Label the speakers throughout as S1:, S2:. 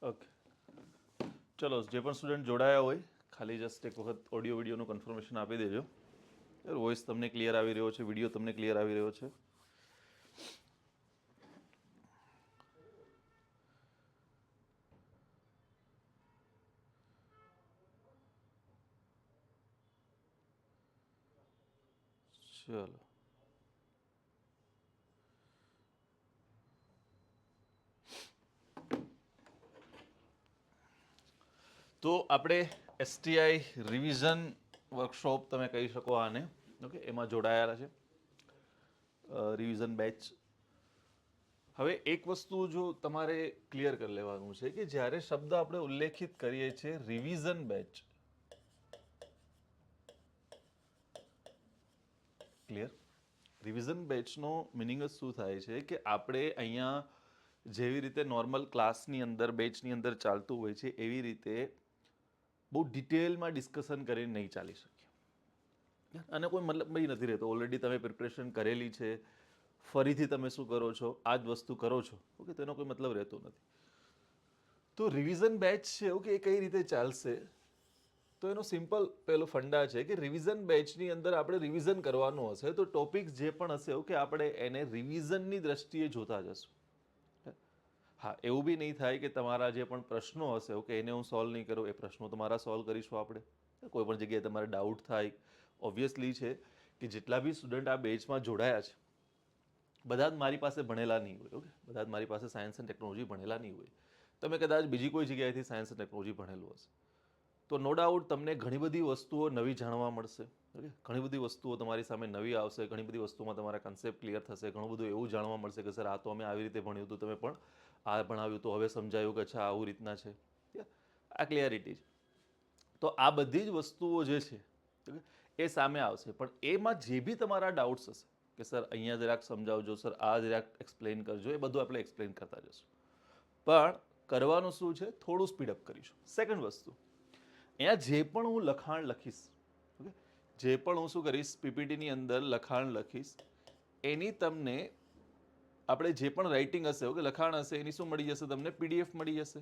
S1: Okay, ચલો જે પણ સ્ટુડન્ટ જોડાયા હોય ખાલી જસ્ટ એક વખત ઓડિયો વિડીયોનું કન્ફર્મેશન આપી દેજો. વોઇસ તમને ક્લિયર આવી રહ્યો છે, વિડીયો તમને ક્લિયર આવી રહ્યો છે. ચલો, તો આપણે એસટીઆઈ રિવિઝન વર્કશોપ તમે કહી શકો આને. ઓકે, એમાં જોડાયેલા છે રિવિઝન બેચ. હવે એક વસ્તુ જો તમારે ક્લિયર કરી લેવાનું છે કે જ્યારે શબ્દ આપણે ઉલ્લેખિત કરીએ છીએ રિવિઝન બેચ, ક્લિયર, રિવિઝન બેચનો મિનિંગ જ શું થાય છે કે આપણે અહીંયા જેવી રીતે નોર્મલ ક્લાસની અંદર બેચની અંદર ચાલતું હોય છે એવી રીતે બહુ ડિટેલમાં ડિસ્કશન કરીને નહીં ચાલી શકીએ. અને કોઈ મતલબ નથી રહેતો. ઓલરેડી તમે પ્રિપરેશન કરેલી છે, ફરીથી તમે શું કરો છો, આ જ વસ્તુ કરો છો. ઓકે, તો એનો કોઈ મતલબ રહેતો નથી. તો રિવિઝન બેચ છે ઓકે, એ કઈ રીતે ચાલશે, તો એનો સિમ્પલ પેલો ફંડા છે કે રિવિઝન બેચની અંદર આપણે રિવિઝન કરવાનું હશે તો ટોપિક્સ જે પણ હશે ઓકે, આપણે એને રિવિઝનની દ્રષ્ટિએ જોતા જશું. હા, એવું બી નહીં થાય કે તમારા જે પણ પ્રશ્નો હશે ઓકે એને હું સોલ્વ નહીં કરું, એ પ્રશ્નો તમારા સોલ્વ કરીશું આપણે. કોઈ પણ જગ્યાએ તમારે ડાઉટ થાય, ઓબ્વિયસલી છે કે જેટલા બી સ્ટુડન્ટ આ બેચમાં જોડાયા છે બધા જ મારી પાસે ભણેલા નહીં હોય. ઓકે, બધા જ મારી પાસે સાયન્સ એન્ડ ટેકનોલોજી ભણેલા નહીં હોય. તમે કદાચ બીજી કોઈ જગ્યાએથી સાયન્સ એન્ડ ટેકનોલોજી ભણેલું હશે તો નો ડાઉટ તમને ઘણી બધી વસ્તુઓ નવી જાણવા મળશે. ઓકે, ઘણી બધી વસ્તુઓ તમારી સામે નવી આવશે, ઘણી બધી વસ્તુમાં તમારા કન્સેપ્ટ ક્લિયર થશે, ઘણું બધું એવું જાણવા મળશે કે સર આ તો અમે આવી રીતે ભણ્યું હતું, તમે પણ આ ભણાવ્યું તો હવે સમજાયું કે અચ્છા આવું રીતના છે. આ ક્લિયરિટી છે. તો આ બધી જ વસ્તુઓ જે છે એ સામે આવશે. પણ એમાં જે બી તમારા ડાઉટ્સ હશે કે સર અહીંયા જરાક સમજાવજો, સર આ જરાક એક્સપ્લેન કરજો, એ બધું આપણે એક્સપ્લેન કરતા જશું. પણ કરવાનું શું છે, થોડું સ્પીડઅપ કરીશું. સેકન્ડ વસ્તુ, અહીંયા જે પણ હું લખાણ લખીશ ઓકે, જે પણ હું શું કરીશ પીપીટીની અંદર લખાણ લખીશ એની તમને આપણે જે પણ રાઇટિંગ હશે ઓકે, લખાણ હશે એની શું મળી જશે તમને, પીડીએફ મળી જશે.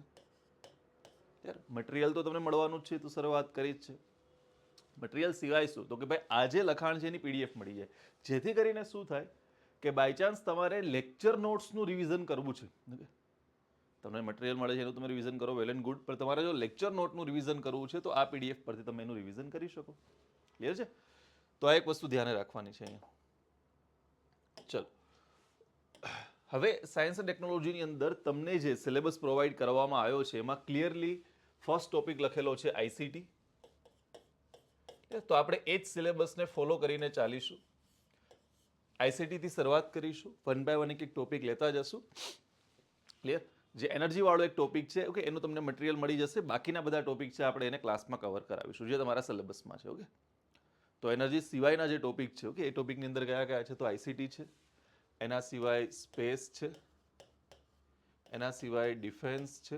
S1: યાર મટીરિયલ તો તમને મળવાનું જ છે, તો સર વાત કરી જ છે. મટીરિયલ સિવાય શું, તો કે ભાઈ આ જે લખાણ છે એની પીડીએફ મળી જાય, જેથી કરીને શું થાય કે બાય ચાન્સ તમારે લેક્ચર નોટ્સનું રિવિઝન કરવું છે. તમને મટીરિયલ મળે છે એનું તમે રિવિઝન કરો, વેલ એન્ડ ગુડ. પણ તમારે જો લેક્ચર નોટનું રિવિઝન કરવું છે તો આ પીડીએફ પરથી તમે એનું રિવિઝન કરી શકો. ક્લિયર છે? તો આ એક વસ્તુ ધ્યાને રાખવાની છે અહીંયા. ચલો, હવે સાયન્સ એન્ડ ટેકનોલોજીની અંદર તમને જે સિલેબસ પ્રોવાઈડ કરવામાં આવ્યો છે એમાં ક્લિયરલી ફર્સ્ટ ટોપિક લખેલો છે આઈસીટી. તો આપણે એ જ સિલેબસને ફોલો કરીને ચાલીશું. આઈસીટીથી શરૂઆત કરીશું, વન બાય વન એક એક ટોપિક લેતા જશું. ક્લિયર? જે એનર્જી વાળો એક ટોપિક છે ઓકે, એનું તમને મટીરિયલ મળી જશે. બાકીના બધા ટોપિક છે આપણે એને ક્લાસમાં કવર કરાવીશું જે તમારા સિલેબસમાં છે. ઓકે, તો એનર્જી સિવાયના જે ટોપિક છે ઓકે, એ ટોપિકની અંદર કયા કયા છે, તો આઈસીટી છે, એના સિવાય સ્પેસ છે, એના સિવાય ડિફેન્સ છે,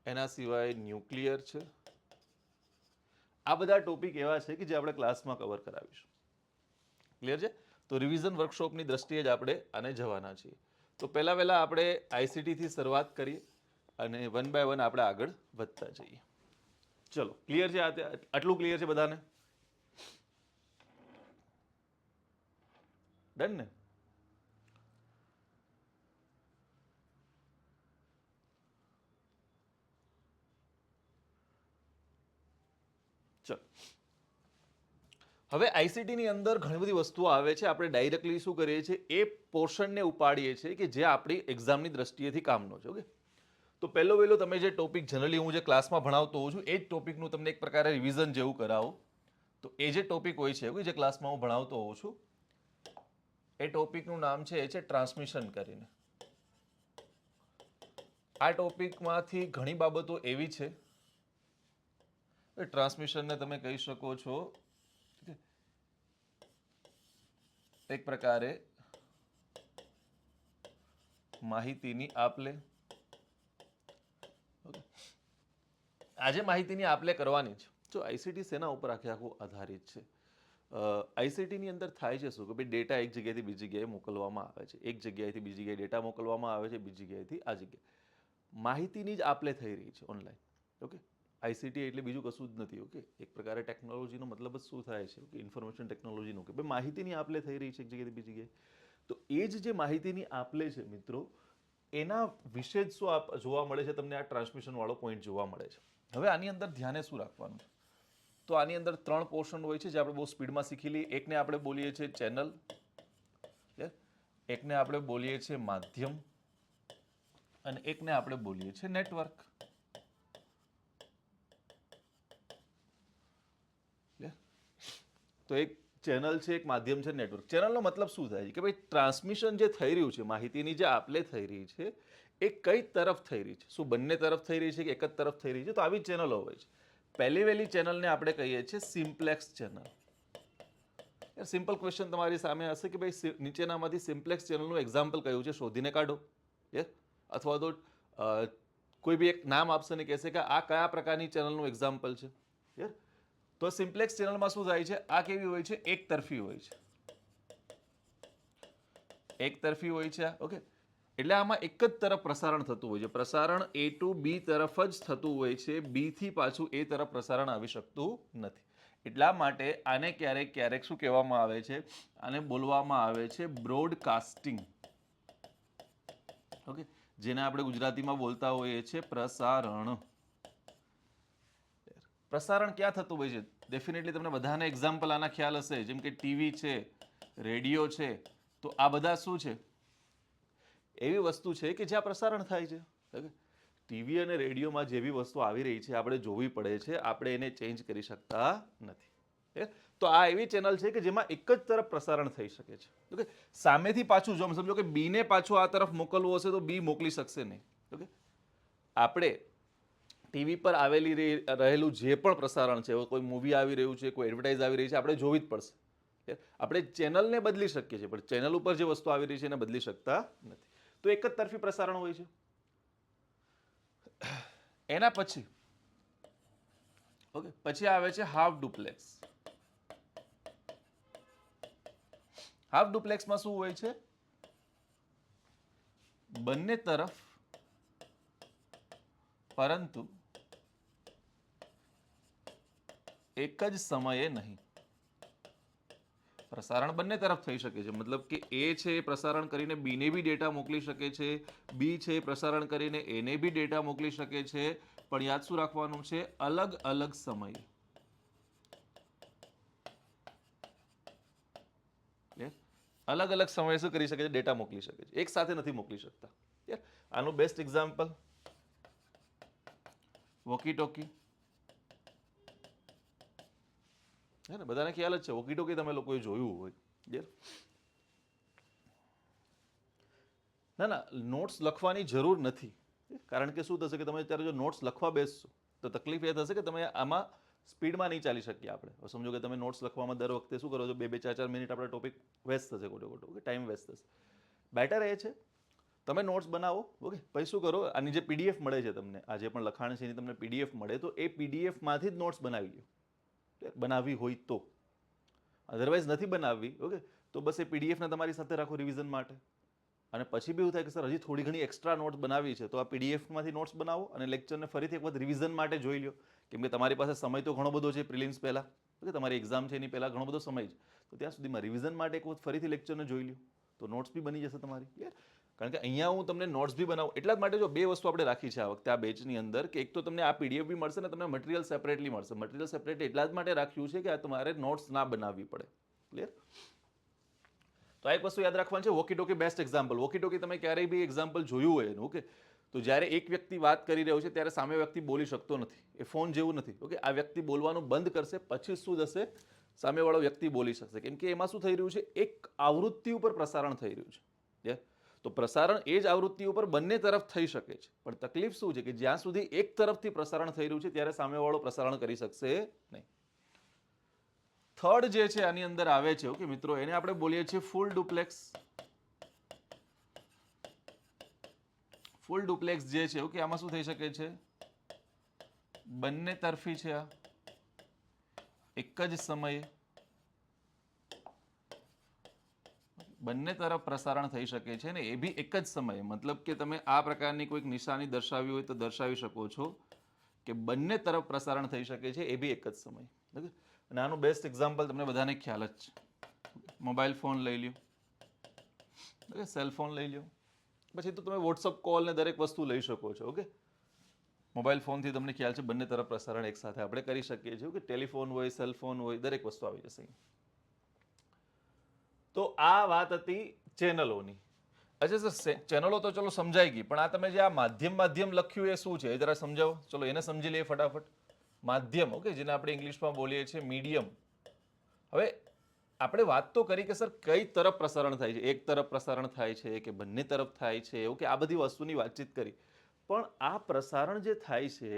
S1: એના સિવાય ન્યુક્લિયર છે. આ બધા ટોપિક એવા છે કે જે આપણે ક્લાસમાં કવર કરાવીશું. ક્લિયર છે? તો રિવિઝન વર્કશોપની દ્રષ્ટિએ જ આપણે આને જવાના છીએ. તો પહેલા આપણે આઈસીટીથી શરૂઆત કરીએ અને વન બાય વન આપણે આગળ વધતા જઈએ. ચલો, ક્લિયર છે? આટલું ક્લિયર છે બધાને? ડન ને? ચલો, હવે આઈસીટીની અંદર ઘણી બધી વસ્તુઓ આવે છે. આપણે ડાયરેક્ટલી શું કરીએ છીએ, એ પોર્શનને ઉપાડીએ છીએ કે જે આપણી એક્ઝામની દ્રષ્ટિએથી કામનો છે. ઓકે, તો પહેલો તમે જે ટોપિક જનરલી હું જે ક્લાસમાં ભણાવતો હોઉં છું એ જ ટોપિકનું તમને એક પ્રકારે રિવિઝન જેવું કરાવો. તો એ જે ટોપિક હોય છે જે ક્લાસમાં હું ભણાવતો હોઉં છું એ ટોપિકનું નામ છે ટ્રાન્સમિશન કરીને. આ ટોપિકમાંથી ઘણી બાબતો એવી છે, ટ્રાન્સમિશનને તમે કહી શકો છો એક પ્રકારે માહિતીની આપ-લે. આજે માહિતીની આપ-લે કરવાની છે. જો આઈસીટી શેના ઉપર આખે આખું આધારિત છે, આઈસીટીની અંદર થાય છે શું કે ભાઈ ડેટા એક જગ્યાએથી બીજી જગ્યાએ મોકલવામાં આવે છે, એક જગ્યાએથી બીજી જગ્યાએ ડેટા મોકલવામાં આવે છે, બીજી જગ્યાએથી આ જગ્યાએ માહિતીની જ આપલે થઈ રહી છે ઓનલાઈન. ઓકે, આઈસીટી એટલે બીજું કશું જ નથી. ઓકે, એક પ્રકારે ટેકનોલોજીનો મતલબ જ શું થાય છે કે ઇન્ફોર્મેશન ટેકનોલોજીનું કે ભાઈ માહિતીની આપલે થઈ રહી છે એક જગ્યાએથી બીજી જગ્યાએ. તો એ જ જે માહિતીની આપલે છે મિત્રો, એના વિશે જ શું જોવા મળે છે તમને, આ ટ્રાન્સમિશન વાળો પોઈન્ટ જોવા મળે છે. હવે આની અંદર ધ્યાને શું રાખવાનું છે, તો આની અંદર 3 પોર્શન હોય છે જે આપણે બહુ સ્પીડમાં શીખી લઈએ. એકને આપણે બોલીએ છીએ ચેનલ, એકને આપણે બોલીએ છીએ માધ્યમ, અને એકને આપણે બોલીએ છીએ નેટવર્ક. તો એક ચેનલ છે, એક માધ્યમ છે, નેટવર્ક. ચેનલનો મતલબ શું થાય છે કે ભાઈ ટ્રાન્સમિશન જે થઈ રહ્યું છે, માહિતીની જે આપલે થઈ રહી છે, એ કઈ તરફ થઈ રહી છે, શું બંને તરફ થઈ રહી છે કે એક જ તરફ થઈ રહી છે, તો આવી ચેનલો હોય છે. પહેલી વહેલી ચેનલને આપણે કહીએ છીએ સિમ્પ્લેક્સ ચેનલ. સિમ્પલ ક્વેશ્ચન તમારી સામે હશે કે ભાઈ નીચેનામાંથી સિમ્પ્લેક્સ ચેનલનું એક્ઝામ્પલ કયું છે, શોધીને કાઢો. અથવા તો કોઈ બી એક નામ આપશે ને કહેશે કે આ કયા પ્રકારની ચેનલનું એક્ઝામ્પલ છે. તો સિમ્પ્લેક્સ ચેનલમાં શું થાય છે, આ કેવી હોય છે, એક તરફી હોય છે. એક તરફી હોય છે. ઓકે, એટલે આમાં એક જ તરફ પ્રસારણ થતું હોય છે. પ્રસારણ એ ટુ બી તરફ જ થતું હોય છે, બી થી પાછું એ તરફ પ્રસારણ આવી શકતું નથી. એટલા માટે આને ક્યારેક ક્યારેક શું કહેવામાં આવે છે, આને બોલવામાં આવે છે બ્રોડકાસ્ટિંગ. ઓકે, જેને આપણે ગુજરાતીમાં બોલતા હોઈએ છીએ પ્રસારણ. પ્રસારણ ક્યાં થતું હોય છે, ડેફિનેટલી તમને બધાને એક્ઝામ્પલ આના ખ્યાલ હશે, જેમ કે ટીવી છે, રેડિયો છે. તો આ બધા શું છે, એવી વસ્તુ છે કે જ્યાં પ્રસારણ થાય છે. ઓકે, ટીવી અને રેડિયોમાં જેવી વસ્તુ આવી રહી છે આપણે જોવી પડે છે, આપણે એને ચેન્જ કરી શકતા નથી. તો આ એવી ચેનલ છે કે જેમાં એક જ તરફ પ્રસારણ થઈ શકે છે. ઓકે, સામેથી પાછું જો સમજો કે બી ને પાછું આ તરફ મોકલવું હશે તો બી મોકલી શકશે નહીં. ઓકે, આપણે ટીવી પર આવેલી રહેલું જે પણ પ્રસારણ છે, કોઈ મૂવી આવી રહ્યું છે, કોઈ એડવર્ટાઇઝ આવી રહી છે, આપણે જોવી જ પડશે. આપણે ચેનલને બદલી શકીએ છીએ પણ ચેનલ ઉપર જે વસ્તુ આવી રહી છે એને બદલી શકતા નથી. તો એક જ તરફી પ્રસારણ હોય છે. એના પછી ઓકે, પછી આવે છે હાફ ડુપ્લેક્સ. હાફ ડુપ્લેક્સમાં શું હોય છે, બંને તરફ પરંતુ એક જ સમયે નહીં. પ્રસારણ બંને તરફ થઈ શકે છે, મતલબ કે એ છે એ પ્રસારણ કરીને બીને બી ડેટા મોકલી શકે છે, બી છે એ પ્રસારણ કરીને એને બી ડેટા મોકલી શકે છે, પણ યાદ શું રાખવાનું છે, અલગ અલગ સમયે. અલગ અલગ સમયે શું કરી શકે છે, ડેટા મોકલી શકે છે, એક સાથે નથી મોકલી શકતા. આનું બેસ્ટ એક્ઝામ્પલ વોકી ટોકી. ને બધાને ખ્યાલ જ છે, વોકી ટોકી તમે લોકોએ જોયું હોય. ના, નોટ્સ લખવાની જરૂર નથી. કારણ કે શું થશે કે તમે અત્યારે જો નોટ્સ લખવા બેસશો તો તકલીફ એ થશે કે તમે આમાં સ્પીડમાં નહીં ચાલી શકીએ આપણે. સમજો કે તમે નોટ્સ લખવામાં દર વખતે શું કરો છો, 2-4 મિનિટ આપણે ટોપિક વેસ્ટ થશે, ખોટો ઓકે, ટાઈમ વેસ્ટ થશે. બેટર એ છે તમે નોટ્સ બનાવો. ઓકે, પછી શું કરો, આની જે પીડીએફ મળે છે તમને, આ જે પણ લખાણ છે એની તમને પીડીએફ મળે, તો એ પીડીએફમાંથી જ નોટ્સ બનાવી લો, બનાવવી હોય તો. અધરવાઇઝ નથી બનાવવી, ઓકે, તો બસ એ પીડીએફને તમારી સાથે રાખો રિવિઝન માટે. અને પછી બી એવું થાય કે સર હજી થોડી ઘણી એક્સ્ટ્રા નોટ્સ બનાવી છે, તો આ પીડીએફમાંથી નોટ્સ બનાવો અને લેક્ચરને ફરીથી એક વખત રિવિઝન માટે જોઈ લો. કેમ કે તમારી પાસે સમય તો ઘણો બધો છે પ્રિલિમ્સ પહેલાં. ઓકે, તમારી એક્ઝામ છે એની પહેલાં ઘણો બધો સમય છે, તો ત્યાં સુધીમાં રિવિઝન માટે એક વખત ફરીથી લેક્ચરને જોઈ લો, તો નોટ્સ બી બની જશે તમારી. કારણ કે અહીંયા હું તમને નોટ્સ બી બનાવું એટલા જ માટે જો 2 વસ્તુ આપણે રાખી છે આ વખતે આ બેચની અંદર, કે એક તો તમને આ પીડીએફ બી મળશે ને તમને મટીરિયલ સેપરેટલી મળશે. મટીરિયલ સેપરેટ એટલા જ માટે રાખ્યું છે કે આ તમારે નોટ્સ ના બનાવવી પડે. ક્લિયર? તો આ એક વસ્તુ યાદ રાખવાની છે, walkie talkie best example. Walkie talkie તમે ક્યારેય બી એક્ઝામ્પલ જોયું હોય એનું, ઓકે, તો જ્યારે એક વ્યક્તિ વાત કરી રહ્યો છે ત્યારે સામે વ્યક્તિ બોલી શકતો નથી. એ ફોન જેવું નથી. ઓકે, આ વ્યક્તિ બોલવાનું બંધ કરશે પછી શું થશે, સામેવાળો વ્યક્તિ બોલી શકશે. કેમ કે એમાં શું થઈ રહ્યું છે, એક આવૃત્તિ ઉપર પ્રસારણ થઈ રહ્યું છે. તો પ્રસારણ એ જ આવૃત્તિ ઉપર બંને તરફ થઈ શકે છે, પણ તકલીફ શું છે કે જ્યાં સુધી એક તરફથી પ્રસારણ થઈ રહ્યું છે ત્યારે સામેવાળો પ્રસારણ કરી શકશે નહીં. થર્ડ જે છે આની અંદર આવે છે, ઓકે મિત્રો, એને આપણે બોલીએ છીએ ફૂલ ડુપ્લેક્સ. ફૂલ ડુપ્લેક્સ જે છે, ઓકે, આમાં શું થઈ શકે છે, બંને તરફી છે, આ એક જ સમયે બંને તરફ પ્રસારણ થઈ શકે છે ને એ બી એક જ સમયે. મતલબ કે તમે આ પ્રકારની કોઈક નિશાની દર્શાવી હોય તો દર્શાવી શકો છો કે બંને તરફ પ્રસારણ થઈ શકે છે, એ બી એક જ સમયે. ઓકે, અને આનું બેસ્ટ એક્ઝામ્પલ તમને બધાને ખ્યાલ જ છે. મોબાઈલ ફોન લઈ લ્યો, ઓકે, સેલ ફોન લઈ લ્યો, પછી તો તમે વોટ્સઅપ કોલ ને દરેક વસ્તુ લઈ શકો છો. ઓકે, મોબાઈલ ફોનથી તમને ખ્યાલ છે બંને તરફ પ્રસારણ એકસાથે આપણે કરી શકીએ છીએ. કે ટેલિફોન હોય, સેલ ફોન હોય, દરેક વસ્તુ આવી જશે. તો આ વાત હતી ચેનલોની. અચ્છા સર, ચેનલો તો ચલો સમજાઈ ગઈ, પણ આ તમે જે આ માધ્યમ લખ્યું એ શું છે એ જરા સમજાવો. ચલો એને સમજી લઈએ ફટાફટ. માધ્યમ, ઓકે, જેને આપણે ઇંગ્લિશમાં બોલીએ છીએ મીડિયમ. હવે આપણે વાત તો કરી કે સર કઈ તરફ પ્રસારણ થાય છે, એક તરફ પ્રસારણ થાય છે કે બંને તરફ થાય છે, ઓકે, આ બધી વસ્તુની વાતચીત કરી. પણ આ પ્રસારણ જે થાય છે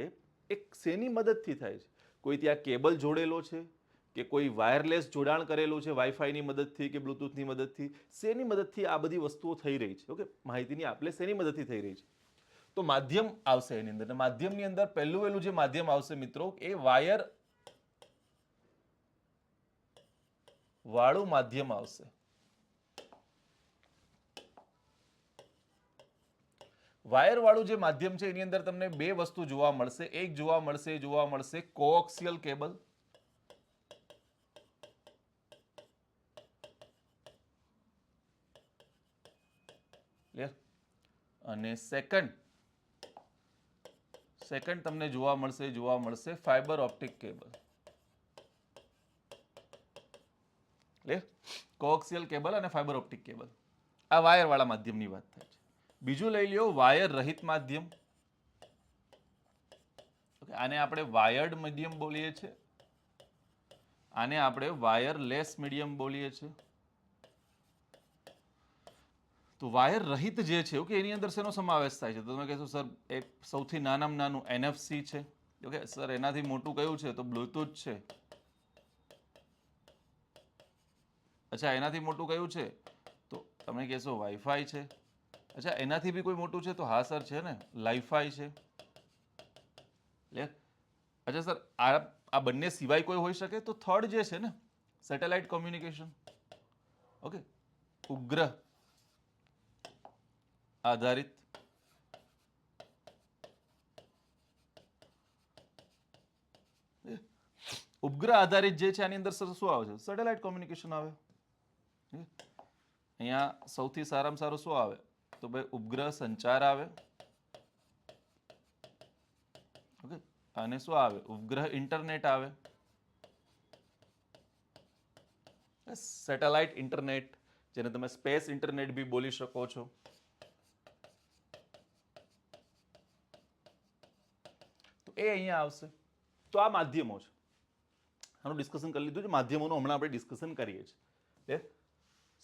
S1: એ શેની મદદથી થાય છે? કોઈ ત્યાં કેબલ જોડેલો છે કે કોઈ વાયરલેસ જોડાણ કરેલું છે વાઈફાઈની મદદથી કે બ્લૂટૂથની મદદથી? શેની મદદથી આ બધી વસ્તુઓ થઈ રહી છે? ઓકે, માહિતીની આપલે શેની મદદથી થઈ રહી છે? તો માધ્યમ આવશે એની અંદર. માધ્યમની અંદર પહેલું જે માધ્યમ આવશે મિત્રો, એ વાયર વાળું માધ્યમ આવશે. વાયર વાળું જે માધ્યમ છે એની અંદર તમને બે વસ્તુ જોવા મળશે. એક જોવા મળશે કોએક્સિયલ કેબલ, અને સેકન્ડ તમને જોવા મળશે fibre optic cable. Coaxial cable અને ફાઈબર ઓપ્ટિક કેબલ. આ વાયર વાળા માધ્યમની વાત થાય છે. બીજું લઈ લ્યો વાયર રહિત માધ્યમ. આને આપણે વાયર્ડ મીડિયમ બોલીએ છીએ, આને આપણે વાયરલેસ મીડિયમ બોલીએ છીએ. તો વાયર રહિત જે છે, ઓકે, એની અંદર શેનો સમાવેશ થાય છે? તો તમે કહેશો સર એક સૌથી નાનામાં નાનું NFC છે. ઓકે સર, એનાથી મોટું કયું છે? તો બ્લૂટૂથ છે. અચ્છા, એનાથી મોટું કયું છે? તો તમે કહેશો વાઈફાઈ છે. અચ્છા, એનાથી બી કોઈ મોટું છે? તો હા સર છે ને, લાઈફાઈ છે. અચ્છા સર, આ બંને સિવાય કોઈ હોઈ શકે? તો થર્ડ જે છે ને, સેટેલાઇટ કોમ્યુનિકેશન. ઓકે, ઉપગ્રહ આધારિત જે છે આની અંદર શું આવે છે? સેટેલાઇટ કોમ્યુનિકેશન આવે. અહીંયા સૌથી સારામાં સારું શું આવે? તો ભાઈ ઉપગ્રહ સંચાર આવે. ઓકે, અને શું આવે? ઉપગ્રહ ઇન્ટરનેટ આવે. સેટેલાઇટ ઇન્ટરનેટ, જેને તમે સ્પેસ ઇન્ટરનેટ બી બોલી શકો છો. તો એ અહીંયા આવશે. તો આ માધ્યમો છે. આનું ડિસ્કશન કરી લીધું છે. માધ્યમોનું હમણાં આપણે ડિસ્કશન કરીએ છીએ.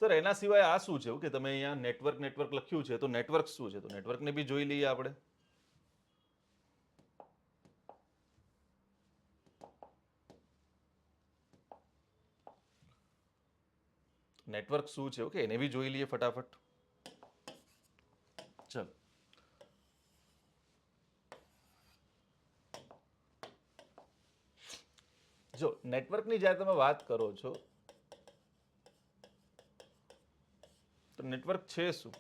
S1: સર એના સિવાય આ શું છે? ઓકે, તમે અહીંયા નેટવર્ક લખ્યું છે, તો નેટવર્ક શું છે? તો નેટવર્કને બી જોઈ લઈએ આપણે. નેટવર્ક શું છે? ઓકે, એને બી જોઈ લઈએ ફટાફટ. ચલો, જો નેટવર્કની જ્યારે તમે વાત કરો છો તો નેટવર્ક છે શું?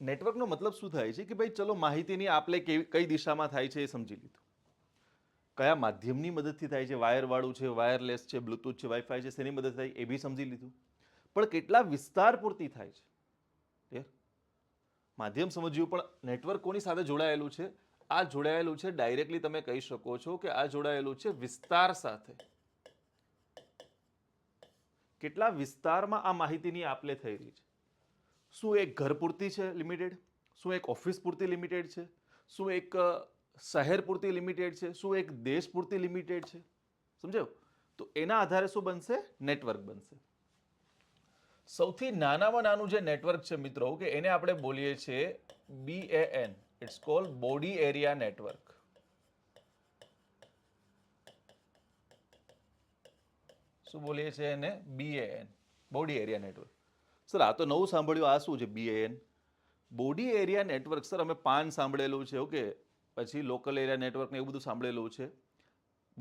S1: નેટવર્કનો મતલબ શું થાય છે કે ભાઈ ચલો માહિતીની આપલે કઈ દિશામાં થાય છે એ સમજી લીધું. કયા માધ્યમની મદદથી થાય છે? વાયર વાળું છે, વાયરલેસ છે, બ્લૂટૂથ છે, વાઈફાઈ છે, શેની મદદ થાય એ બી સમજી લીધું. પણ કેટલા વિસ્તાર પૂરતી થાય છે? માધ્યમ સમજ્યું, પણ નેટવર્ક કોની સાથે જોડાયેલું છે? આ જોડાયેલું છે ડાયરેક્ટલી, તમે કહી શકો છો કે આ જોડાયેલું છે વિસ્તાર સાથે. કેટલા વિસ્તારમાં આ માહિતીની આપલે થઈ રહી છે? શું એક ઘર પૂરતી છે લિમિટેડ? શું એક ઓફિસ પૂરતી લિમિટેડ છે? શું એક શહેર પૂરતી લિમિટેડ છે? શું એક દેશ પૂરતી લિમિટેડ છે? સમજાયું? તો એના આધારે શું બનશે? નેટવર્ક બનશે. સૌથી નાનામાં નાનું જે નેટવર્ક છે મિત્રો, કે એને આપણે બોલીએ છીએ BAN. It's called body area network. શું બોલીએ છીએ એને? BAN, body area network. Sir આ તો નવું સાંભળ્યું. આ શું છે BAN? Body area network. Sir અમે પાન સાંભળેલું છે, ઓકે, પછી લોકલ એરિયા નેટવર્ક ને એવું બધું સાંભળેલું છે.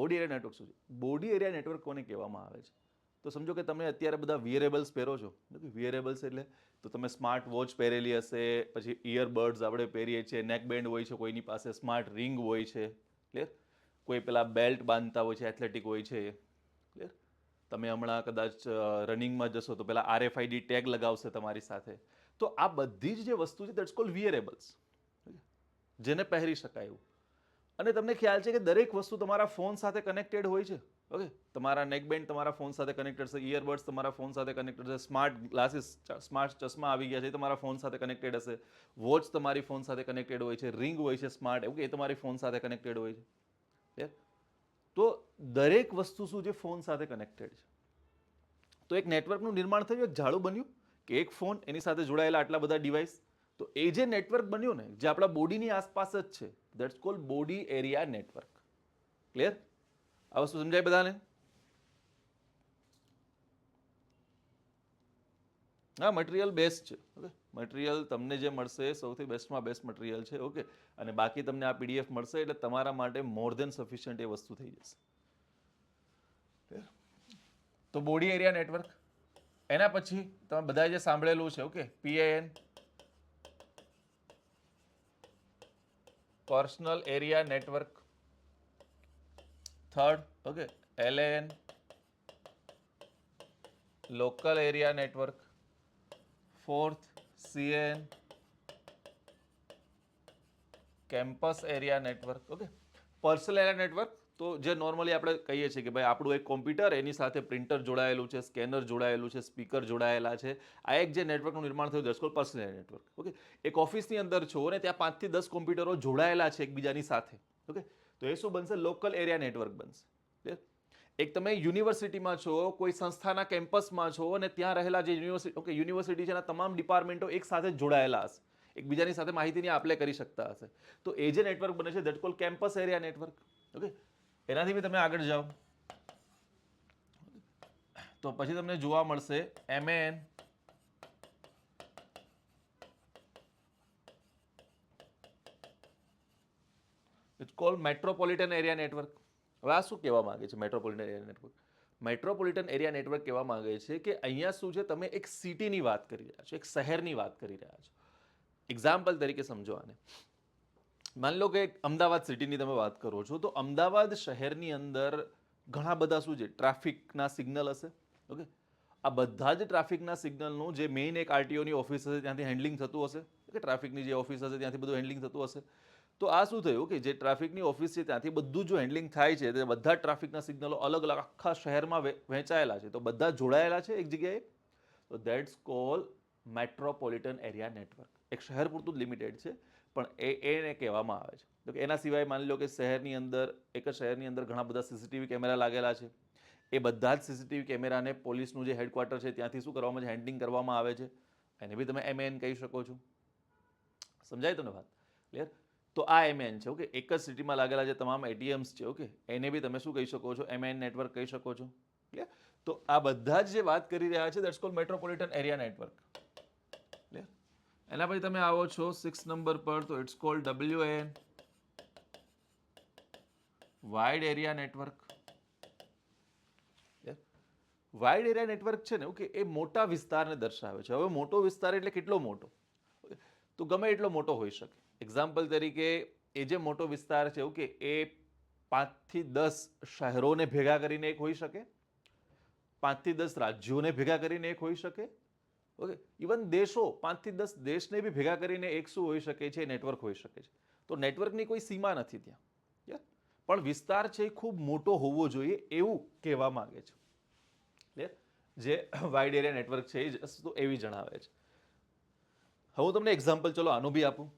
S1: બોડી એરિયા નેટવર્ક શું છે? બોડી એરિયા નેટવર્ક કોને કહેવામાં આવે છે? તો સમજો કે તમે અત્યારે બધા વિયરેબલ્સ પહેરો છો. વિયરેબલ્સ એટલે તો તમે સ્માર્ટ વોચ પહેરેલી હશે, પછી ઇયરબડ્સ આપણે પહેરીએ છીએ, નેકબેન્ડ હોય છે કોઈની પાસે, સ્માર્ટ રિંગ હોય છે, ક્લિયર? કોઈ પેલા બેલ્ટ બાંધતા હોય છે, એથ્લેટિક હોય છે, ક્લિયર? તમે હમણાં કદાચ રનિંગમાં જશો તો પેલા RFID ટેગ લગાવશે તમારી સાથે. તો આ બધી જ જે વસ્તુ છે દેટ્સ કોલ્ડ વિયરેબલ્સ, જેને પહેરી શકાય એવું. અને તમને ખ્યાલ છે કે દરેક વસ્તુ તમારા ફોન સાથે કનેક્ટેડ હોય છે. ઓકે, તમારા નેકબેન્ડ તમારા ફોન સાથે કનેક્ટેડ છે, ઇયરબડ્સ તમારા ફોન સાથે કનેક્ટેડ છે, સ્માર્ટ ગ્લાસીસ, સ્માર્ટ ચશ્મા આવી ગયા છે, એ તમારા ફોન સાથે કનેક્ટેડ હશે, વોચ તમારી ફોન સાથે કનેક્ટેડ હોય છે, રિંગ હોય છે સ્માર્ટ, ઓકે, એ તમારી ફોન સાથે કનેક્ટેડ હોય છે. તો દરેક વસ્તુ શું છે? ફોન સાથે કનેક્ટેડ છે. તો એક નેટવર્કનું નિર્માણ થયું, એક જાળું બન્યું કે એક ફોન એની સાથે જોડાયેલા આટલા બધા ડિવાઇસ. તો એ જે નેટવર્ક બન્યું ને, જે આપણા બોડીની આસપાસ જ છે, that's cold body area network. Clear? આ વસ્તુ સમજાય બધાને? હા, મટીરિયલ બેસ્ટ છે. ઓકે, મટીરિયલ તમને જે મળશે સૌથી બેસ્ટમાં બેસ્ટ મટીરિયલ છે. ઓકે, અને બાકી તમને આ PDF મળશે એટલે તમારા માટે મોર દેન સફિશિયન્ટ એ વસ્તુ થઈ જશે. તો બોડી એરિયા નેટવર્ક. એના પછી તમે બધાએ જે સાંભળેલું છે, okay, PAN, personal area network. Third, okay, LAN, local area network. Fourth, CAN, campus area network. Okay, personal area network તો જે નોર્મલી આપણે કહીએ છીએ કે ભાઈ આપણું એક કોમ્પ્યુટર, એની સાથે પ્રિન્ટર જોડાયેલું છે, સ્કેનર જોડાયેલું છે, સ્પીકર જોડાયેલા છે, આ એક જે નેટવર્કનું નિર્માણ થયું that's cold personal area network. Okay, એક ઓફિસની અંદર છો અને ત્યાં 5 થી 10 કોમ્પ્યુટરો જોડાયેલા છે એકબીજાની સાથે. ઓકે, તો એ શું બનશે? લોકલ એરિયા નેટવર્ક બનશે. એક તમે યુનિવર્સિટીમાં છો, કોઈ સંસ્થાના કેમ્પસમાં છો અને ત્યાં રહેલા જે યુનિવર્સિટી છે એના તમામ ડિપાર્ટમેન્ટો એક સાથે જોડાયેલા હશે, એકબીજાની સાથે માહિતીની આપ-લે કરી શકતા હશે. તો એ જે નેટવર્ક બને છે that cold campus area network. Okay, એનાથી બી તમે આગળ જાઓ તો પછી તમને જોવા મળશે MAN, it's called metropolitan area network. હવે આ શું કહેવા માંગે છે metropolitan area network? Metropolitan area network કહેવા માંગે છે કે અહીંયા શું છે, તમે એક સિટીની વાત કરી રહ્યા છો, એક શહેરની વાત કરી રહ્યા છો. એક્ઝામ્પલ તરીકે સમજો આને. માની લો કે અમદાવાદ સિટીની તમે વાત કરો છો, તો અમદાવાદ શહેરની અંદર ઘણા બધા શું છે, ટ્રાફિકના સિગ્નલ હશે. ઓકે, આ બધા જ ટ્રાફિકના સિગ્નલનું જે મેઇન એક RTOની ઓફિસ હશે ત્યાંથી હેન્ડલિંગ થતું હશે. ઓકે, ટ્રાફિકની જે ઓફિસ હશે ત્યાંથી બધું હેન્ડલિંગ થતું હશે. તો આ શું થયું કે જે ટ્રાફિકની ઓફિસ છે ત્યાંથી બધું જો હેન્ડલિંગ થાય છે, તે બધા ટ્રાફિકના સિગ્નલો અલગ અલગ આખા શહેરમાં વહેંચાયેલા છે, તો બધા જોડાયેલા છે એક જગ્યાએ. તો that's call metropolitan area network. એક શહેર પૂરતું જ લિમિટેડ છે, પણ એને કહેવામાં આવે છે. તો એના સિવાય માની લો કે શહેરની અંદર, એક જ શહેરની અંદર ઘણા બધા CCTV કેમેરા લાગેલા છે. એ બધા જ CCTV કેમેરાને પોલીસનું જે હેડક્વાર્ટર છે ત્યાંથી શું કરવામાં આવે છે? હેન્ડલિંગ કરવામાં આવે છે. એને બી તમે MAN કહી શકો છો. સમજાય તમને વાત? ક્લિયર? તો આ MAN છે. ઓકે, એક જ સિટીમાં લાગેલા જે તમામ ATMs છે, ઓકે, એને બી તમે શું કહી શકો છો? MAN નેટવર્ક કહી શકો છો. ક્લિયર? તો આ બધા જ જે વાત કરી રહ્યા છે that's called metropolitan area network. Clear? એના પછી તમે આવો છો 6 નંબર પર, તો it's called WAN, wide area network. Wide area network છે ને, ઓકે, એ મોટા વિસ્તારને દર્શાવે છે. હવે મોટો વિસ્તાર એટલે કેટલો મોટો? તો ગમે એટલો મોટો હોઈ શકે. એક્ઝામ્પલ તરીકે એ જે મોટો વિસ્તાર છે, ઓકે, એ 5 થી 10 શહેરોને ભેગા કરીને એક હોઈ શકે, 5 થી 10 રાજ્યોને ભેગા કરીને એક હોઈ શકે. ઓકે, ઇવન દેશો, 5 થી 10 દેશને બી ભેગા કરીને એક શું હોઈ શકે છે? નેટવર્ક હોઈ શકે છે. તો નેટવર્કની કોઈ સીમા નથી ત્યાં. પણ વિસ્તાર છે એ ખૂબ મોટો હોવો જોઈએ એવું કહેવા માંગે છે. જે વાઇડ એરિયા નેટવર્ક છે એ વસ્તુ એવી જણાવે છે. હવે હું તમને એક્ઝામ્પલ ચલો આનું બી આપું.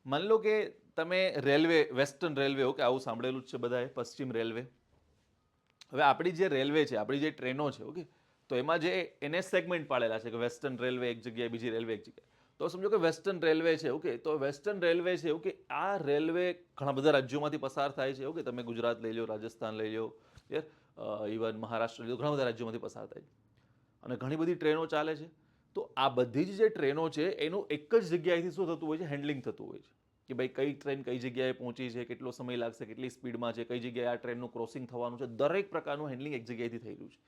S1: માની લો કે તમે રેલવે, વેસ્ટર્ન રેલવે, ઓકે, આવું સાંભળેલું જ છે બધાએ, પશ્ચિમ રેલવે. હવે આપણી જે રેલવે છે, આપણી જે ટ્રેનો છે, ઓકે, તો એમાં જે એને સેગમેન્ટ પાડેલા છે કે વેસ્ટર્ન રેલવે એક જગ્યાએ, બીજી રેલવે એક જગ્યાએ. તો સમજો કે વેસ્ટર્ન રેલવે છે, ઓકે, તો વેસ્ટર્ન રેલવે છે, ઓકે, આ રેલવે ઘણા બધા રાજ્યોમાંથી પસાર થાય છે. ઓકે, તમે ગુજરાત લઈ લો, રાજસ્થાન લઈ લો, ઇવન મહારાષ્ટ્ર લઈ લો, ઘણા બધા રાજ્યોમાંથી પસાર થાય છે અને ઘણી બધી ટ્રેનો ચાલે છે. તો આ બધી જ જે ટ્રેનો છે એનું એક જ જગ્યાએથી શું થતું હોય છે? હેન્ડલિંગ થતું હોય છે. કે ભાઈ કઈ ટ્રેન કઈ જગ્યાએ પહોંચી છે, કેટલો સમય લાગશે, કેટલી સ્પીડમાં છે, કઈ જગ્યાએ આ ટ્રેનનું ક્રોસિંગ થવાનું છે, દરેક પ્રકારનું હેન્ડલિંગ એક જગ્યાએથી થઈ રહ્યું છે.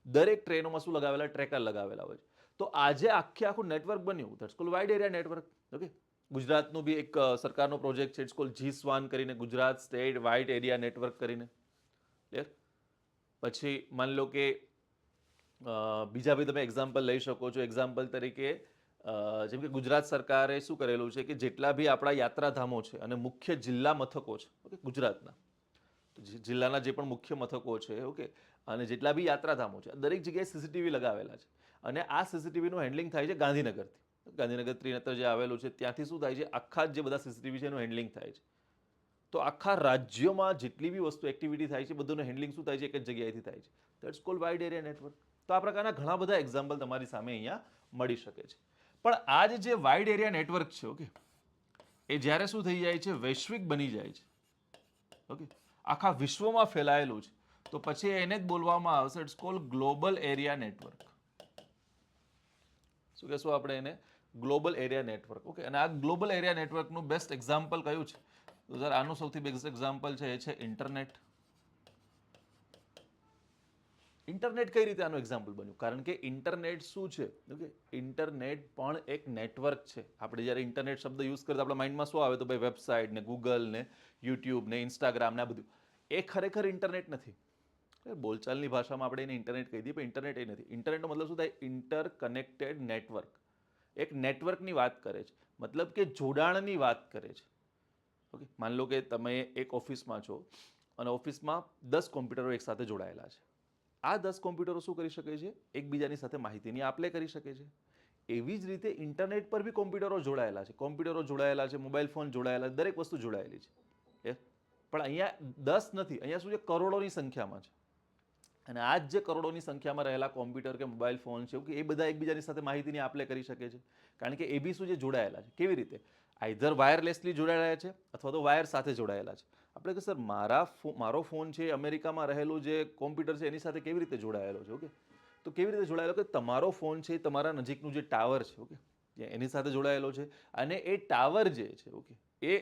S1: દરેક ટ્રેનોમાં શું લગાવેલા, ટ્રેકર લગાવેલા હોય છે. તો આજે આખું નેટવર્ક બન્યું, that's cold wide area network. Okay, ગુજરાતનું બી એક સરકારનો પ્રોજેક્ટ છે, ઇટ્સ કોલ્ડ GSWAN કરીને, Gujarat state wide area network કરીને. ક્લિયર? પછી માની લો કે બીજા બી તમે એક્ઝામ્પલ લઈ શકો છો. એક્ઝામ્પલ તરીકે જેમ કે ગુજરાત સરકારે શું કરેલું છે કે જેટલા બી આપણા યાત્રાધામો છે અને મુખ્ય જિલ્લા મથકો છે, ઓકે, ગુજરાતના જિલ્લાના જે પણ મુખ્ય મથકો છે, ઓકે, અને જેટલા બી યાત્રાધામો છે, દરેક જગ્યાએ CCTV લગાવેલા છે. અને આ CCTVનું હેન્ડલિંગ થાય છે ગાંધીનગરથી. ગાંધીનગર ત્રિનેત્ર જે આવેલું છે ત્યાંથી શું થાય છે, આખા જે બધા CCTV છે એનું હેન્ડલિંગ થાય છે. તો આખા રાજ્યમાં જેટલી બી વસ્તુ એક્ટિવિટી થાય છે બધુંનું હેન્ડલિંગ શું થાય છે, એક જ જગ્યાએથી થાય છે. That's cold wide area network. તો આ પ્રકારના ઘણા બધા એક્ઝામ્પલ તમારી સામે અહીંયા મળી શકે છે. પણ આ જે વાઇડ એરિયા નેટવર્ક છે, ઓકે, એ જ્યારે શું થઈ જાય છે, વૈશ્વિક બની જાય છે, ઓકે, આખા વિશ્વમાં ફેલાયેલું છે, તો પછી એને જ બોલવામાં આવશે it's called global area network. શું કહેશું આપણે એને? Global area network. ઓકે, અને આ ગ્લોબલ એરિયા નેટવર્કનું બેસ્ટ એક્ઝામ્પલ કયું છે? તો સર આનું સૌથી બેસ્ટ એક્ઝામ્પલ છે એ છે ઇન્ટરનેટ. ઇન્ટરનેટ કઈ રીતે આનું એક્ઝામ્પલ બન્યું? કારણ કે ઇન્ટરનેટ શું છે, ઓકે, ઇન્ટરનેટ પણ એક નેટવર્ક છે. આપણે જ્યારે ઇન્ટરનેટ શબ્દ યુઝ કરતા આપણા માઇન્ડમાં શું આવે? તો ભાઈ વેબસાઇટ ને, ગૂગલ ને, યુટ્યુબ ને, ઇન્સ્ટાગ્રામ ને, આ બધું. એ ખરેખર ઇન્ટરનેટ નથી. બોલચાલની ભાષામાં આપણે એને ઇન્ટરનેટ કહી દઈએ, પણ ઇન્ટરનેટ એ નથી. ઇન્ટરનેટનો મતલબ શું થાય? Interconnected network. એક નેટવર્કની વાત કરે છે, મતલબ કે જોડાણની વાત કરે છે. ઓકે, માની લો કે તમે એક ઓફિસમાં છો અને ઓફિસમાં 10 કોમ્પ્યુટરો એકસાથે જોડાયેલા છે. આ 10 કોમ્પ્યુટરો શું કરી શકે છે? એકબીજાની સાથે માહિતીની આપ-લે કરી શકે છે. એવી જ રીતે ઇન્ટરનેટ પર બી કોમ્પ્યુટરો જોડાયેલા છે. કોમ્પ્યુટરો જોડાયેલા છે, મોબાઈલ ફોન જોડાયેલા છે, દરેક વસ્તુ જોડાયેલી છે. પણ અહીંયા 10 નથી, અહીંયા શું છે, કરોડોની સંખ્યામાં છે. અને આ જ જે કરોડોની સંખ્યામાં રહેલા કોમ્પ્યુટર કે મોબાઈલ ફોન છે, કે એ બધા એકબીજાની સાથે માહિતીની આપ-લે કરી શકે છે. કારણ કે એ બી શું છે, જોડાયેલા છે. કેવી રીતે? આઈધર વાયરલેસલી જોડાયેલા છે અથવા તો વાયર સાથે જોડાયેલા છે. આપણે કે સર મારો ફોન છે અમેરિકામાં રહેલું જે કોમ્પ્યુટર છે એની સાથે કેવી રીતે જોડાયેલો છે? ઓકે, તો કેવી રીતે જોડાયેલો? કે તમારો ફોન છે તમારા નજીકનું જે ટાવર છે, ઓકે, એની સાથે જોડાયેલો છે. અને એ ટાવર જે છે, ઓકે, એ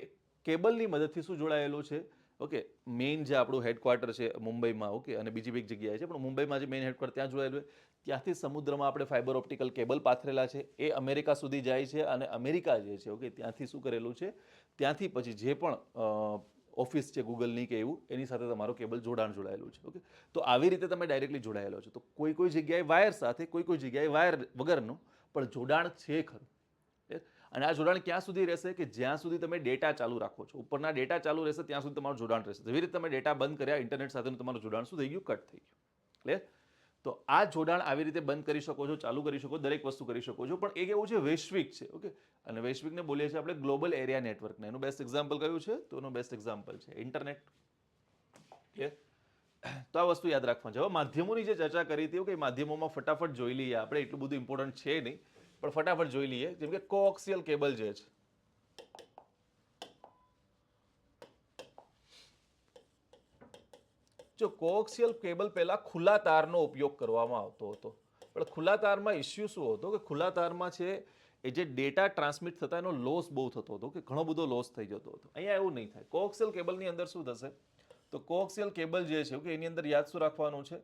S1: કેબલની મદદથી શું જોડાયેલો છે? ઓકે, મેઇન જે આપણું હેડક્વાર્ટર છે મુંબઈમાં, ઓકે, અને બીજી બી એક જગ્યાએ છે, પણ મુંબઈમાં જે મેઇન હેડક્વાર્ટર ત્યાં જોડાયેલું હોય, ત્યાંથી સમુદ્રમાં આપણે ફાઇબર ઓપ્ટિકલ કેબલ પાથરેલા છે, એ અમેરિકા સુધી જાય છે. અને અમેરિકા જે છે, ઓકે, ત્યાંથી શું કરેલું છે, ત્યાંથી પછી જે પણ ઓફિસ છે ગૂગલની કે એવું, એની સાથે તમારો કેબલ જોડાયેલું છે. ઓકે, તો આવી રીતે તમે ડાયરેક્ટલી જોડાયેલો છો. તો કોઈ કોઈ જગ્યાએ વાયર સાથે, કોઈ કોઈ જગ્યાએ વાયર વગરનું પણ જોડાણ છે ખરું. અને આ જોડાણ ક્યાં સુધી રહેશે? કે જ્યાં સુધી તમે ડેટા ચાલુ રાખો છો, ઉપરના ડેટા ચાલુ રહેશે ત્યાં સુધી તમારું જોડાણ રહેશે. જેવી રીતે તમે ડેટા બંધ કર્યા, ઇન્ટરનેટ સાથેનું તમારું જોડાણ શું થઈ ગયું? કટ થઈ ગયું. ક્લિયર? તો આ જોડાણ આવી રીતે બંધ કરી શકો છો, ચાલુ કરી શકો, દરેક વસ્તુ કરી શકો છો. પણ એ કેવું છે? વૈશ્વિક છે. ઓકે, અને વૈશ્વિકને બોલીએ છીએ આપણે ગ્લોબલ એરિયા નેટવર્કને. એનું બેસ્ટ એક્ઝામ્પલ કયું છે? તો એનું બેસ્ટ એક્ઝામ્પલ છે ઇન્ટરનેટ. ક્લિયર? તો આ વસ્તુ યાદ રાખવાની છે. હવે માધ્યમોની જે ચર્ચા કરી હતી, ઓકે, માધ્યમોમાં ફટાફટ જોઈ લઈએ આપણે. એટલું બધું ઇમ્પોર્ટન્ટ છે નહીં, પણ ફટાફટ જોઈ લઈએ. જેમ કે કોએક્સિયલ કેબલ જે છે, જો કોએક્સિયલ કેબલ પહેલા ખુલ્લા તારનો ઉપયોગ કરવામાં આવતો હતો. પણ ખુલ્લા તારમાં ઇસ્યુ શું હતો? કે ખુલ્લા તારમાં છે એ જે ડેટા ટ્રાન્સમિટ થતા એનો લોસ બહુ થતો હતો, કે ઘણો બધો લોસ થઈ જતો હતો. અહીંયા એવું નહીં થાય. કોએક્સિયલ કેબલની અંદર શું થશે? તો કોએક્સિયલ કેબલ જે છે, ઓકે, એની અંદર યાદ શું રાખવાનું છે?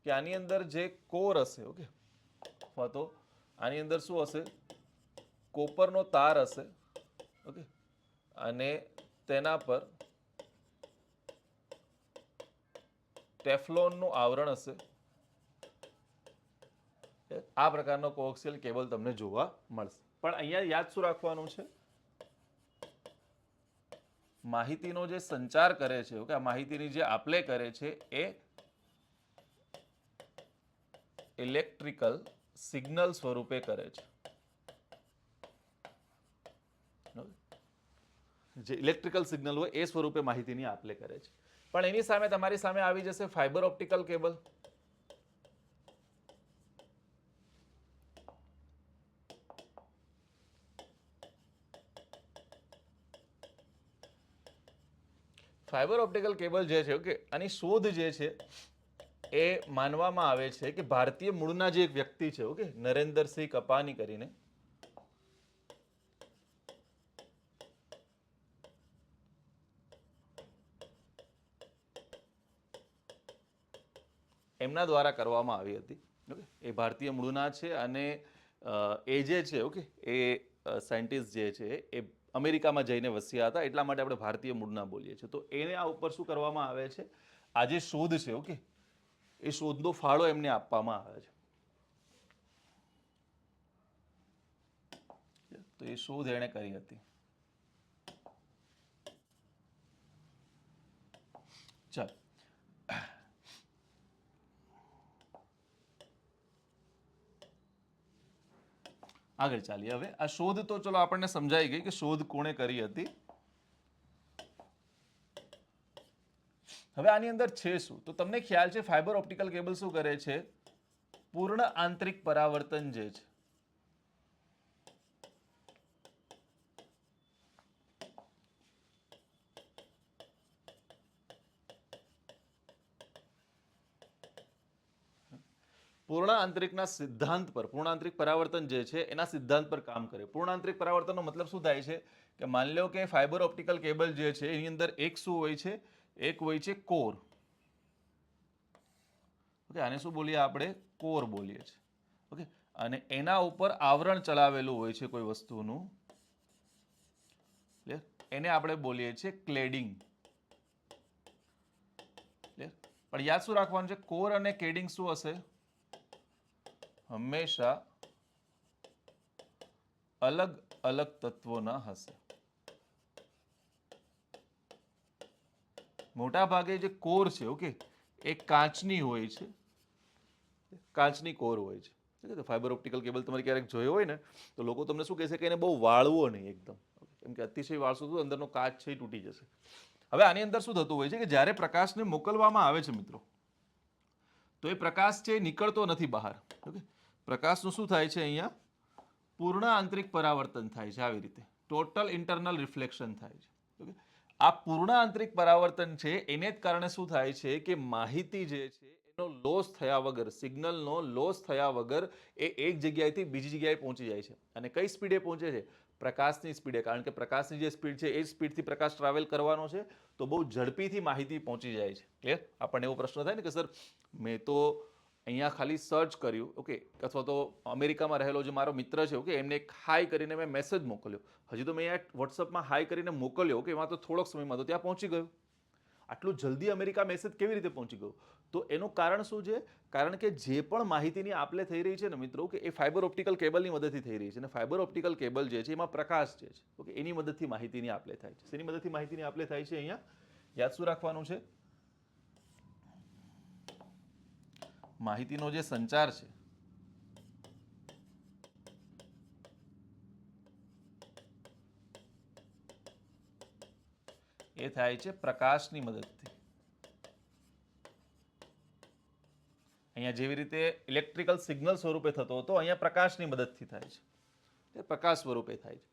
S1: કે આની અંદર જે કોર હશે, ઓકે, અથવા તો આની અંદર શું હશે? કોપરનો તાર હશે, ઓકે, અને તેના પર ટેફલોનનું આવરણ હશે. આ પ્રકારનો કોએક્સિયલ કેબલ તમને જોવા મળશે. પણ અહીંયા યાદ શું રાખવાનું છે? માહિતીનો જે સંચાર કરે છે, ઓકે, આ માહિતીની જે આપ-લે કરે છે એ ઇલેક્ટ્રિકલ સિગ્નલ સ્વરૂપે કરે છે. જે ઇલેક્ટ્રિકલ સિગ્નલ હોય એ સ્વરૂપે માહિતીની આપ-લે કરે છે. પણ એની સામે તમારી સામે આવી જશે fibre optical cable. Fibre optical cable જે છે, ઓકે, આની શોધ જે છે એ માનવામાં આવે છે કે ભારતીય મૂળના જે એક વ્યક્તિ છે, ઓકે, નરેન્દ્રસિંહ કપાની કરીને, એમના દ્વારા કરવામાં આવી હતી. ઓકે, એ ભારતીય મૂળના છે અને એ જે છે ઓકે એ સાયન્ટિસ્ટ જે છે એ અમેરિકામાં જઈને વસ્યા હતા, એટલા માટે આપણે ભારતીય મૂળના બોલીએ છીએ. તો એને આ ઉપર શું કરવામાં આવે છે, આ જે શોધ છે ઓકે એ શોધનો ફાળો એમને આપવામાં આવે છે. તો એ શોધ એણે કરી હતી. ચાલ આગળ ચાલીએ. હવે આ શોધ તો ચલો આપણને સમજાઈ ગઈ કે શોધ કોણે કરી હતી. હવે આની અંદર છે શું, તો તમને ખ્યાલ છે ફાઇબર ઓપ્ટિકલ કેબલ શું કરે છે, પૂર્ણ આંતરિક પરાવર્તન જે છે પૂર્ણાંતરિકના સિદ્ધાંત પર, પૂર્ણાંતરિક પરાવર્તન જે છે એના સિદ્ધાંત પર કામ કરે. પૂર્ણાંતરિક પરાવર્તનનો મતલબ શું થાય છે કે માની લો કે ફાઇબર ઓપ્ટિકલ કેબલ જે છે એની અંદર એક શું હોય છે, એક હોય છે કોર. ઓકે, આને શું બોલીએ આપણે, કોર બોલીએ છીએ. ઓકે, અને એના ઉપર આવરણ ચડાવેલું હોય છે કોઈ વસ્તુનું, એને આપણે બોલીએ છીએ ક્લેડિંગ. પણ યાદ શું રાખવાનું છે, કોર અને ક્લેડિંગ શું હશે, હંમેશા અલગ અલગ તત્વોના હશે. મોટા ભાગે જે કોર છે ઓકે એ કાચની હોય છે, કાચની કોર હોય છે. ફાઇબર ઓપ્ટિકલ કેબલ તમારે ક્યારેક જોયો હોય ને તો લોકો તમને શું કહેશે કે એને બહુ વાળવો નહીં એકદમ, કેમ કે અતિશય વાળશું તો અંદરનો કાચ છે એ તૂટી જશે. હવે આની અંદર શું થતું હોય છે કે જ્યારે પ્રકાશને મોકલવામાં આવે છે મિત્રો, તો એ પ્રકાશ છે નીકળતો નથી બહાર. ઓકે, પ્રકાશનું શું થાય છે અહીંયા, પૂર્ણ આંતરિક પરાવર્તન થાય છે. આવી રીતે ટોટલ ઇન્ટરનલ રિફ્લેક્શન થાય છે. ઓકે, આ પૂર્ણ આંતરિક પરાવર્તન છે એને જ કારણે શું થાય છે કે માહિતી જે છે એનો લોસ થયા વગર, સિગ્નલનો લોસ થયા વગર એ એક જગ્યાએથી બીજી જગ્યાએ પહોંચી જાય છે. અને કઈ સ્પીડે પહોંચે છે, પ્રકાશની સ્પીડે. કારણ કે પ્રકાશની જે સ્પીડ છે એ જ સ્પીડથી પ્રકાશ ટ્રાવેલ કરવાનો છે, તો બહુ ઝડપીથી માહિતી પહોંચી જાય છે. ક્લિયર? આપણને એવો પ્રશ્ન થાય ને કે સર મેં તો અહીંયા ખાલી સર્ચ કર્યું ઓકે, અથવા તો અમેરિકામાં રહેલો જે મારો મિત્ર છે ઓકે એમને એક હાઈ કરીને મેં મેસેજ મોકલ્યો, હજી તો મેં અહીંયા વોટ્સઅપમાં હાઈ કરીને મોકલ્યો ઓકે, એમાં તો થોડોક સમયમાં તો ત્યાં પહોંચી ગયો. આટલું જલ્દી અમેરિકા મેસેજ કેવી રીતે પહોંચી ગયો? તો એનું કારણ શું છે, કારણ કે જે પણ માહિતીની આપલે થઈ રહી છે ને મિત્રો કે એ ફાઇબર ઓપ્ટિકલ કેબલની મદદથી થઈ રહી છે. અને ફાઇબર ઓપ્ટિકલ કેબલ જે છે એમાં પ્રકાશ જે છે ઓકે એની મદદથી માહિતીની આપલે થાય છે. શેની મદદથી માહિતીની આપલે થાય છે અહીંયા યાદ શું રાખવાનું છે, માહિતીનો જે સંચાર છે એ થાય છે પ્રકાશની મદદથી. અહીંયા જેવી રીતે ઇલેક્ટ્રિકલ સિગ્નલ સ્વરૂપે થતો હતો, અહીંયા પ્રકાશની મદદથી થાય છે, તે પ્રકાશ સ્વરૂપે થાય છે.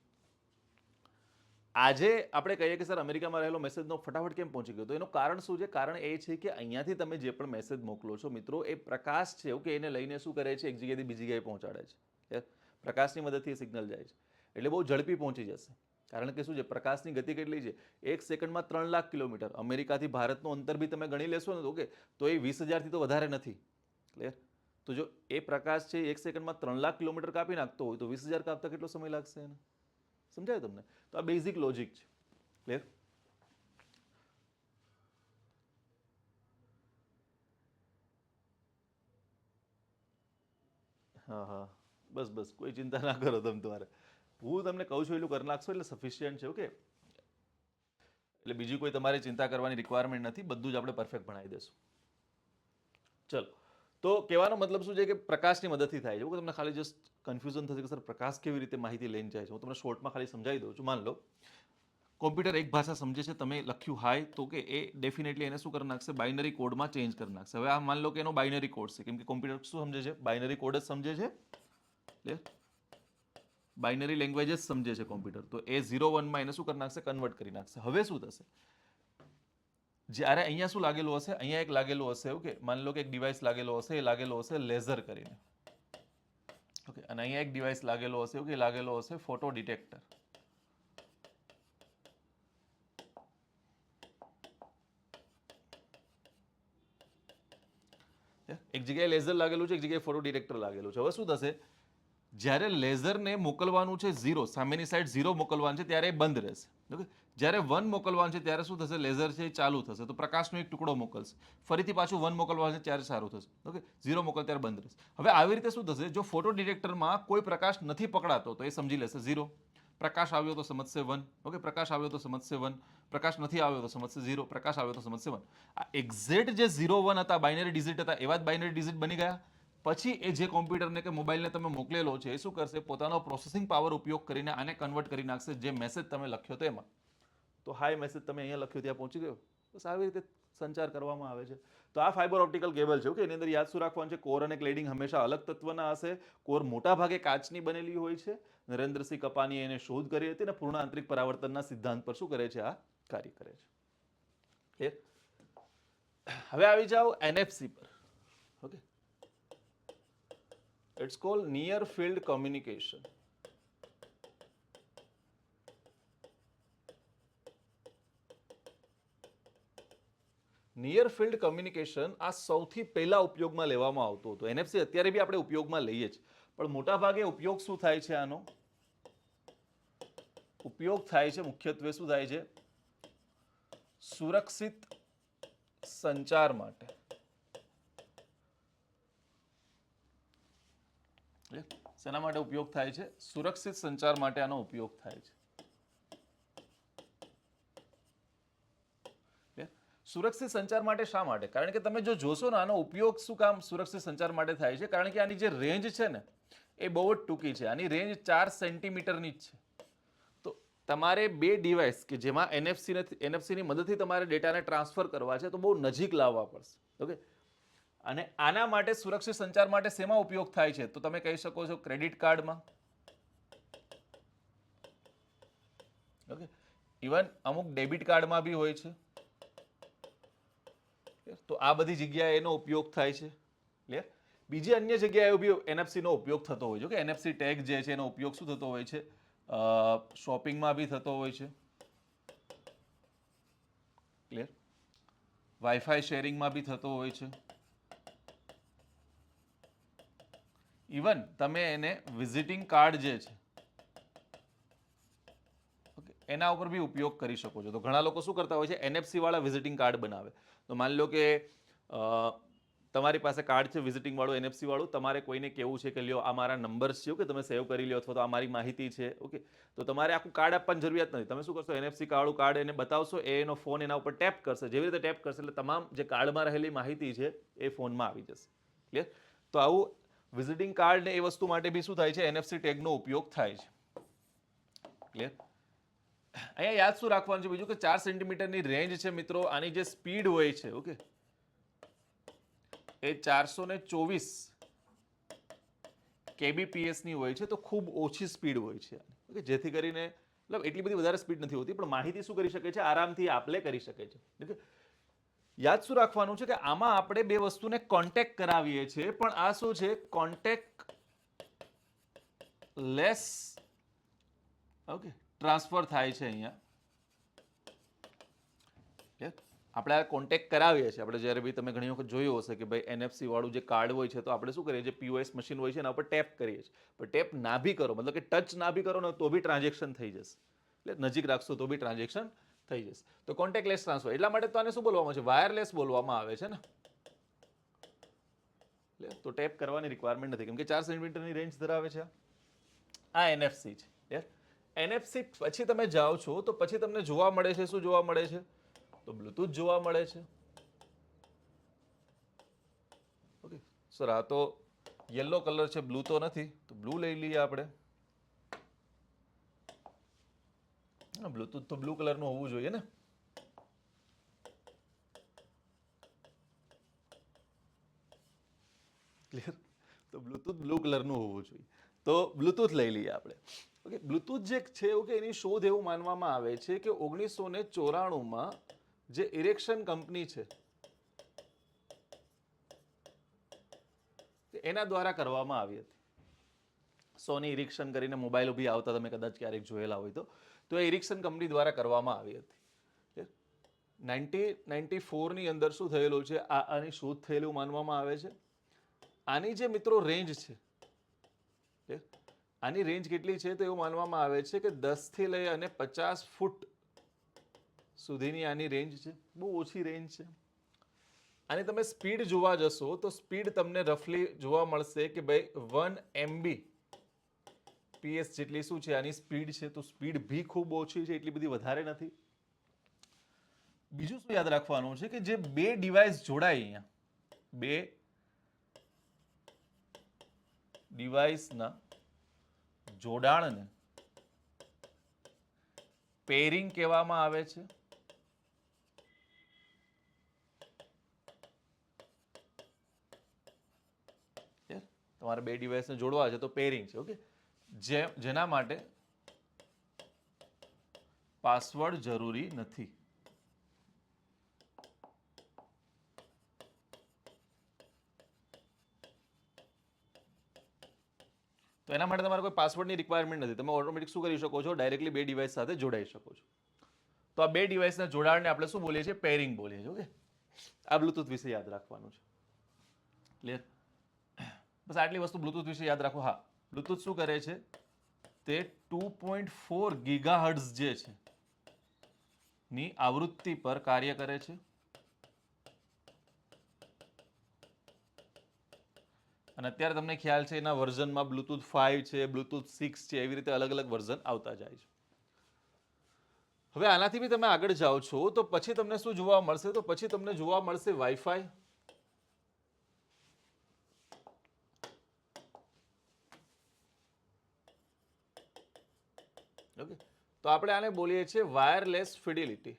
S1: આજે આપણે કહીએ કે સર અમેરિકામાં રહેલો મેસેજનો ફટાફટ કેમ પહોંચી ગયો, તો એનું કારણ શું છે, કારણ એ છે કે અહીંયાથી તમે જે પણ મેસેજ મોકલો છો મિત્રો, એ પ્રકાશ છે ઓકે એને લઈને શું કરે છે, એક જગ્યાએથી બીજી જગ્યાએ પહોંચાડે છે. પ્રકાશની મદદથી સિગ્નલ જાય છે એટલે બહુ ઝડપી પહોંચી જશે. કારણ કે શું છે, પ્રકાશની ગતિ કેટલી છે, 1 સેકન્ડમાં 3 લાખ કિલોમીટર. અમેરિકાથી ભારતનું અંતર બી તમે ગણી લેશો ને તો ઓકે તો એ 20,000થી તો વધારે નથી. ક્લિયર? તો જો એ પ્રકાશ છે 1 સેકન્ડમાં 3 લાખ કિલોમીટર કાપી નાખતો હોય તો 20,000 કાપતા કેટલો સમય લાગશે એને? સમજાય તમને? તો આ બેઝિક લોજિક છે. ક્લિયર? હા હા, બસ બસ કોઈ ચિંતા ના કરો તમે તમારે. હું તમને કહું છું એટલું કરી નાખશો એટલે સફિશિયન્ટ છે. ઓકે, એટલે બીજી કોઈ તમારે ચિંતા કરવાની રિક્વાયરમેન્ટ નથી, બધું જ આપણે પરફેક્ટ ભણાવી દેશું. ચલો, તો કહેવાનો મતલબ શું છે કે પ્રકાશની મદદથી થાય છે. તમને ખાલી જસ્ટ કન્ફ્યુઝન થશે કે સર પ્રકાશ કેવી રીતે માહિતી લઈને જાય છે. હું તમને શોર્ટમાં ખાલી સમજાવી દઉં છું. માન લો કોમ્પ્યુટર એક ભાષા સમજે છે, તમે લખ્યું હાય તો કે એ ડેફિનેટલી એને શું કરી નાખશે, બાઇનરી કોડમાં ચેન્જ કરી નાખશે. હવે આ માન લો કે એનો બાઇનરી કોડ છે, કેમ કે કોમ્પ્યુટર શું સમજે છે, બાઇનરી કોડ જ સમજે છે. બાઇનરી લેંગ્વેજ જ સમજે છે કોમ્પ્યુટર. તો એ 0-1માં એને શું કરી નાખશે, કન્વર્ટ કરી નાખશે. હવે શું થશે, જ્યારે અહીંયા શું લાગેલું હશે, અહીંયા એક લાગેલું હશે ઓકે, માની લો કે એક ડિવાઇસ લાગેલો હશે, એ લાગેલો હશે લેઝર કરીને. ઓકે, અને અહીંયા એક ડિવાઇસ લાગેલો હશે ઓકે, લાગેલો હશે ફોટો ડિટેક્ટર. એક જગ્યાએ લેઝર લાગેલું છે, એક જગ્યાએ ફોટો ડિટેક્ટર લાગેલું છે. હવે શું થશે, જ્યારે લેઝરને મોકલવાનું છે 0, સામેની સાઈડ 0 મોકલવાનું છે ત્યારે એ બંધ રહેશે. ઓકે, જ્યારે 1 મોકલવાનું છે ત્યારે શું થશે, લેઝર છે એ ચાલુ થશે, તો પ્રકાશનો એક ટુકડો મોકલશે. ફરીથી પાછું 1 મોકલવાનું છે ત્યારે સારું થશે. ઓકે, 0 મોકલ ત્યારે બંધ રહેશે. હવે આવી રીતે શું થશે, જો ફોટો ડિટેક્ટરમાં કોઈ પ્રકાશ નથી પકડાતો તો એ સમજી લેશે 0, પ્રકાશ આવ્યો તો સમજશે 1. ઓકે, પ્રકાશ આવ્યો તો સમજશે 1, પ્રકાશ નથી આવ્યો તો સમજશે 0, પ્રકાશ આવ્યો તો સમજશે 1. આ એક્ઝેક્ટ જે 0 1 હતા, બાઇનરી ડિજિટ હતા, એવા જ બાઇનરી ડિજિટ બની ગયા. પછી એ જે કોમ્પ્યુટરને કે મોબાઈલને તમે મોકલેલો છે એ શું કરશે, પોતાનો પ્રોસેસિંગ પાવર ઉપયોગ કરીને આને કન્વર્ટ કરી નાખશે જે મેસેજ તમે લખ્યો તો એમાં. તો હાય મેસેજ તમે અહીંયા લખ્યો ત્યાં પહોંચી ગયો. બસ આવી રીતે સંચાર કરવામાં આવે છે. તો આ ફાઇબર ઓપ્ટિકલ કેબલ છે. ઓકે, એની અંદર યાદ શું રાખવાનું છે, કોર અને ક્લેડિંગ હંમેશા અલગ તત્વના હશે. કોર મોટા ભાગે કાચની બનેલી હોય છે. નરેન્દ્રસિંહ કપાનીએ એને શોધ કરી હતી અને પૂર્ણ આંતરિક પરાવર્તનના સિદ્ધાંત પર શું કરે છે, આ કાર્ય કરે છે. હવે આવી જાઓ એનએફસી પર. Okay, it's called near field communication. Near field communication આ સૌથી પહેલા ઉપયોગમાં લેવામાં આવતું હતું. એનએફસી અત્યારે બી આપણે ઉપયોગમાં લઈએ જ, પણ મોટા ભાગે ઉપયોગ શું થાય છે, આનો ઉપયોગ થાય છે મુખ્યત્વે શું થાય છે, સુરક્ષિત સંચાર માટે. શેના માટે ઉપયોગ થાય છે, સુરક્ષિત સંચાર માટે આનો ઉપયોગ થાય છે. સુરક્ષિત સંચાર માટે શા માટે? કારણ કે તમે જો જોશો ને આનો ઉપયોગ શું કામ સુરક્ષિત સંચાર માટે થાય છે, કારણ કે આની જે રેન્જ છે ને એ બહુ જ ટૂંકી છે. આની રેન્જ 4 સેન્ટીમીટરની જ છે. તો તમારે બે ડિવાઇસ કે જેમાં એનએફસીની મદદથી તમારે ડેટાને ટ્રાન્સફર કરવા છે તો બહુ નજીક લાવવા પડશે. ઓકે, અને આના માટે સુરક્ષિત સંચાર માટે શેમાં ઉપયોગ થાય છે, તો તમે કહી શકો છો ક્રેડિટ કાર્ડમાં. ઓકે, ઇવન અમુક ડેબિટ કાર્ડમાં બી હોય છે. તો આ બધી જગ્યાએ એનો ઉપયોગ થાય છે. ક્લિયર? બીજી અન્ય જગ્યાએ બી એનએફસીનો ઉપયોગ થતો હોય છે. કે એનએફસી ટેગ જે છે એનો ઉપયોગ શું થતો હોય છે, શોપિંગમાં બી થતો હોય છે. ક્લિયર? વાઈફાઈ શેરિંગમાં બી થતો હોય છે. ઇવન તમે એને વિઝિટિંગ કાર્ડ જે છે એના ઉપર બી ઉપયોગ કરી શકો છો. તો ઘણા લોકો શું કરતા હોય છે, એનએફસી વાળા વિઝિટિંગ કાર્ડ બનાવે. તો માની લો કે તમારી પાસે કાર્ડ છે વિઝિટિંગ વાળું, એનએફસી વાળું, તમારે કોઈને કેવું છે કે લ્યો આ મારા નંબર્સ છે કે તમે સેવ કરી લો, અથવા તો આ મારી માહિતી છે. ઓકે, તો તમારે આખું કાર્ડ આપવાની જરૂરિયાત નથી. તમે શું કરશો, એનએફસી વાળું કાર્ડ એને બતાવશો, એનો ફોન એના ઉપર ટેપ કરશે. જેવી રીતે ટેપ કરશે એટલે તમામ જે કાર્ડમાં રહેલી માહિતી છે એ ફોનમાં આવી જશે. ક્લિયર? તો આવું વિઝિટિંગ કાર્ડ ને એ વસ્તુ માટે બી શું થાય છે, એનએફસી ટેગનો ઉપયોગ થાય છે. ક્લિયર? અહીંયા યાદ શું રાખવાનું છે બીજું, કે 4 સેન્ટીમીટરની રેન્જ છે મિત્રો. આની જે સ્પીડ હોય છે, ઓકે, એ 424 kbps ની હોય છે. તો ખૂબ ઓછી સ્પીડ હોય છે. ઓકે, જેથી કરીને મતલબ એટલી બધી વધારે સ્પીડ નથી હોતી, પણ માહિતી શું કરી શકે છે, આરામથી આપલે કરી શકે છે. ઓકે, યાદ શું રાખવાનું છે કે આમાં આપણે બે વસ્તુને કોન્ટેક્ટ કરાવીએ છીએ, પણ આ શું છે, કોન્ટેક્ટ લેસ ઓકે ટ્રાન્સફર થાય છે અહીંયા. આપણે આ કોન્ટેક્ટ કરાવીએ છીએ. આપણે જ્યારે બી તમે ઘણી વખત જોયું હશે કે ભાઈ એનએફસી વાળું જે કાર્ડ હોય છે તો આપણે શું કરીએ છીએ, પીઓએસ મશીન હોય છે એના ઉપર ટેપ કરીએ છીએ. પણ ટેપ ના બી કરો, મતલબ કે ટચ ના બી કરો ને તો બી ટ્રાન્ઝેક્શન થઈ જશે. એટલે નજીક રાખશો તો બી ટ્રાન્ઝેક્શન થઈ જશે. તો કોન્ટેક્ટલેસ ટ્રાન્સફર, એટલા માટે તો આને શું બોલવામાં આવે છે, વાયરલેસ બોલવામાં આવે છે ને. તો ટેપ કરવાની રિક્વાયરમેન્ટ નથી, કેમ કે 4 સેન્ટીમીટરની રેન્જ ધરાવે છે. આ એનએફસી છે. એનએફસી પછી તમે જાઓ છો તો પછી તમને જોવા મળે છે, શું જોવા મળે છે, તો બ્લૂટૂથ જોવા મળે છે. ઓકે સર, આ તો યલો કલર છે, બ્લુ તો નથી, તો બ્લુ લઈ લઈએ આપણે. બ્લૂટૂથ તો બ્લુ કલરનું હોવું જોઈએ ને. ક્લિયર? તો બ્લૂટૂથ બ્લુ કલરનું હોવું જોઈએ. તો બ્લૂટૂથ લઈ લઈએ આપણે. ઓકે, બ્લૂટૂથ જે છે ઓકે, એની શોધ એવું માનવામાં આવે છે કે 1994માં જે ઇરેક્શન કંપની છે એના દ્વારા કરવામાં આવી હતી. સોની ઇરિક્શન કરીને મોબાઈલ બી આવતા, તમે કદાચ ક્યારેક જોયેલા હોય તો એ ઇરિક્શન કંપની દ્વારા કરવામાં આવી હતી. 1994ની અંદર શું થયેલું છે, આની શોધ થયેલું માનવામાં આવે છે. આની જે મિત્રો રેન્જ છે, આની રેન્જ કેટલી છે તો એવું માનવામાં આવે છે કે 10 થી લઈ અને 50 ફૂટ સુધીની આની રેન્જ છે. બહુ ઓછી રેન્જ છે. આની તમે સ્પીડ જોવા જશો તો સ્પીડ તમને રફલી જોવા મળશે કે ભાઈ 1 MB PS જેટલી શું છે આની સ્પીડ છે. તો સ્પીડ ભી ખૂબ ઓછી છે, એટલી બધી વધારે નથી. બીજું શું યાદ રાખવાનું છે કે જે બે ડિવાઇસ જોડાય, અહીંયા બે ડિવાઇસના જોડાણને પેરિંગ કહેવામાં આવે છે. તમારે બે ડિવાઇસને જોડવા છે તો પેરિંગ છે. ઓકે, જેના માટે પાસવર્ડ જરૂરી નથી. તો એના માટે તમારે કોઈ પાસવર્ડની રિક્વાયરમેન્ટ નથી. તમે ઓટોમેટિક શું કરી શકો છો, ડાયરેક્ટલી બે ડિવાઇસ સાથે જોડાઈ શકો છો. તો આ બે ડિવાઇસના જોડાણને આપણે શું બોલીએ છીએ, પેરિંગ બોલીએ છીએ. ઓકે, આ બ્લુટૂથ વિશે યાદ રાખવાનું છે. ક્લિયર? બસ આટલી વસ્તુ બ્લુટૂથ વિશે યાદ રાખો. હા, બ્લુટૂથ શું કરે છે, તે 2.4 ગીગાહર્ટ્ઝ જે છે ની આવૃત્તિ પર કાર્ય કરે છે. અને અત્યારે તમને ખ્યાલ છે એના વર્ઝનમાં બ્લુટૂથ 5 છે, બ્લુટૂથ 6 છે, એવી રીતે અલગ અલગ વર્ઝન આવતા જાય છે. હવે આનાથી બી તમે આગળ જાઓ છો તો પછી તમને શું જોવા મળશે, તો પછી તમને જોવા મળશે વાઈફાઈ. ઓકે, તો આપણે આને બોલીએ છીએ વાયરલેસ ફિડિલિટી.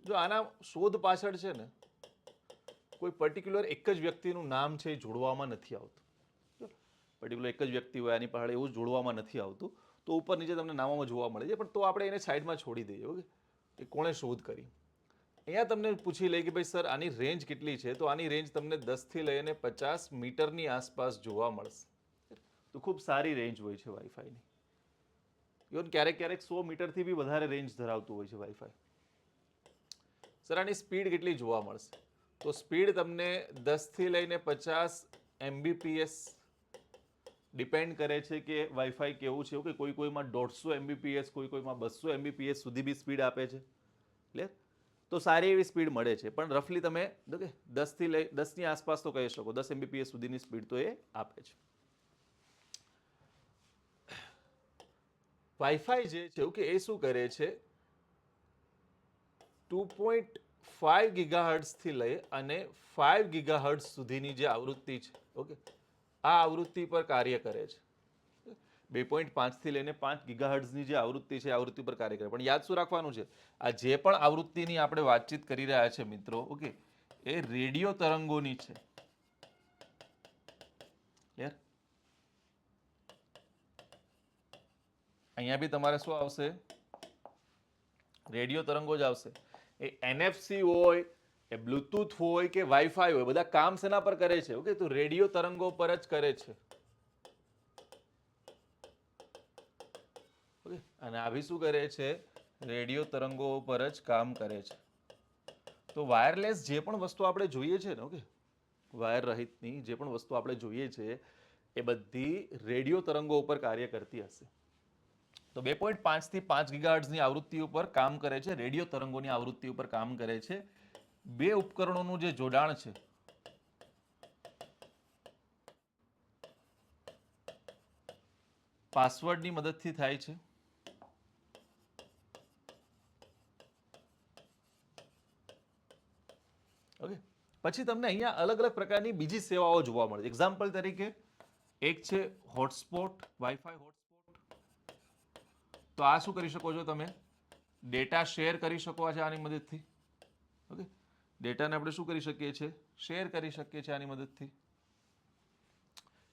S1: જો આના શોધ પાછળ છે ને કોઈ પર્ટિક્યુલર એક જ વ્યક્તિનું નામ છે એ જોડવામાં નથી આવતું. પર્ટિક્યુલર એક જ વ્યક્તિ હોય આની પાસે એવું જોડવામાં નથી આવતું. તો ઉપર નીચે તમને નામોમાં જોવા મળે છે, પણ તો આપણે એને સાઈડમાં છોડી દઈએ. ઓકે, એ કોણે શોધ કરી. અહીંયા તમને પૂછી લે કે ભાઈ સર આની રેન્જ કેટલી છે, તો આની રેન્જ તમને 10 થી લઈને 50 મીટરની આસપાસ જોવા મળશે. તો ખૂબ સારી રેન્જ હોય છે વાઈફાઈની. ઇવન ક્યારેક ક્યારેક 100 મીટરથી બી વધારે રેન્જ ધરાવતું હોય છે વાઈફાઈ. સર આની સ્પીડ કેટલી જોવા મળશે, તો સ્પીડ તમને 10 થી લઈને 50 MBPS ડિપેન્ડ કરે છે કે વાઈફાઈ કેવું છે. કે કોઈમાં 150 MBPS, કોઈમાં 200 MBPS સુધી બી સ્પીડ આપે છે. ક્લિયર? તો સારી એવી સ્પીડ મળે છે, પણ રફલી તમે 10 થી લઈ 10ની આસપાસ તો કહી શકો, 10 MBPS સુધીની સ્પીડ તો એ આપે છે. વાઈફાઈ જે છે કે એ શું કરે છે, 2.5 ગીગાહર્ટ્ઝ થી લઈ અને 5 ગીગાહર્ટ્ઝ સુધીની જે આવૃત્તિ છે, ઓકે, આ આવૃત્તિ પર કાર્ય કરે છે. 2.5 થી લઈને 5 ગીગાહર્ટ્ઝની જે આવૃત્તિ છે, આવૃત્તિ પર કાર્ય કરે. પણ યાદ શું રાખવાનું છે, આ જે પણ આવૃત્તિની આપણે વાતચીત કરી રહ્યા છે મિત્રો, ઓકે, એ રેડિયો તરંગોની છે. ક્લિયર? અહીંયા બી તમારે શું આવશે, રેડિયો તરંગો જ આવશે. એ NFC હોય, એ બ્લુટૂથ હોય કે વાઈફાઈ હોય, બધા કામ શેના પર કરે છે, ઓકે, તો રેડિયો તરંગો પર જ કરે છે. ઓકે, અને આ બી શું કરે છે, રેડિયો તરંગો પર જ કામ કરે છે. તો વાયરલેસ જે પણ વસ્તુ આપણે જોઈએ છે ને, ઓકે, વાયર રહિતની જે પણ વસ્તુ આપણે જોઈએ છે એ બધી રેડિયો તરંગો ઉપર કાર્ય કરતી હશે. તો 2.5 થી 5 ગીગાહર્ટ્ઝની આવૃત્તિ ઉપર કામ કરે છે, રેડિયો તરંગોની આવૃત્તિ ઉપર કામ કરે છે. બે ઉપકરણોનું જે જોડાણ છે પાસવર્ડની મદદથી થાય છે. ઓકે, પછી તમને અહીંયા અલગ અલગ પ્રકારની બીજી સેવાઓ જોવા મળે છે. એક્ઝામ્પલ તરીકે એક છે હોટસ્પોટ, વાઈફાઈ હોટસ્પોટ. તો આ શું કરી શકો છો, તમે ડેટા શેર કરી શકો છો આની મદદથી. ઓકે, ડેટાને આપણે શું કરી શકીએ છીએ, શેર કરી શકીએ છીએ આની મદદથી.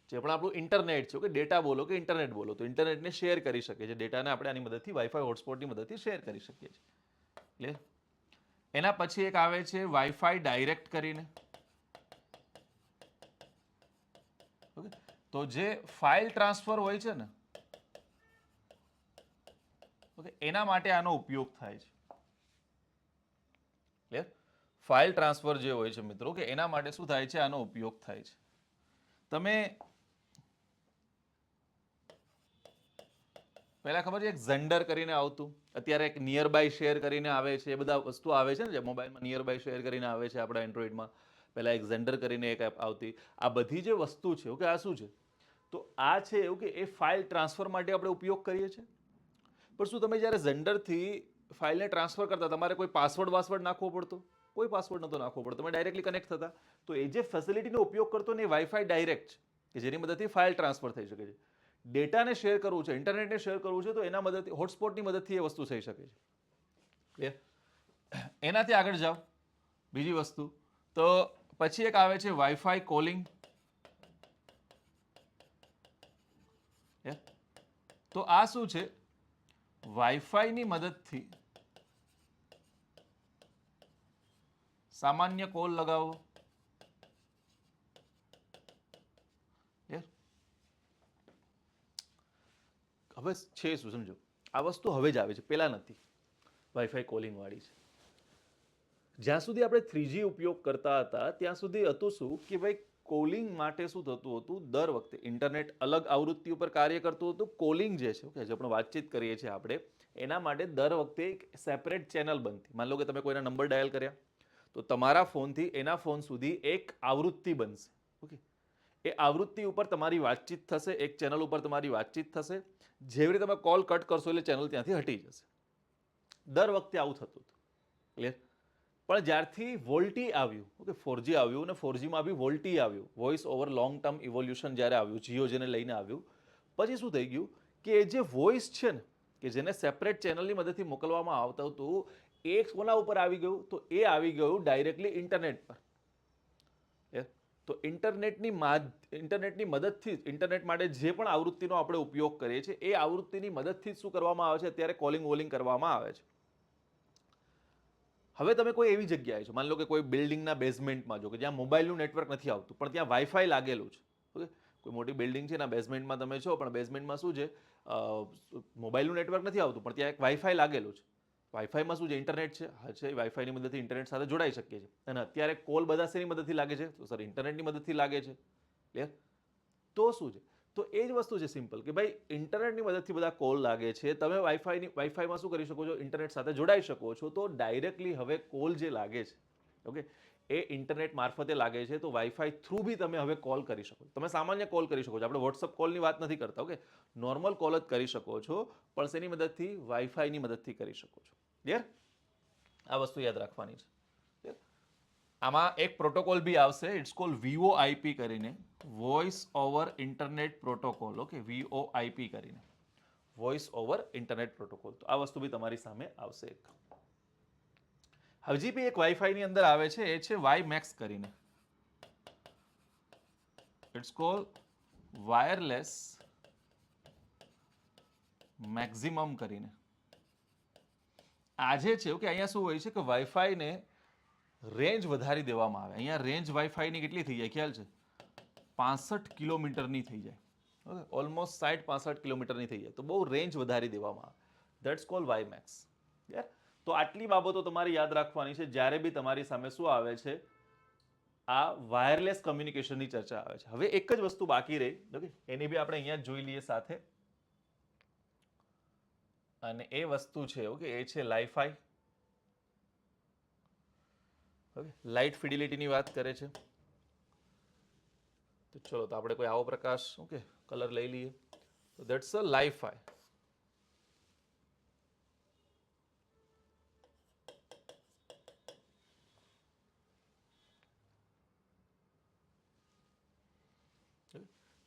S1: જે પણ આપણું ઇન્ટરનેટ છે, ઓકે, ડેટા બોલો કે ઇન્ટરનેટ બોલો, તો ઇન્ટરનેટને શેર કરી શકીએ છીએ. ડેટાને આપણે આની મદદથી વાઈફાઈ હોટસ્પોટની મદદથી શેર કરી શકીએ છીએ. ક્લિયર? એના પછી એક આવે છે વાઈફાઈ ડાયરેક્ટ કરીને. ઓકે, તો જે ફાઇલ ટ્રાન્સફર હોય છે ને, ઓકે, એના માટે આનો ઉપયોગ થાય છે. ફાઇલ ટ્રાન્સફર જે હોય છે મિત્રો કે એના માટે શું થાય છે, આનો ઉપયોગ થાય છે. તમે પહેલા ખબર છે એક ઝેન્ડર કરીને આવતું, અત્યારે એક નિયર બાય શેર કરીને આવે છે, એ બધા વસ્તુ આવે છે ને જે મોબાઈલમાં નિયર બાય શેર કરીને આવે છે આપણા એન્ડ્રોઈડમાં. પહેલા એક ઝેન્ડર કરીને એક એપ આવતી. આ બધી જે વસ્તુ છે ઓકે, આ શું છે, તો આ છે એવું કે એ ફાઇલ ટ્રાન્સફર માટે આપણે ઉપયોગ કરીએ છીએ. પણ શું તમે જ્યારે ઝેન્ડરથી ફાઇલને ટ્રાન્સફર કરતા તમારે કોઈ પાસવર્ડ નાખવો પડતો? કોઈ પાસવર્ડ નહોતો નાખવો પડતો, તમે ડાયરેક્ટલી કનેક્ટ થતા. તો એ જે ફેસિલિટીનો ઉપયોગ કરતો ને એ વાઈફાઈ ડાયરેક્ટ છે, કે જેની મદદથી ફાઇલ ટ્રાન્સફર થઈ શકે છે. ડેટાને શેર કરવું છે, ઇન્ટરનેટને શેર કરવું છે, તો એના મદદથી હોટસ્પોટની મદદથી એ વસ્તુ થઈ શકે છે. એનાથી આગળ જાઓ, બીજી વસ્તુ તો પછી એક આવે છે વાઈફાઈ કોલિંગ. તો આ શું છે, વાઈફાઈની મદદથી સામાન્ય કોલ લગાવો. હવે છે શું સમજો, આ વસ્તુ હવે જ આવે છે, પહેલા નથી. વાઈફાઈ કોલિંગ વાળી છે. જ્યાં સુધી આપણે 3G ઉપયોગ કરતા હતા ત્યાં સુધી હતું શું કે ભાઈ કોલિંગ માટે શું થતું હતું, દર વખતે ઇન્ટરનેટ અલગ આવૃત્તિ ઉપર કાર્ય કરતું હતું. કોલિંગ જે છે કે જે આપણે વાતચીત કરીએ છીએ આપણે, એના માટે દર વખતે એક સેપરેટ ચેનલ બનતી. માન લો કે તમે કોઈના નંબર ડાયલ કર્યા, તો તમારા ફોનથી એના ફોન સુધી એક આવૃત્તિ બનશે. ઓકે, એ આવૃત્તિ ઉપર તમારી વાતચીત થશે, એક ચેનલ ઉપર તમારી વાતચીત થશે. જેવી રીતે તમે કોલ કટ કરશો એટલે ચેનલ ત્યાંથી હટી જશે. દર વખતે આવું થતું હતું. ક્લિયર? પણ જ્યારથી વોલ્ટી આવ્યું, ઓકે, 4G આવ્યું અને 4Gમાં બી વોલ્ટી આવ્યું, voice over long term evolution જ્યારે આવ્યું, જીઓ જેને લઈને આવ્યું, પછી શું થઈ ગયું કે એ જે વોઇસ છે ને કે જેને સેપરેટ ચેનલની મદદથી મોકલવામાં આવતું હતું, એ કોના ઉપર આવી ગયું, તો એ આવી ગયું ડાયરેક્ટલી ઇન્ટરનેટ પર. તો ઇન્ટરનેટની મદદથી જ, ઇન્ટરનેટ માટે જે પણ આવૃત્તિનો આપણે ઉપયોગ કરીએ છીએ એ આવૃત્તિની મદદથી જ શું કરવામાં આવે છે, અત્યારે કોલિંગ વોલિંગ કરવામાં આવે છે. હવે તમે કોઈ એવી જગ્યાએ છો, માન લો કે કોઈ બિલ્ડિંગના બેઝમેન્ટમાં જો કે જ્યાં મોબાઈલનું નેટવર્ક નથી આવતું પણ ત્યાં વાઈફાઈ લાગેલું છે. ઓકે, કોઈ મોટી બિલ્ડિંગ છે, એના બેઝમેન્ટમાં તમે છો, પણ બેઝમેન્ટમાં શું છે, મોબાઈલનું નેટવર્ક નથી આવતું પણ ત્યાં એક વાઈફાઈ લાગેલું છે. વાઈફાઈમાં શું છે, ઇન્ટરનેટ છે. હા છે, વાઈફાઈની મદદથી ઇન્ટરનેટ સાથે જોડાઈ શકીએ છીએ. અને અત્યારે કોલ બધા શેની મદદથી લાગે છે, તો સર ઇન્ટરનેટની મદદથી લાગે છે. ક્લિયર? તો શું છે, તો એ જ વસ્તુ છે સિમ્પલ, કે ભાઈ ઇન્ટરનેટની મદદથી બધા કોલ લાગે છે. તમે વાઈફાઈમાં શું કરી શકો છો, ઇન્ટરનેટ સાથે જોડાઈ શકો છો. તો ડાયરેક્ટલી હવે કોલ જે લાગે છે, ઓકે, એ ઇન્ટરનેટ મારફતે લાગે છે. તો વાઈફાઈ થ્રુ બી તમે હવે કોલ કરી શકો. તમે સામાન્ય કોલ કરી શકો છો, આપણે વોટ્સઅપ કોલની વાત નથી કરતા. ઓકે, નોર્મલ કોલ જ કરી શકો છો, પણ શેની મદદથી, વાઈફાઈની મદદથી કરી શકો છો. ક્લિયર? આ વસ્તુ યાદ રાખવાની છે. આમાં એક પ્રોટોકોલ બી આવશે, ઇટ્સ કોલ VoIP કરીને, voice over internet protocol. Okay, VoIP કરીને, વોઇસ ઓવર ઇન્ટરનેટ પ્રોટોકોલ. તો આ વસ્તુ બી તમારી સામે આવશે. હજી બી એક વાઈફાઈની અંદર આવે છે, એ છે વાયમેક્સ કરીને. ઇટ્સ કોલ વાયરલેસ મેક્સિમમ કરીને. આજે છે કે અહીંયા શું હોય છે કે વાઈફાઈને રેન્જ વધારી દેવામાં આવે. અહીંયા રેન્જ વાઈફાઈની કેટલી થઈ જાય ખ્યાલ છે, 65 કિલોમીટરની થઈ જાય. ઓકે, ઓલમોસ્ટ 60-65 કિલોમીટરની થઈ જાય. તો બહુ રેન્જ વધારી દેવામાં આવે. That's call WiMAX. તો આટલી બાબતો તમારે યાદ રાખવાની છે જ્યારે બી તમારી સામે શું આવે છે, આ વાયરલેસ કમ્યુનિકેશનની ચર્ચા આવે છે. હવે એક જ વસ્તુ બાકી રહી, ઓકે, એની બી આપણે અહીંયા જોઈ લઈએ સાથે. અને એ વસ્તુ છે, ઓકે, એ છે લાઈફાઈ. ઓકે, લાઇટ ફિડિલિટીની વાત કરે છે. તો ચલો, તો આપણે કોઈ આવો પ્રકાશ, ઓકે, કલર લઈ લઈએ. તો ધેટ્સ અ લાઈફાઈ.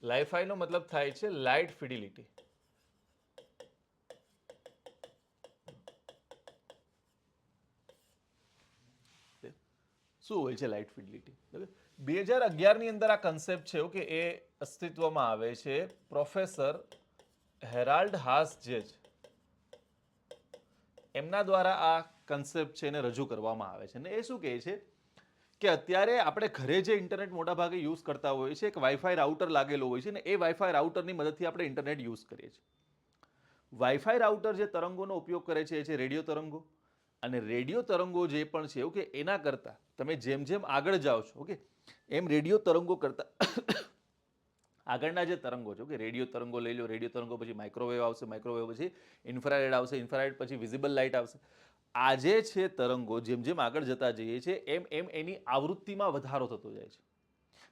S1: લાઈફાઈનો મતલબ થાય છે લાઇટ ફિડિલિટી. શું હોય છે લાઇટ ફિડિલિટી? 2011ની અંદર આ કન્સેપ્ટ છે, ઓકે, એ અસ્તિત્વમાં આવે છે. પ્રોફેસર હેરાલ્ડ હાસ જે છે એમના દ્વારા આ કન્સેપ્ટ છે એને રજૂ કરવામાં આવે છે. અને એ શું કહે છે કે અત્યારે આપણે ઘરે જે ઇન્ટરનેટ મોટાભાગે યુઝ કરતા હોઈએ છીએ, એક વાઈફાઈ રાઉટર લાગેલો હોય છે ને એ વાઈફાઈ રાઉટરની મદદથી આપણે ઇન્ટરનેટ યુઝ કરીએ છીએ. વાઈફાઈ રાઉટર જે તરંગોનો ઉપયોગ કરે છે એ છે રેડિયો તરંગો. અને રેડિયો તરંગો જે પણ છે ઓકે એના કરતાં તમે જેમ જેમ આગળ જાઓ છો ઓકે એમ રેડિયો તરંગો કરતાં આગળના જે તરંગો છે ઓકે રેડિયો તરંગો લઈ લો, રેડિયો તરંગો પછી માઇક્રોવેવ આવશે, માઇક્રોવેવ પછી ઇન્ફ્રારેડ આવશે, ઇન્ફ્રારેડ પછી વિઝિબલ લાઇટ આવશે. આ જે છે તરંગો જેમ જેમ આગળ જતા જઈએ છીએ એમ એમ એની આવૃત્તિમાં વધારો થતો જાય છે.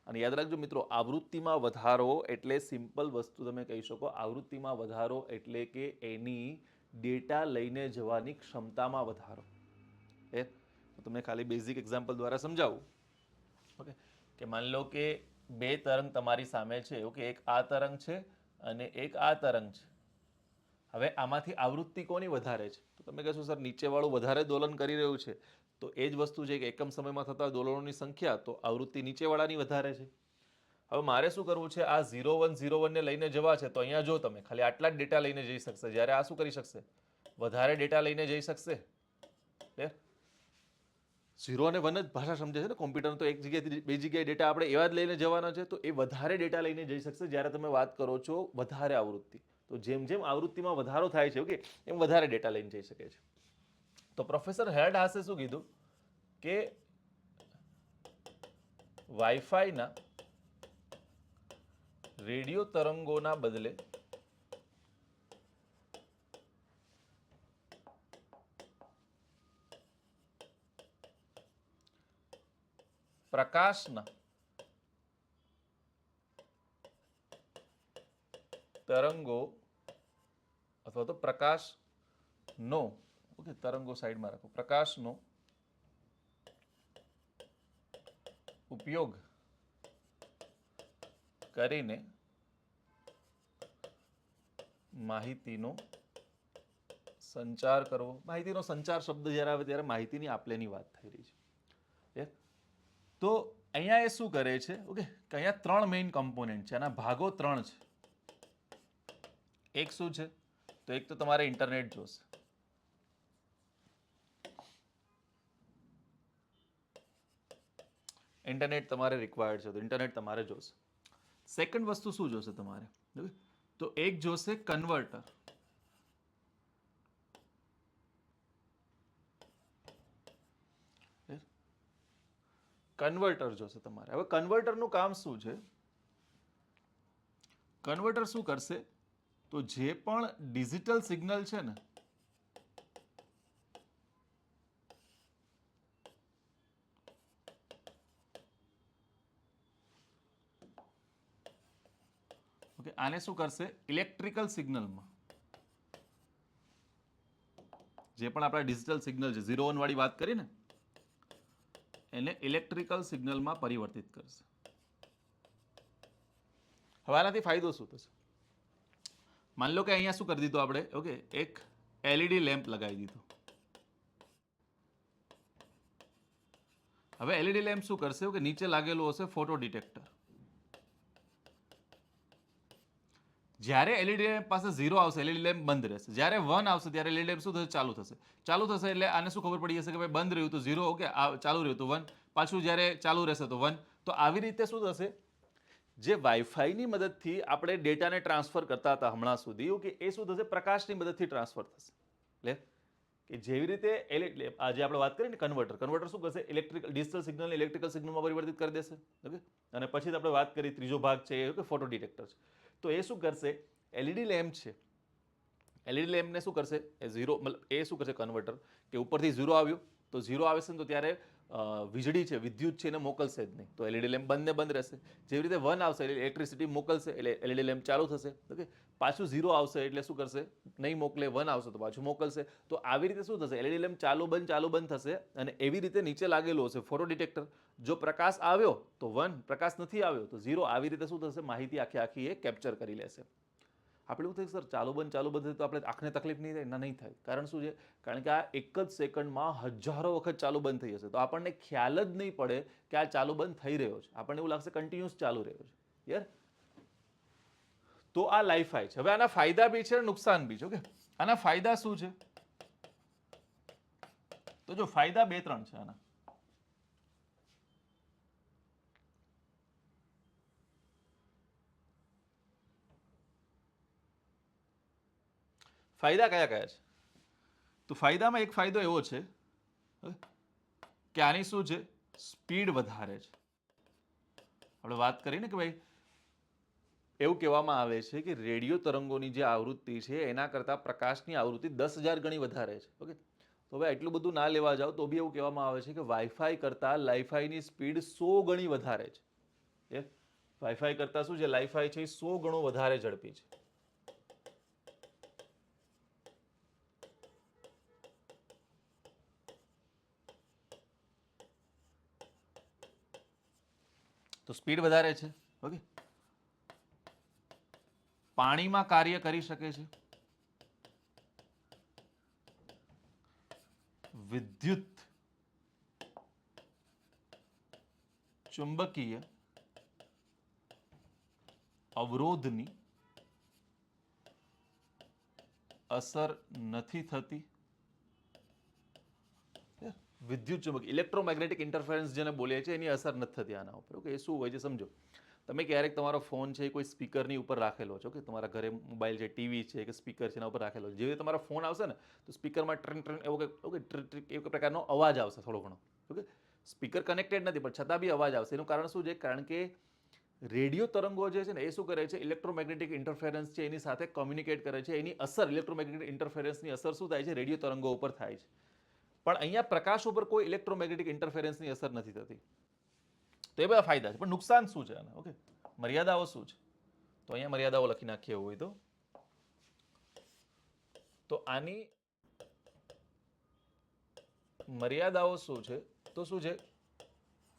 S1: અને યાદ રાખજો મિત્રો, આવૃત્તિમાં વધારો એટલે સિમ્પલ વસ્તુ તમે કહી શકો, આવૃત્તિમાં વધારો એટલે કે એની ડેટા લઈને જવાની ક્ષમતામાં વધારો. એ તમને ખાલી બેઝિક એક્ઝામ્પલ દ્વારા સમજાવું ઓકે કે માની લો કે બે તરંગ તમારી સામે છે ઓકે એક આ તરંગ છે અને એક આ તરંગ છે. હવે આમાંથી આવૃત્તિ કોની વધારે છે? તો તમે કહેશો સર નીચેવાળું વધારે દોલન કરી રહ્યું છે. તો એ જ વસ્તુ છે કે એકમ સમયમાં થતા દોલનોની સંખ્યા તો આવૃત્તિ નીચેવાળાની વધારે છે. હવે મારે શું કરવું છે? આ 0101 ને લઈને જવા છે તો અહીંયા જો તમે ખાલી આટલા જ ડેટા લઈને જઈ શકશે, જ્યારે આ શું કરી શકશે? વધારે ડેટા લઈને જઈ શકશે. ઝીરો અને વન જ ભાષા સમજે છે ને કોમ્પ્યુટર, તો એક જગ્યાએથી બે જગ્યાએ ડેટા આપણે એવા જ લઈને જવાના છે, તો એ વધારે ડેટા લઈને જઈ શકશે જ્યારે તમે વાત કરો છો વધારે આવૃત્તિ. તો જેમ જેમ આવૃત્તિમાં વધારો થાય છે ઓકે એમ વધારે ડેટા લઈને જઈ શકે છે. તો પ્રોફેસર હેરડાસે શું કીધું કે વાઈફાઈના રેડિયો તરંગોના બદલે પ્રકાશના તરંગો અથવા તો પ્રકાશનો ઓકે તરંગો સાઈડમાં રાખો, પ્રકાશનો ઉપયોગ કરીને માહિતીનો સંચાર કરવો. માહિતીનો સંચાર શબ્દ જ્યારે આવે ત્યારે માહિતીની આપલેની વાત થઈ રહી છે. તો અહીંયા એ શું કરે છે ઓકે કે અહીંયા ત્રણ મેઇન કમ્પોનેન્ટ છે, આના ભાગો ત્રણ છે. એક શું છે? તો એક તો તમારે ઇન્ટરનેટ જોશે. ઇન્ટરનેટ તમારે રિક્વાયર્ડ છે તો ઇન્ટરનેટ તમારે જોશે. સેકન્ડ વસ્તુ શું જોશે તમારે? તો એક જોશે કન્વર્ટર. કન્વર્ટર જોશે તમારે. હવે કન્વર્ટરનું કામ શું છે? કન્વર્ટર શું કરશે? તો જે પણ ડિજિટલ સિગ્નલ છે ને ઓકે આને શું કરશે? ઇલેક્ટ્રિકલ સિગ્નલમાં, જે પણ આપણા ડિજિટલ સિગ્નલ છે 01 વાળી વાત કરી ને, એને ઇલેક્ટ્રિકલ સિગ્નલમાં પરિવર્તિત કરશે. હવે આનાથી ફાયદો શું થશે? માની લો કે અહીંયા શું કરી દીધું આપણે ઓકે એક એલઈડી લેમ્પ લગાવી દીધો. હવે એલઈડી લેમ્પ શું કરશે કે નીચે લાગેલું હશે ફોટો ડિટેક્ટર. જ્યારે એલઈડી લેમ્પ પાસે 0 આવશે એલઈડી લેમ્પ બંધ રહેશે, જ્યારે 1 આવશે ત્યારે એલઈડી લેમ્પ શું થશે? ચાલુ થશે. ચાલુ થશે એટલે આને શું ખબર પડી જશે કે ભાઈ બંધ રહ્યું તો 0 ઓકે ચાલુ રહ્યું તો 1, પાછું જ્યારે ચાલુ રહેશે તો 1. તો આવી રીતે શું થશે? જે વાઈફાઈની મદદથી આપણે ડેટાને ટ્રાન્સફર કરતા હતા હમણાં સુધી ઓકે એ શું થશે? પ્રકાશની મદદથી ટ્રાન્સફર થશે. એટલે કે જેવી રીતે આજે આપણે વાત કરીએ ને કન્વર્ટર શું કરશે? ઇલેક્ટ્રિકલ ડિજિટલ સિગ્નલ ઇલેક્ટ્રિકલ સિગ્નલમાં પરિવર્તિત કરી દેશે ઓકે. અને પછી આપણે વાત કરી ત્રીજો ભાગ છે કે ફોટો ડિટેક્ટર છે. તો એ શું કરશે? એલઈડી લેમ્પ છે, એલઈડી લેમ્પને શું કરશે? એ ઝીરો મતલબ એ શું કરશે કન્વર્ટર કે ઉપરથી 0 આવ્યું તો 0 આવે છે ને તો ત્યારે વીજળી છે વિદ્યુત છે એને મોકલશે જ નહીં, તો એલઈડી લેમ્પ બંધ રહેશે. જેવી રીતે 1 આવશે એટલે ઇલેક્ટ્રિસિટી મોકલશે એટલે એલઈડી લેમ્પ ચાલુ થશે ઓકે. પાછું 0 આવશે એટલે શું કરશે? નહીં મોકલે. 1 આવશે તો પાછું મોકલશે. તો આવી રીતે શું થશે? એલઈડી લેમ્પ ચાલુ બંધ થશે. અને એવી રીતે નીચે લાગેલું હશે ફોટો ડિટેક્ટર. જો પ્રકાશ આવ્યો તો 1, પ્રકાશ નથી આવ્યો તો 0. આવી રીતે શું થશે? માહિતી આખી એ કેપ્ચર કરી લેશે. આપણે એવું થાય સર ચાલુ બંધ થાય તો આપણે આંખને તકલીફ નહીં થાય? ના, નહીં થાય. કારણ શું છે? કારણ કે આ એક જ સેકન્ડમાં હજારો વખત ચાલુ બંધ થઈ જશે તો આપણને ખ્યાલ જ નહીં પડે કે આ ચાલુ બંધ થઈ રહ્યો છે. આપણને એવું લાગશે કન્ટિન્યુઅસ ચાલુ રહ્યો છે યાર. તો આ લાઈફાઈ છે. હવે આના ફાયદા બી છે નુકસાન બી છે ઓકે. આના ફાયદા શું છે? તો જો ફાયદા 2-3 છે આના. ફાયદા કયા કયા છે? તો ફાયદામાં એક ફાયદો એવો છે કે આની શું છે, સ્પીડ વધારે છે. આપણે વાત કરી ને કે ભાઈ એવું કહેવામાં આવે છે કે રેડિયો તરંગોની જે આવૃત્તિ છે એના કરતાં પ્રકાશની આવૃત્તિ 10,000 ગણી વધારે છે. ઓકે, તો હવે એટલું બધું ના લેવા જાવ તો બી એવું કહેવામાં આવે છે કે વાઈફાઈ કરતાં લાઈફાઈની સ્પીડ 100 ગણી વધારે છે. વાઈફાઈ કરતાં શું છે, લાઈફાઈ છે એ 100 ગણો વધારે ઝડપી છે. તો સ્પીડ વધારે છે. ઓકે, પાણીમાં કાર્ય કરી શકે છે, વિદ્યુત ચુંબકીય અવરોધની અસર નથી થતી. વિદ્યુત ચુંબક ઇલેક્ટ્રોમેગ્નેટિક ઇન્ટરફરન્સ જેને બોલીએ છીએ એની અસર નથી થતી આના ઉપર. ઓકે, એ શું હોય છે સમજો. તમે ક્યારેક તમારો ફોન છે કોઈ સ્પીકરની ઉપર રાખેલો છે, ઓકે, તમારા ઘરે મોબાઈલ છે, ટીવી છે કે સ્પીકર છે એના ઉપર રાખેલો છે. જેવી તમારો ફોન આવશે ને તો સ્પીકરમાં ટ્રેન ટ્રેન એવો કે ઓકે એક પ્રકારનો અવાજ આવશે થોડો ઘણો. ઓકે, સ્પીકર કનેક્ટેડ નથી પણ છતાં બી અવાજ આવશે. એનું કારણ શું છે, કારણ કે રેડિયો તરંગો જે છે ને એ શું કરે છે, ઇલેક્ટ્રોમેગ્નેટિક ઇન્ટરફેરન્સ છે એની સાથે કોમ્યુનિકેટ કરે છે. એની અસર ઇલેક્ટ્રોમેગ્નેટિક ઇન્ટરફેરન્સની અસર શું થાય છે, રેડિયો તરંગો ઉપર થાય છે. પણ અહીંયા પ્રકાશ ઉપર કોઈ ઇલેક્ટ્રોમેગ્નેટિક ઇન્ટરફેરન્સની અસર નથી થતી. તો એ બધા ફાયદા છે. પણ નુકસાન શું છે આના? ઓકે, મર્યાદાઓ શું છે? તો અહીંયા મર્યાદાઓ લખી નાખીએ હોય તો આની મર્યાદાઓ શું છે, તો શું છે,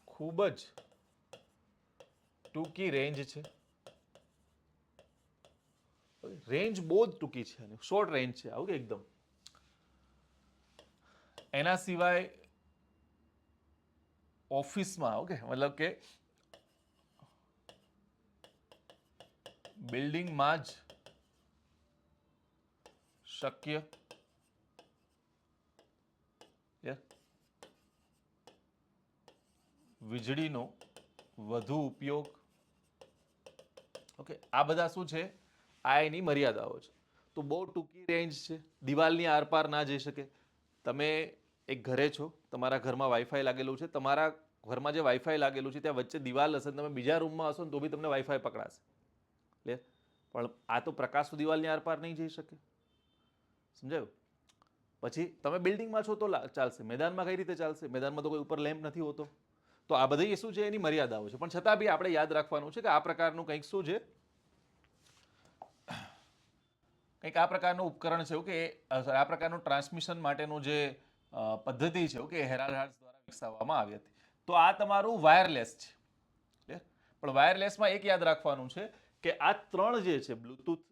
S1: ખૂબ જ ટૂંકી રેન્જ છે. રેન્જ બહુ જ ટૂંકી છે, શોર્ટ રેન્જ છે. ઓકે, એકદમ. એના સિવાય ઓફિસમાં, ઓકે, મતલબ કે બિલ્ડિંગમાં જ શક્ય વીજળીનો વધુ ઉપયોગ. ઓકે, આ બધા શું છે, આ એની મર્યાદાઓ છે. તો બહુ ટૂંકી રેન્જ છે, દિવાલની આરપાર ના જઈ શકે. તમે એક ઘરે છો, તમારા ઘરમાં વાઈફાઈ લાગેલું છે, તમારા ઘરમાં જે વાઈફાઈ લાગેલું છે ત્યાં વચ્ચે દિવાલ હશે, તમે બીજા રૂમમાં હશો ને તો બી તમને વાઈફાઈ પકડાશે. પણ આ તો પ્રકાશ દિવાલની આરપાર નહીં જઈ શકે. સમજાયું? પછી તમે બિલ્ડિંગમાં છો તો ચાલશે, મેદાનમાં કઈ રીતે ચાલશે? મેદાનમાં તો કોઈ ઉપર લેમ્પ નથી હોતો. તો આ બધી શું છે, એની મર્યાદાઓ છે. પણ છતાં બી આપણે યાદ રાખવાનું છે કે આ પ્રકારનું કંઈક શું છે, કંઈક આ પ્રકારનું ઉપકરણ છે કે આ પ્રકારનું ટ્રાન્સમિશન માટેનું જે પદ્ધતિ છે કે હેરાલ્ડ્સ દ્વારા વિકસાવવામાં આવી હતી. તો આ તમારું વાયરલેસ છે. પણ વાયરલેસમાં એક યાદ રાખવાનું છે કે આ ત્રણ જે છે, બ્લૂટૂથ,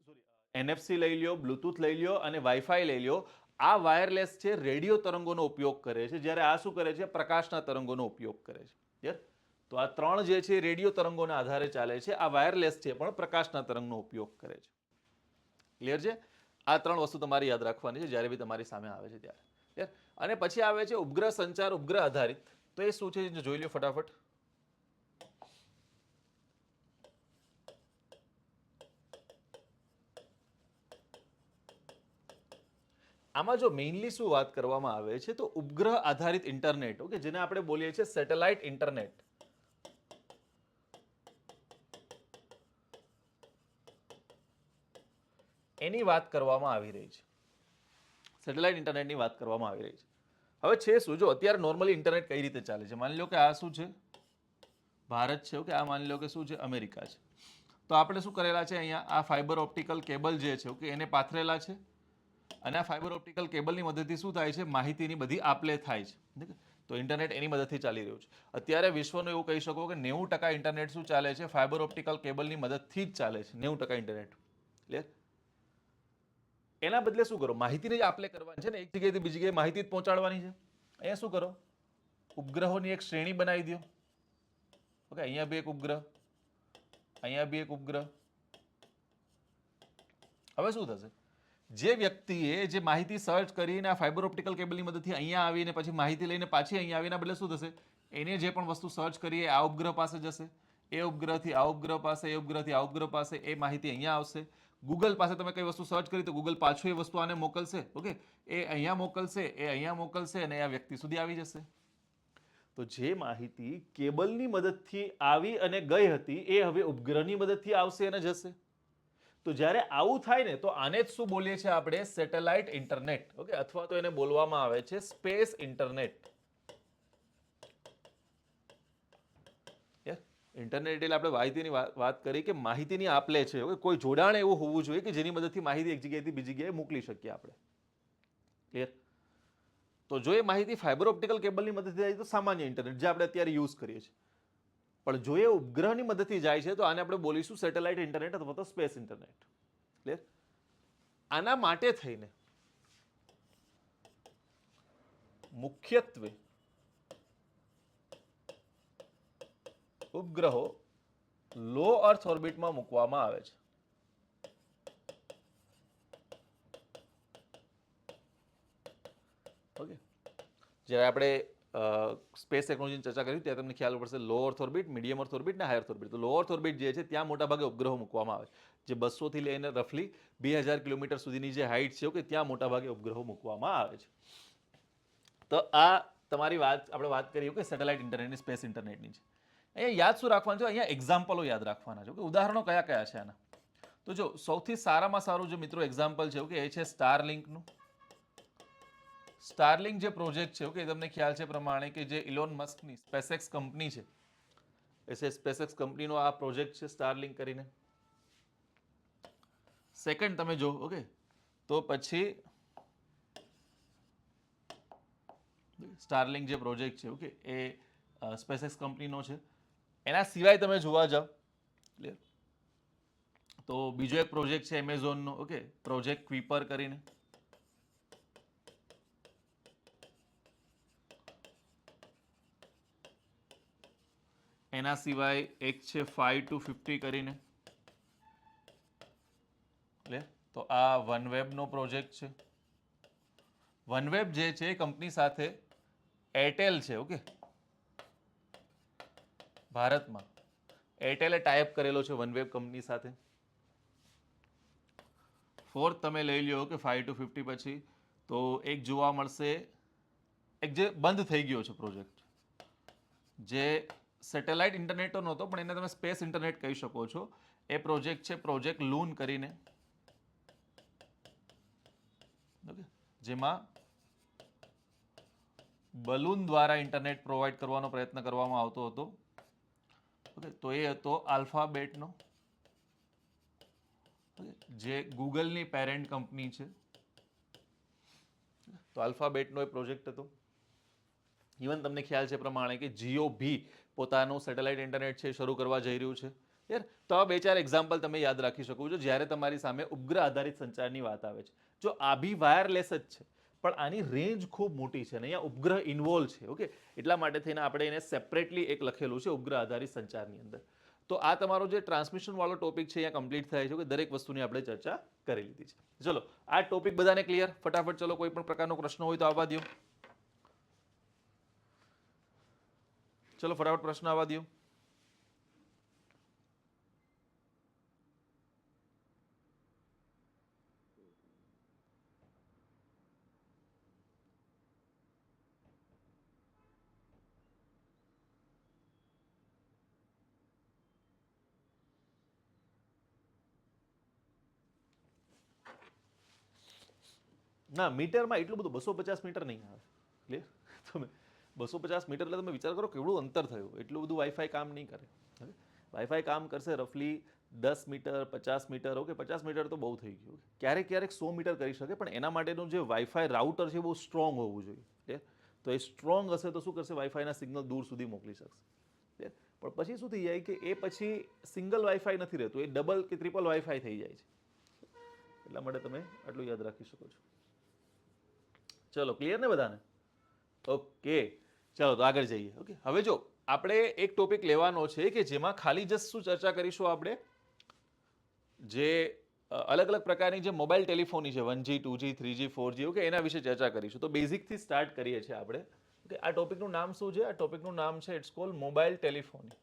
S1: NFC લઈ લ્યો, બ્લૂટૂથ લઈ લ્યો અને વાઈફાઈ લઈ લ્યો, આ વાયરલેસ છે, રેડિયો તરંગોનો ઉપયોગ કરે છે, જ્યારે આ શું કરે છે, પ્રકાશના તરંગોનો ઉપયોગ કરે છે. તો આ ત્રણ જે છે રેડિયો તરંગોના આધારે ચાલે છે. આ વાયરલેસ છે પણ પ્રકાશના તરંગનો ઉપયોગ કરે છે. ક્લિયર છે? આ ત્રણ વસ્તુ તમારે યાદ રાખવાની છે જ્યારે બી તમારી સામે આવે છે ત્યારે. અને પછી આવે છે ઉપગ્રહ સંચાર, ઉપગ્રહ આધારિત. તો એ શું છે જોઈ લો ફટાફટ. આમાં જો મેઇનલી શું વાત કરવામાં આવે છે તો ઉપગ્રહ આધારિત ઇન્ટરનેટ, ઓકે, જેને આપણે બોલીએ છીએ સેટેલાઇટ ઇન્ટરનેટ. એની વાત કરવામાં આવી રહી છે. સેટેલાઇટ ઇન્ટરનેટની વાત કરવામાં આવી રહી છે. હવે છે શું, જો અત્યારે નોર્મલી ઇન્ટરનેટ કઈ રીતે ચાલે છે, માની લો કે આ શું છે, ભારત છે, ઓકે, આ માની લો કે શું છે, અમેરિકા છે. તો આપણે શું કરેલા છે, અહીંયા આ ફાઈબર ઓપ્ટિકલ કેબલ જે છે, ઓકે, એને પાથરેલા છે. અને આ ફાઈબર ઓપ્ટિકલ કેબલની મદદથી શું થાય છે, માહિતીની બધી આપલે થાય છે. તો ઇન્ટરનેટ એની મદદથી ચાલી રહ્યું છે. અત્યારે વિશ્વનું એવું કહી શકો કે 90% ઇન્ટરનેટ શું ચાલે છે, ફાઈબર ઓપ્ટિકલ કેબલની મદદથી જ ચાલે છે. 90% ઇન્ટરનેટ. ક્લિયર? એના બદલે શું કરો, માહિતીને જ આપલે કરવાની છે ને, એક જગ્યાએથી બીજી જગ્યાએ માહિતી જ પહોંચાડવાની છે. અહીંયા શું કરો, ઉપગ્રહોની એક શ્રેણી બનાવી દો. ઓકે, અહીંયા બી એક ઉપગ્રહ, અહીંયા બી એક ઉપગ્રહ. હવે શું થશે, જે વ્યક્તિએ જે માહિતી સર્ચ કરીને આ ફાઈબર ઓપ્ટિકલ કેબલની મદદથી અહીંયા આવીને પછી માહિતી લઈને પાછી અહીંયા આવીને બદલે શું થશે, એને જે પણ વસ્તુ સર્ચ કરી એ આ ઉપગ્રહ પાસે જશે, એ ઉપગ્રહથી આ ઉપગ્રહ પાસે, એ ઉપગ્રહથી આ ઉપગ્રહ પાસે, એ માહિતી અહીંયા આવશે. ગૂગલ પાસે તમે કઈ વસ્તુ સર્ચ કરી તો ગૂગલ પાછું એ વસ્તુ આને મોકલશે. ઓકે, એ અહીંયા મોકલશે, એ અહીંયા મોકલશે અને આ વ્યક્તિ સુધી આવી જશે. તો જે માહિતી કેબલની મદદથી આવી અને ગઈ હતી એ હવે ઉપગ્રહની મદદથી આવશે અને જશે. તો જ્યારે આવું થાય ને તો આને જ શું બોલીએ છીએ આપણે? Satellite internet. ઓકે, અથવા તો એને બોલવામાં આવે છે સ્પેસ ઇન્ટરનેટ. ઇન્ટરનેટ એટલે આપણે માહિતીની વાત કરી કે માહિતીની આપ-લે છે. ઓકે, કોઈ જોડાણ એવું હોવું જોઈએ કે જેની મદદથી માહિતી એક જગ્યાએથી બીજી જગ્યાએ મોકલી શકીએ આપણે. ક્લિયર? તો જો એ માહિતી ફાઇબર ઓપ્ટિકલ કેબલની મદદથી જાય તો સામાન્ય ઇન્ટરનેટ જે આપણે અત્યારે યુઝ કરીએ છીએ. પણ જો એ ઉપગ્રહની મદદથી જાય છે તો આને આપણે બોલીશું સેટેલાઇટ ઇન્ટરનેટ અથવા તો સ્પેસ ઇન્ટરનેટ. ક્લિયર? આના માટે થઈને મુખ્યત્વે ઉપગ્રહો લો અર્થ ઓર્બિટમાં મૂકવામાં આવે છે. ઓકે, જ્યારે આપણે સ્પેસ ટેકનોલોજીની ચર્ચા કરી ત્યારે તમને ખ્યાલ પડશે લો અર્થ ઓર્બિટ, મીડિયમ અર્થ ઓર્બિટ ને હાઈ અર્થ ઓર્બિટ. તો લો અર્થ ઓર્બિટ જે છે ત્યાં મોટાભાગે ઉપગ્રહો મૂકવામાં આવે છે. જે 200 થી લઈને રફલી 2000 કિલોમીટર સુધીની જે હાઇટ છે કે ત્યાં મોટાભાગે ઉપગ્રહો મૂકવામાં આવે છે. તો આ તમારી આપણે વાત કરી કે સેટેલાઇટ ઇન્ટરનેટની, સ્પેસ ઇન્ટરનેટની છે. અહીંયા યાદ શું રાખવાનું છે? અહીંયા એક્ઝામ્પલો યાદ રાખવાના છે કે ઉદાહરણો કયા કયા છે આના. તો જો સૌથી સારામાં સારું જે મિત્રો એક્ઝામ્પલ છે કે એ છે સ્ટારલિંકનું. સ્ટારલિંક જે પ્રોજેક્ટ છે કે તમને ખ્યાલ છે પ્રમાણે કે જે ઇલોન મસ્કની સ્પેસએક્સ કંપની છે, એ સ્પેસએક્સ કંપનીનો આ પ્રોજેક્ટ છે સ્ટારલિંક કરીને. સેકન્ડ તમે જો, ઓકે, તો પછી સ્ટારલિંક જે પ્રોજેક્ટ છે ઓકે એ સ્પેસએક્સ કંપનીનો છે. એના સિવાય તમે જોવા જાઓ ક્લિયર, તો બીજો એક પ્રોજેક્ટ છે એમેઝોનનો, ઓકે, પ્રોજેક્ટ ક્વિપર કરીને. એના સિવાય એક છે 5250 કરીને. તો આ વનવેબનો પ્રોજેક્ટ છે. વનવેબ જે છે એ કંપની સાથે એરટેલ છે. ઓકે, ભારતમાં એરટેલે ટાઈપ કરેલો છે વનવેબ કંપની સાથે. ફોર્થ તમે લઈ લ્યો કે 5250 પછી તો એક જોવા મળશે, એક જે બંધ થઈ ગયો છે પ્રોજેક્ટ, જે સેટેલાઇટ ઇન્ટરનેટ તો નહોતો પણ એને તમે સ્પેસ ઇન્ટરનેટ કહી શકો છો. એ પ્રોજેક્ટ છે પ્રોજેક્ટ લૂન કરીને. ઓકે, જેમાં બલૂન દ્વારા ઇન્ટરનેટ પ્રોવાઈડ કરવાનો પ્રયત્ન કરવામાં આવતો હતો. ઓકે, તો એ હતો આલ્ફાબેટનો, જે ગૂગલની પેરેન્ટ કંપની છે. તો આલ્ફાબેટનો એ પ્રોજેક્ટ હતો. ઇવન તમને ખ્યાલ છે પ્રમાણે કે જીઓ ભી પોતાનું સેટેલાઇટ ઇન્ટરનેટ છે શરૂ કરવા જઈ રહ્યું છે. યાર, તો આ 2-4 એક્ઝામ્પલ તમે યાદ રાખી શકો છો જ્યારે તમારી સામે ઉપગ્રહ આધારિત સંચારની વાત આવે છે. જો આ બી વાયરલેસ જ છે પણ આની રેન્જ ખૂબ મોટી છે અને અહીંયા ઉપગ્રહ ઇન્વોલ્વ છે. ઓકે, એટલા માટે થઈને આપણે એને સેપરેટલી એક લખેલું છે ઉપગ્રહ આધારિત સંચારની અંદર. તો આ તમારો જે ટ્રાન્સમિશન વાળો ટોપિક છે અહીંયા કમ્પ્લીટ થાય છે કે દરેક વસ્તુની આપણે ચર્ચા કરી લીધી છે. ચલો, આ ટોપિક બધાને ક્લિયર? ફટાફટ ચલો, કોઈ પણ પ્રકારનો પ્રશ્ન હોય તો આવવા દો. ચલો ફટાફટ પ્રશ્ન આવવા દો. ના, મીટરમાં એટલું બધું 250 મીટર નહીં આવે. ક્લિયર? તમે 250 મીટર એટલે તમે વિચાર કરો કેવડું અંતર થયું. એટલું બધું વાઈફાઈ કામ નહીં કરે. વાઈફાઈ કામ કરશે રફલી 10 મીટર, 50 મીટર. ઓકે, 50 મીટર તો બહુ થઈ ગયું. ક્યારેક ક્યારેક 100 મીટર કરી શકે પણ એના માટેનું જે વાઈફાઈ રાઉટર છે બહુ સ્ટ્રોંગ હોવું જોઈએ. તો એ સ્ટ્રોંગ હશે તો શું કરશે? વાઈફાઈના સિગ્નલ દૂર સુધી મોકલી શકશે. પણ પછી શું થઈ જાય કે એ પછી સિંગલ વાઈફાઈ નથી રહેતું, એ ડબલ કે ટ્રિપલ વાઈફાઈ થઈ જાય છે. એટલા માટે તમે આટલું યાદ રાખી શકો છો. ચલો, ક્લિયર ને બધાને? ઓકે, ચાલો તો આગળ જઈએ. ઓકે, હવે જો આપણે એક ટોપિક લેવાનો છે કે જેમાં ખાલી જસ્ટ શું ચર્ચા કરીશું આપણે, જે અલગ અલગ પ્રકારની જે મોબાઈલ ટેલિફોની છે 1G, 2G, 3G, 4G, okay, એના વિશે ચર્ચા કરીશું. તો બેઝિકથી સ્ટાર્ટ કરીએ છીએ આપણે. ઓકે, આ ટોપિકનું નામ શું છે? આ ટોપિકનું નામ છે ઇટ્સ કોલ્ડ મોબાઈલ ટેલિફોની.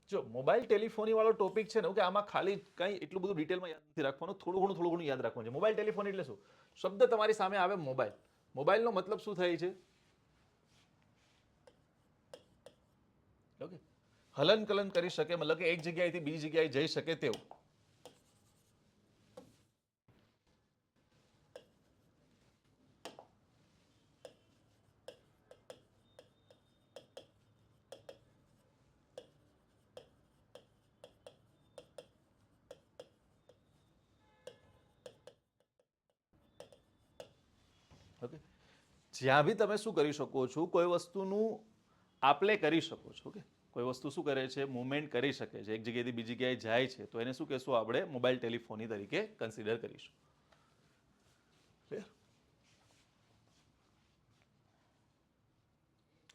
S1: જો મોબાઈલ ટેલિફોની વાળો ટોપિક છે ને કે આમાં ખાલી કંઈ એટલું બધું ડિટેલમાં યાદ નથી રાખવાનું, થોડું ઘણું યાદ રાખવાનું છે. મોબાઈલ ટેલિફોન એટલે શું? શબ્દ તમારી સામે આવે મોબાઈલ. મોબાઈલનો મતલબ શું થાય છે? ઓકે, હલન કલન કરી શકે, મતલબ કે એક જગ્યાએથી બીજી જગ્યાએ જઈ શકે તેવું. ઓકે, જ્યાં બી તમે શું કરી શકો છો, કોઈ વસ્તુનું આપલે કરી શકો છો. ઓકે, કોઈ વસ્તુ શું કરે છે, મુવમેન્ટ કરી શકે છે, એક જગ્યાએથી બીજી જગ્યાએ જાય છે, તો એને શું કહેશું આપણે? મોબાઈલ ટેલિફોની તરીકે કન્સિડર કરીશું. Clear?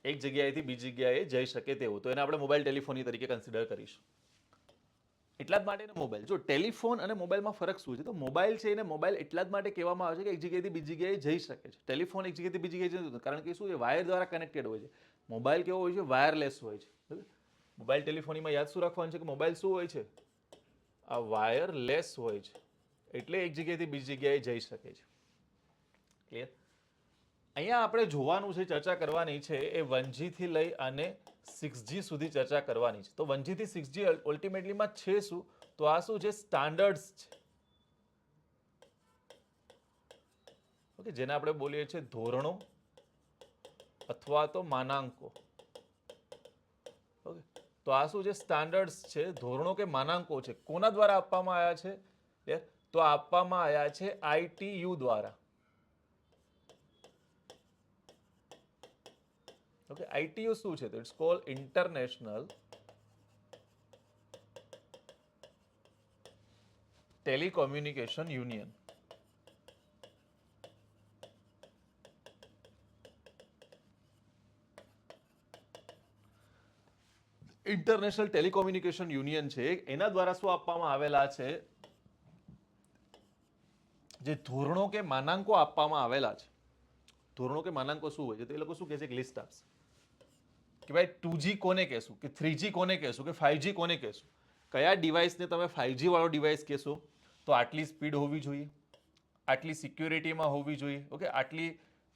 S1: એક જગ્યાએથી બીજી જગ્યાએ જઈ શકે તેવું, તો એને આપણે મોબાઈલ ટેલિફોની તરીકે કન્સિડર કરીશું. એટલા જ માટે મોબાઈલ, જો ટેલિફોન અને મોબાઈલમાં ફરક શું છે, તો મોબાઈલ છે એને મોબાઈલ એટલા જ માટે કહેવામાં આવે છે કે એક જગ્યાએથી બીજી જગ્યાએ જઈ શકે છે. ટેલિફોન એક જગ્યાએથી બીજી જગ્યાએ જતું, કારણ કે શું છે, વાયર દ્વારા કનેક્ટેડ હોય છે. મોબાઈલ કેવો હોય છે? વાયરલેસ હોય છે. મોબાઈલ ટેલિફોનીમાં યાદ શું રાખવાનું છે કે મોબાઈલ શું હોય છે? આ વાયરલેસ હોય છે, એટલે એક જગ્યાએથી બીજી જગ્યાએ જઈ શકે છે. ક્લિયર? અહીંયા આપણે જોવાનું છે, ચર્ચા કરવાની છે, એ 1G થી લઈ અને 6G સુધી ચર્ચા કરવાની છે. તો 1G થી 6G અલ્ટિમેટલીમાં છે શું? તો આ શું છે? સ્ટાન્ડર્ડ્સ છે. ઓકે, જેને આપણે બોલીએ છીએ ધોરણો અથવા તો માનાંકો. ઓકે, તો આ શું છે? સ્ટાન્ડર્ડ્સ છે, ધોરણો કે માનાંકો છે. કોના દ્વારા આપવામાં આવ્યા છે? તો આપવામાં આવ્યા છે ITU દ્વારા. ઓકે, ITU શું છે? તો it's called international telecommunication union. International telecommunication union છે, એના દ્વારા શું આપવામાં આવેલા છે? જે ધોરણો કે માનાંકો આપવામાં આવેલા છે. ધોરણો કે માનાંકો શું હોય છે? તો એ લોકો શું કહે છે? એક લિસ્ટ આપશે કે ભાઈ 2G કોને કહેશું, કે 3G કોને કહેશું, કે 5G કોને કહેશું. કયા ડિવાઇસને તમે 5G વાળો ડિવાઇસ કહેશો? તો આટલી સ્પીડ હોવી જોઈએ, આટલી સિક્યોરિટીમાં હોવી જોઈએ. ઓકે, આટલી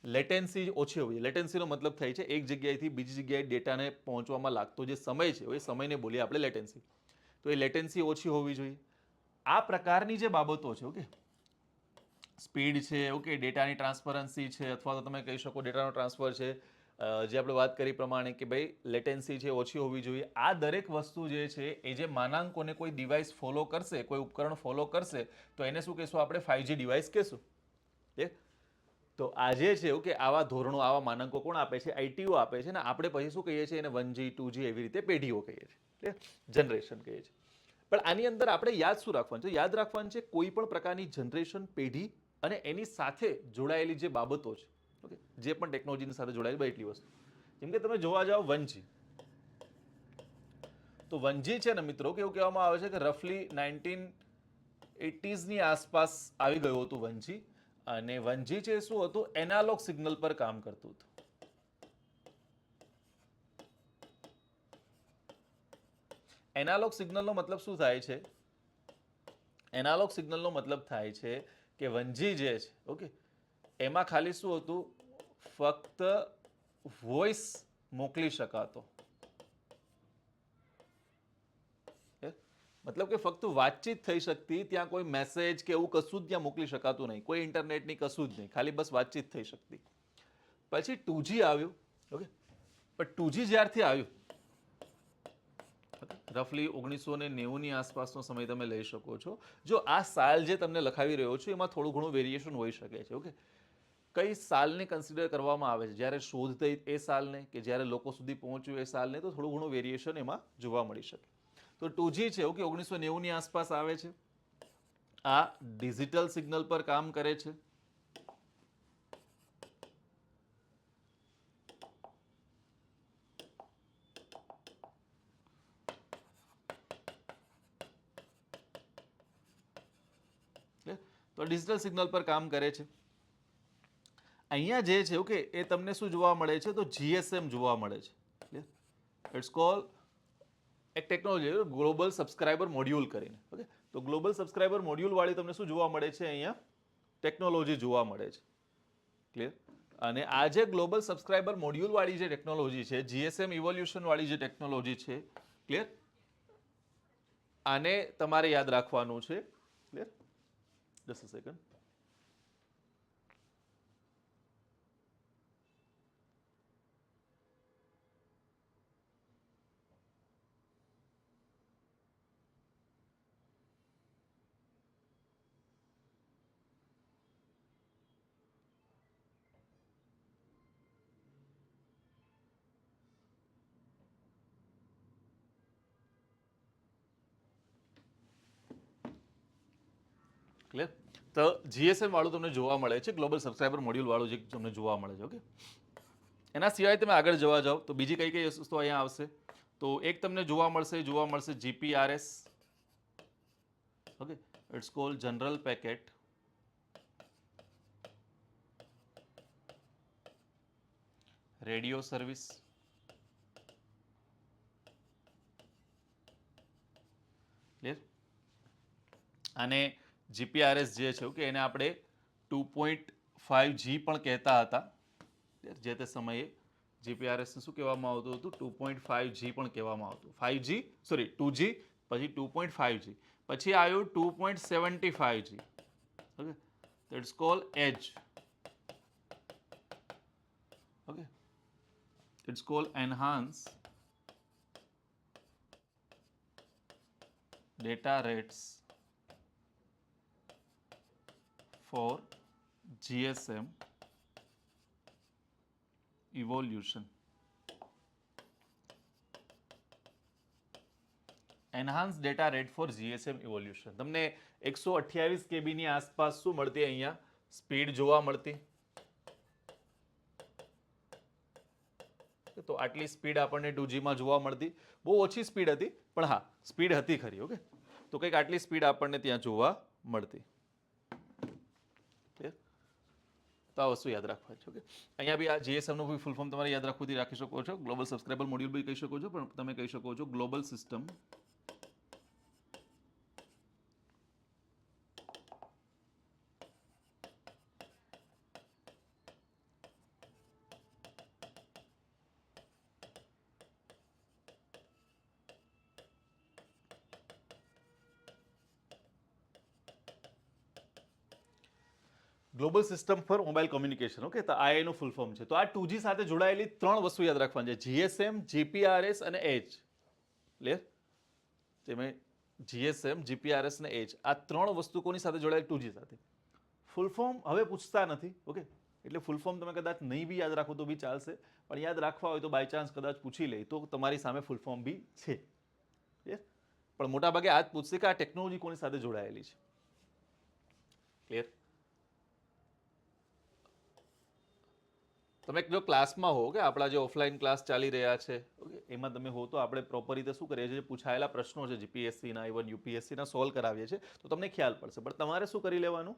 S1: લેટેન્સી ઓછી હોવી જોઈએ. લેટેન્સીનો મતલબ થાય છે એક જગ્યાએથી બીજી જગ્યાએ ડેટાને પહોંચવામાં લાગતો જે સમય છે, એ સમયને બોલીએ આપણે લેટેન્સી. તો એ લેટેન્સી ઓછી હોવી જોઈએ. આ પ્રકારની જે બાબતો છે, ઓકે, સ્પીડ છે, ઓકે, ડેટાની ટ્રાન્સપરન્સી છે, અથવા તો તમે કહી શકો ડેટાનો ટ્રાન્સફર છે, જે આપણે વાત કરી પ્રમાણે કે ભાઈ લેટેન્સી છે ઓછી હોવી જોઈએ. આ દરેક વસ્તુ જે છે એ જે માનાંકોને કોઈ ડિવાઇસ ફોલો કરશે, કોઈ ઉપકરણ ફોલો કરશે, તો એને શું કહેશું આપણે? 5G ડિવાઇસ કહેશું. તો આજે છે કે આવા ધોરણો, આવા માનાંકો કોણ આપે છે? ITU આપે છે. ને આપણે પછી શું કહીએ છીએ? એને 1G 2G એવી રીતે પેઢીઓ કહીએ છીએ, જનરેશન કહીએ છીએ. પણ આની અંદર આપણે યાદ શું રાખવાનું છે? યાદ રાખવાનું છે કોઈ પણ પ્રકારની જનરેશન, પેઢી અને એની સાથે જોડાયેલી જે બાબતો છે, ઓકે, જે પણ ટેકનોલોજીની સાથે જોડાયેલી એટલી વસ્તુ. જેમ કે તમે જોવા જાઓ 1G, તો 1G છે ને મિત્રો, કેવું કહેવામાં આવે છે કે રફલી 1980s ની આસપાસ આવી ગયું હતું 1G. અને 1G છે શું હતું? એનાલોગ સિગ્નલ પર કામ કરતું હતું. એનાલોગ સિગ્નલનો મતલબ શું થાય છે? એનાલોગ સિગ્નલનો મતલબ થાય છે કે 1G જે છે, ઓકે, એમાં ખાલી શું હતું? ફક્ત વોઇસ મોકલી શકાતો. મતલબ કે ફક્ત વાતચીત થઈ શકતી, ત્યાં કોઈ મેસેજ કે એવું કશું જ ત્યાં મોકલી શકાતું નહીં, કોઈ ઇન્ટરનેટની કશું જ નહીં, ખાલી બસ વાતચીત થઈ શકતી. પછી 2G આવ્યું. ઓકે, પણ 2G જ્યારથી આવ્યું, રફલી 1990ની આસપાસનો સમય તમે લઈ શકો છો. જો આ સાલ જે તમને લખાવી રહ્યો છું એમાં થોડું ઘણું વેરિએશન હોઈ શકે છે. ઓકે, કઈ સાલને કન્સિડર કરવામાં આવે છે? જ્યારે શોધ થઈ એ સાલને, કે જ્યારે લોકો સુધી પહોંચ્યું એ સાલને, તો થોડું ઘણું વેરિએશન એમાં જોવા મળી શકે. તો 2G છે, ઓકે, 1990ની આસપાસ આવે છે. આ ડિજિટલ સિગ્નલ પર કામ કરે છે. તો ડિજિટલ સિગ્નલ પર કામ કરે છે. અહીંયા જે છે, ઓકે, એ તમને શું જોવા મળે છે? તો GSM જોવા મળે છે. ઇટ્સ કોલ્ડ એક ટેકનોલોજી ગ્લોબલ સબસ્ક્રાઇબર મોડ્યુલ કરીને. ઓકે, તો ગ્લોબલ સબસ્ક્રાઇબર મોડ્યુલ વાળી તમને શું જોવા મળે છે? અહીંયા ટેકનોલોજી જોવા મળે છે. ક્લિયર? અને આ જે ગ્લોબલ સબસ્ક્રાઇબર મોડ્યુલ વાળી જે ટેકનોલોજી છે, જીએસએમ ઇવોલ્યુશન વાળી જે ટેકનોલોજી છે, ક્લિયર, આને તમારે યાદ રાખવાનું છે. Clear? Just a second. Clear? તો જીએસએમ વાળું તમને જોવા મળે છે, ગ્લોબલ સબસ્ક્રાઇબર મોડ્યુલ વાળું જે તમને જોવા મળે છે. ઓકે, એના સિવાય તમે આગળ જવા જાઓ તો બીજી કઈ કઈ વસ્તુ અહીંયા આવશે? તો એક તમને જોવા મળશે GPRS. Okay, it's called general packet radio service. Clear? અને જીપીઆરએસ જે છે કે એને આપણે 2.5G પણ કહેતા હતા. જે તે સમયે જીપીઆરએસ શું કહેવામાં આવતું હતું? 2.5G પણ કહેવામાં આવતું. 2G, પછી 2.5G, પછી આવ્યું 2.75G. Okay, it's called EDGE. Okay, it's called enhance data rates for GSM evolution. Enhanced data rate for GSM evolution. તમને 128 KB ની આસપાસ શું મળતી? અહીંયા સ્પીડ જોવા મળતી. તો આટલી સ્પીડ આપણને 2G માં જોવા મળતી. બહુ ઓછી સ્પીડ હતી, પણ હા, સ્પીડ હતી ખરી. ઓકે, તો કંઈક આટલી સ્પીડ આપણને ત્યાં જોવા મળતી. તો આ વસ્તુ યાદ રાખવા છે. ઓકે, અહીંયા બી આ જીએસએમ નું ફૂલ ફોર્મ તમારે યાદ રાખી શકો છો. ગ્લોબલ સબસ્ક્રાઇબર મોડ્યુલ બી કહી શકો છો, પણ તમે કહી શકો છો global system global system for mobile communication. Okay, તો આ એનું ફૂલ ફોર્મ છે. તો આ 2G સાથે જોડાયેલી 3 વસ્તુ યાદ રાખવાની છે: જીએસએમ, જીપીઆરએસ અને એજ. ક્લિયર? જેમાં જીએસએમ, જીપીઆરએસ અને એજ, આ 3 વસ્તુ કોની સાથે જોડાયેલી? 2G સાથે. ફૂલ ફોર્મ હવે પૂછતા નથી. ઓકે, એટલે ફૂલ ફોર્મ તમે કદાચ નહીં બી યાદ રાખો તો બી ચાલશે, પણ યાદ રાખવા હોય તો બાય ચાન્સ કદાચ પૂછી લે તો તમારી સામે ફૂલ ફોર્મ બી છે. પણ મોટાભાગે આ જ પૂછશે કે આ ટેકનોલોજી કોની સાથે જોડાયેલી છે. ક્લિયર? તમે જો ક્લાસમાં હો કે આપણા જે ઓફલાઈન ક્લાસ ચાલી રહ્યા છે, એમાં તમે હો તો આપણે પ્રોપર રીતે શું કરીએ છીએ? પૂછાયેલા પ્રશ્નો છે જીપીએસસીના, ઇવન યુપીએસસીના સોલ્વ કરાવીએ છીએ, તો તમને ખ્યાલ પડશે. પણ તમારે શું કરી લેવાનું?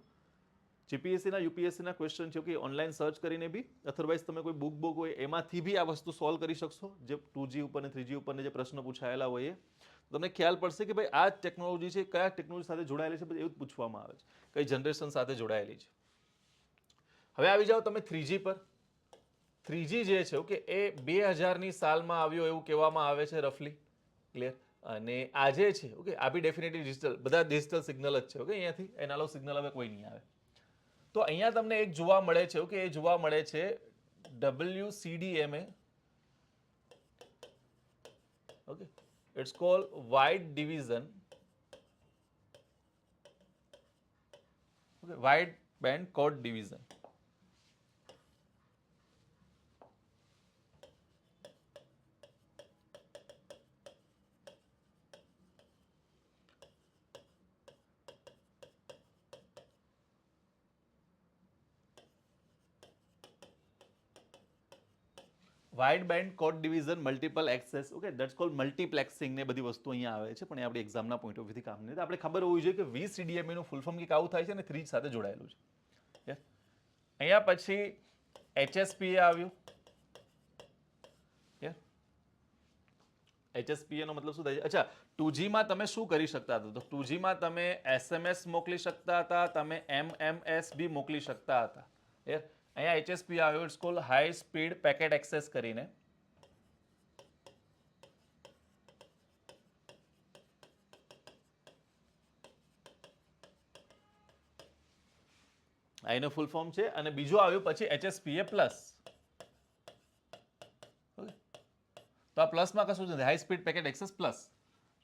S1: જીપીએસસીના, યુપીએસસીના ક્વેશ્ચન છે કે ઓનલાઈન સર્ચ કરીને બી, અધરવાઇઝ તમે કોઈ બુક હોય એમાંથી બી આ વસ્તુ સોલ્વ કરી શકશો. જે 2G ઉપર ને 3G ઉપરને જે પ્રશ્નો પૂછાયેલા હોય તમને ખ્યાલ પડશે કે ભાઈ આ ટેકનોલોજી છે, કયા ટેકનોલોજી સાથે જોડાયેલી છે, એવું જ પૂછવામાં આવે છે. કઈ જનરેશન સાથે જોડાયેલી છે. હવે આવી જાઓ તમે 3G પર. 3G જે છે ઓકે, એ 2000ની સાલમાં આવ્યો એવું કહેવામાં આવે છે રફલી. ક્લિયર? અને આજે છે ઓકે, આ બી ડેફિનેટલી ડિજિટલ, બધા ડિજિટલ સિગ્નલ જ છે. ઓકે, અહીંયાથી એનાલોગ સિગ્નલ હવે કોઈ નહીં આવે. તો અહીંયા તમને એક જોવા મળે છે ઓકે, એ જોવા મળે છે WCDMA. Okay, it's called wide division, okay, wide band code division. Wide band code division multiple access. Okay, that's called multiplexing ને બધી વસ્તુ અહીંયા આવે છે, પણ એ આપણી એક્ઝામના પોઈન્ટ ઓફ વ્યૂથી કામ નહીં. આપણે ખબર હોવી જોઈએ કે VCDMA નું ફૂલ ફોર્મ કંઈક આવું થાય છે અને 3G સાથે જોડાયેલું છે. અહીંયા પછી HSPA આવ્યું. HSPA નો મતલબ શું થાય છે? અચ્છા, 2G માં તમે શું કરી શકતા હતા? તો 2G માં તમે SMS મોકલી શકતા હતા, તમે MMS બી મોકલી શકતા હતા. અહીંયા HSPA આવ્યો, it's called high speed packet access કરીને. આ એનું ફૂલ ફોર્મ છે. અને બીજું આવ્યું પછી HSPA પ્લસ. તો આ પ્લસમાં કશું જ નથી, high speed packet access plus.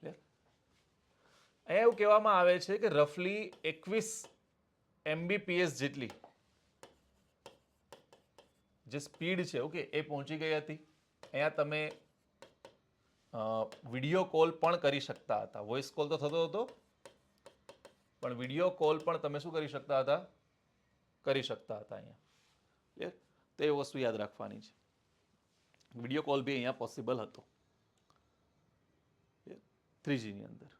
S1: અહીંયા એવું કહેવામાં આવે છે કે રફલી 21 MBPS જેટલી જે સ્પીડ છે, ઓકે, એ પહોંચી ગઈ હતી. અહીંયા તમે વિડીયો કોલ પણ કરી શકતા હતા. વોઇસ કોલ તો થતો હતો, પણ વિડીયો કોલ પણ તમે શું કરી શકતા હતા? કરી શકતા હતા અહીંયા. ક્લિયર? તો એ વસ્તુ યાદ રાખવાની છે. વિડીયો કોલ બી અહીંયા પોસિબલ હતો 3G ની અંદર.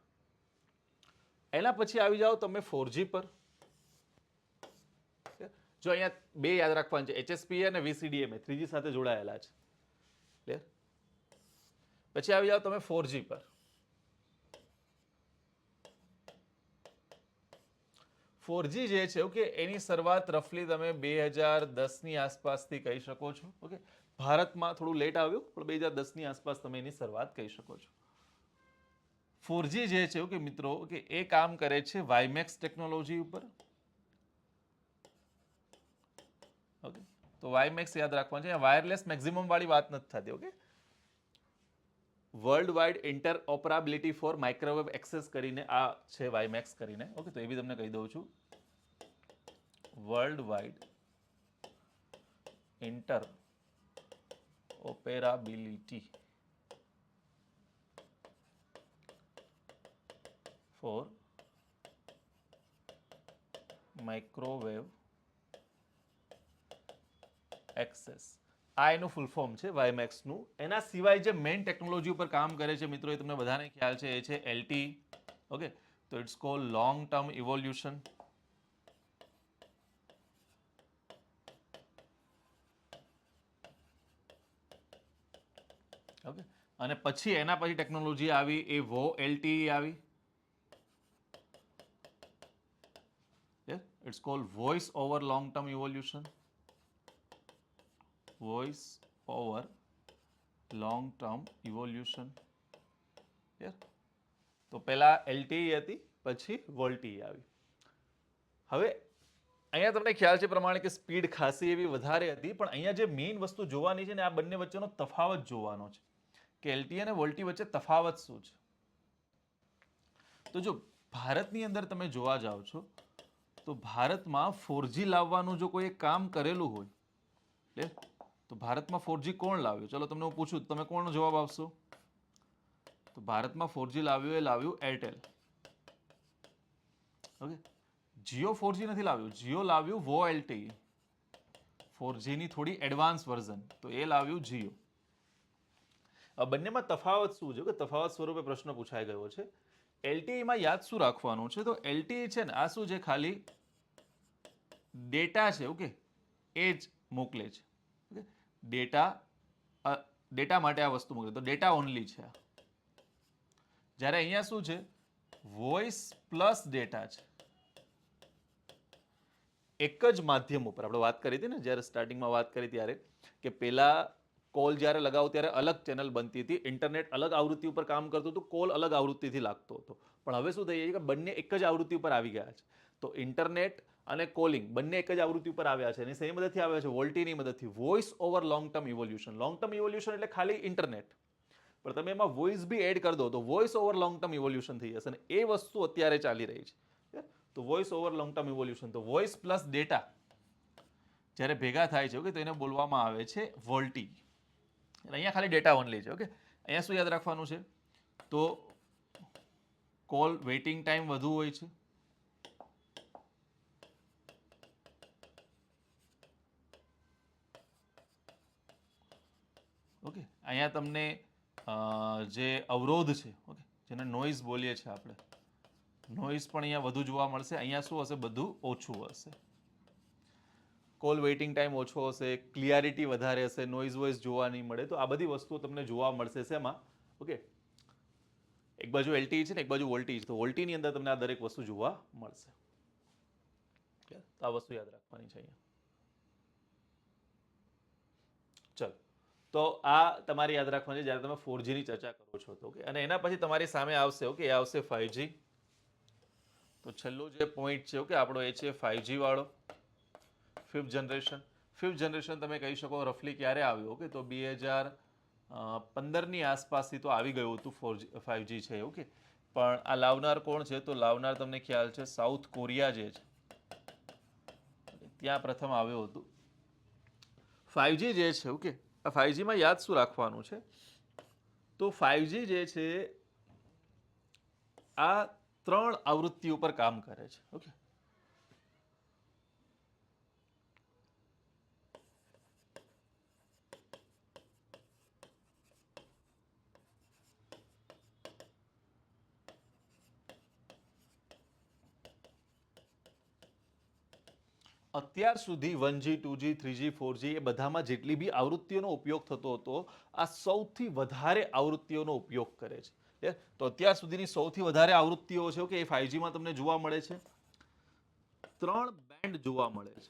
S1: એના પછી આવી જાઓ તમે 4G પર. જો અહીંયા બે યાદ રાખવાનું છે, HSPA અને VCDMA 3G સાથે જોડાયેલા છે. ક્લિયર? પછી આવી જાઓ તમે 4G પર. 4G જે છે, ઓકે, એની શરૂઆત રફલી તમે 2010ની આસપાસથી કહી શકો છો. ઓકે, ભારતમાં થોડું લેટ આવ્યું, પણ 2010ની આસપાસ તમે એની શરૂઆત કહી શકો છો. 4G જે છે, ઓકે મિત્રો, ઓકે, એ કામ કરે છે વાયમેક્સ ટેકનોલોજી ઉપર. ઓકે, તો વાયમેક્સ યાદ રાખવાનું છે. વાયરલેસ મેક્સિમમ વાળી વાત નથી થતી. Okay, world wide interoperability for microwave access કરીને આ છે વાયમેક્સ કરીને. ઓકે, તો એ બી તમને કહી દઉં છું. World wide interoperability for microwave access. આ એનું ફૂલ ફોર્મ છે વાયમેક્સનું. એના સિવાય જે મેઇન ટેકનોલોજી ઉપર કામ કરે છે મિત્રો, એ તમને બધાને ખ્યાલ છે, એ છે LTE. ઓકે, તો it's called long term evolution. Okay, અને પછી એના પછી ટેકનોલોજી આવી એ VoLTE આવી. It's called voice over long term evolution. Voice over long term evolution. તો પહેલા LTE હતી, પછી VoLTE આવી. હવે અહીંયા તમને ખ્યાલ છે પ્રમાણે કે સ્પીડ ખાસી એવી વધારે હતી, પણ અહીંયા જે મેઇન વસ્તુ જોવાની છે ને, આ બંને વચ્ચેનો તફાવત જોવાનો છે કે LTE અને VoLTE વચ્ચે તફાવત શું છે. તો જો ભારતની અંદર તમે જોવા જાઓ છો, તો ભારતમાં 4G લાવવાનું જો કોઈ કામ કરેલું હોય, તો ભારતમાં 4G કોણ લાવ્યું? ચલો તમને હું પૂછું, તમે કોણ જવાબ આપશો? તો ભારતમાં 4G લાવ્યું, એ લાવ્યું એરટેલ. ઓકે, જીઓ 4G નથી લાવ્યું, જીઓ લાવ્યું VoLTE, 4G ની થોડી એડવાન્સ વર્ઝન, તો એ લાવ્યું જીઓ. બંનેમાં તફાવત શું છે કે તફાવત સ્વરૂપે પ્રશ્ન પૂછાઈ ગયો છે. LTE માં યાદ શું રાખવાનું છે? તો LTE છે ને, આ શું છે? ખાલી ડેટા છે, ઓકે, એ જ મોકલે છે. ઓકે, ડેટા માટે આ વસ્તુ મોકલે, તો ડેટા ઓનલી છે. જ્યારે અહીંયા શું છે? વોઇસ પ્લસ ડેટા છે. એક જ માધ્યમ ઉપર આપણે વાત કરી હતી ને, જ્યારે સ્ટાર્ટિંગમાં વાત કરી ત્યારે, કે પહેલા કોલ જ્યારે લગાવો ત્યારે અલગ ચેનલ બનતી હતી, ઇન્ટરનેટ અલગ આવૃત્તિ ઉપર કામ કરતું હતું, કોલ અલગ આવૃત્તિથી લાગતો હતો. પણ હવે શું થઈ જાય છે કે બંને એક જ આવૃત્તિ ઉપર આવી ગયા છે. તો ઇન્ટરનેટ અને કોલિંગ બંને એક જ આવૃત્તિ ઉપર આવ્યા છે. અને શેની મદદથી આવ્યા છે? VoLTEની મદદથી. Voice over long term evolution. Long term evolution એટલે ખાલી ઇન્ટરનેટ, પણ તમે એમાં વોઇસ બી એડ કરી દો તો voice over long term evolution થઈ જશે. અને એ વસ્તુ અત્યારે ચાલી રહી છે. તો voice over long term evolution, તો વોઇસ પ્લસ ડેટા જ્યારે ભેગા થાય છે, ઓકે, તો એને બોલવામાં આવે છે VoLTE. અહીંયા ખાલી ડેટા ઓનલી છે. ઓકે, અહીંયા શું યાદ રાખવાનું છે? તો કોલ વેઇટિંગ ટાઈમ વધુ હોય છે. ઓકે, અહીંયા તમને જે અવરોધ છે, ઓકે, જેને નોઇઝ બોલીએ છીએ આપણે, નોઇઝ પણ અહીંયા વધુ જોવા મળશે. અહીંયા શું હશે? બધું ઓછું હશે. કોલ વેઇટિંગ ટાઈમ ઓછો હશે, ક્લિયરિટી વધારે હશે, નોઇઝ વોઇસ જોવા નહીં મળે. તો આ બધી વસ્તુઓ તમને જોવા મળશે શેમાં? ઓકે, એક બાજુ LTE છે ને એક બાજુ વોલ્ટેજ, તો વોલ્ટેજની અંદર તમને આ દરેક વસ્તુ જોવા મળશે. તો આ વસ્તુ યાદ રાખવાની છે અહીંયા. ચલો, તો આ તમારે યાદ રાખવાનું છે જ્યારે તમે 4G ની ચર્ચા કરો છો તો, અને એના પછી તમારી સામે આવશે એ આવશે 5G. તો છેલ્લો જે પોઈન્ટ છે આપણો એ છે 5G વાળો, 5th જનરેશન. 5th જનરેશન તમે કહી શકો રફલી ક્યારે આવ્યું, તો 2015ની આસપાસથી તો આવી ગયું હતું 5G છે. પણ આ લાવનાર કોણ છે, તો લાવનાર તમને ખ્યાલ છે સાઉથ કોરિયા જે છે, ત્યાં પ્રથમ આવ્યું હતું 5G જે છે. આ 5Gમાં યાદ શું રાખવાનું છે, તો 5G જે છે આ 3 આવૃત્તિ ઉપર કામ કરે છે. અત્યાર સુધી 1G 2G 3G 4G એ બધામાં જેટલી બી આવૃત્તિઓનો ઉપયોગ થતો હતો, આ સૌથી વધારે આવૃત્તિઓનો ઉપયોગ કરે છે. તો અત્યાર સુધીની સૌથી વધારે આવૃત્તિઓ છે કે એ 5Gમાં તમને જોવા મળે છે. 3 બેન્ડ જોવા મળે છે.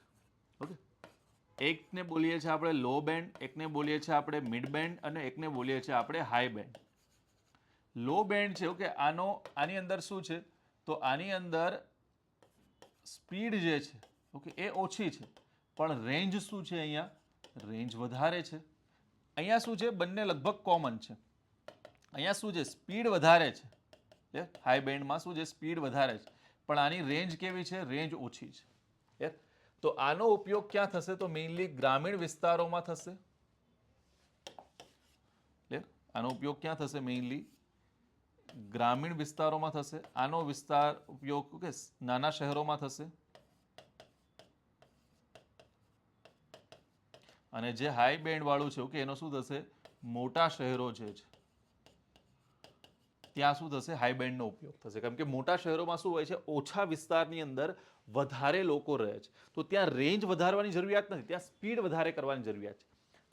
S1: એકને બોલીએ છીએ આપણે લો બેન્ડ, એકને બોલીએ છીએ આપણે મિડ બેન્ડ, અને એકને બોલીએ છીએ આપણે હાઈ બેન્ડ. લો બેન્ડ છે આની અંદર શું છે, તો આની અંદર સ્પીડ જે છે એ ઓછી છે, પણ રેન્જ શું છે, અહીંયા રેન્જ વધારે છે. અહીંયા શું છે, બંને લગભગ કોમન છે. અહીંયા શું છે, સ્પીડ વધારે છે. હાઈ બેન્ડમાં શું છે, સ્પીડ વધારે છે, પણ આની રેન્જ કેવી છે, રેન્જ ઓછી છે. તો આનો ઉપયોગ ક્યાં થશે, તો મેઇનલી ગ્રામીણ વિસ્તારોમાં થશે. આનો ઉપયોગ ક્યાં થશે, મેઇનલી ગ્રામીણ વિસ્તારોમાં થશે. આનો ઉપયોગ નાના શહેરોમાં થશે. અને જે હાઈ બેન્ડ વાળું છે એનો શું થશે, મોટા શહેરો છે ત્યાં શું થશે, હાઈ બેન્ડનો ઉપયોગ થશે. કેમ કે મોટા શહેરોમાં શું હોય છે, ઓછા વિસ્તારની અંદર વધારે લોકો રહે છે, તો ત્યાં રેન્જ વધારવાની જરૂરિયાત નથી, ત્યાં સ્પીડ વધારે કરવાની જરૂરિયાત છે.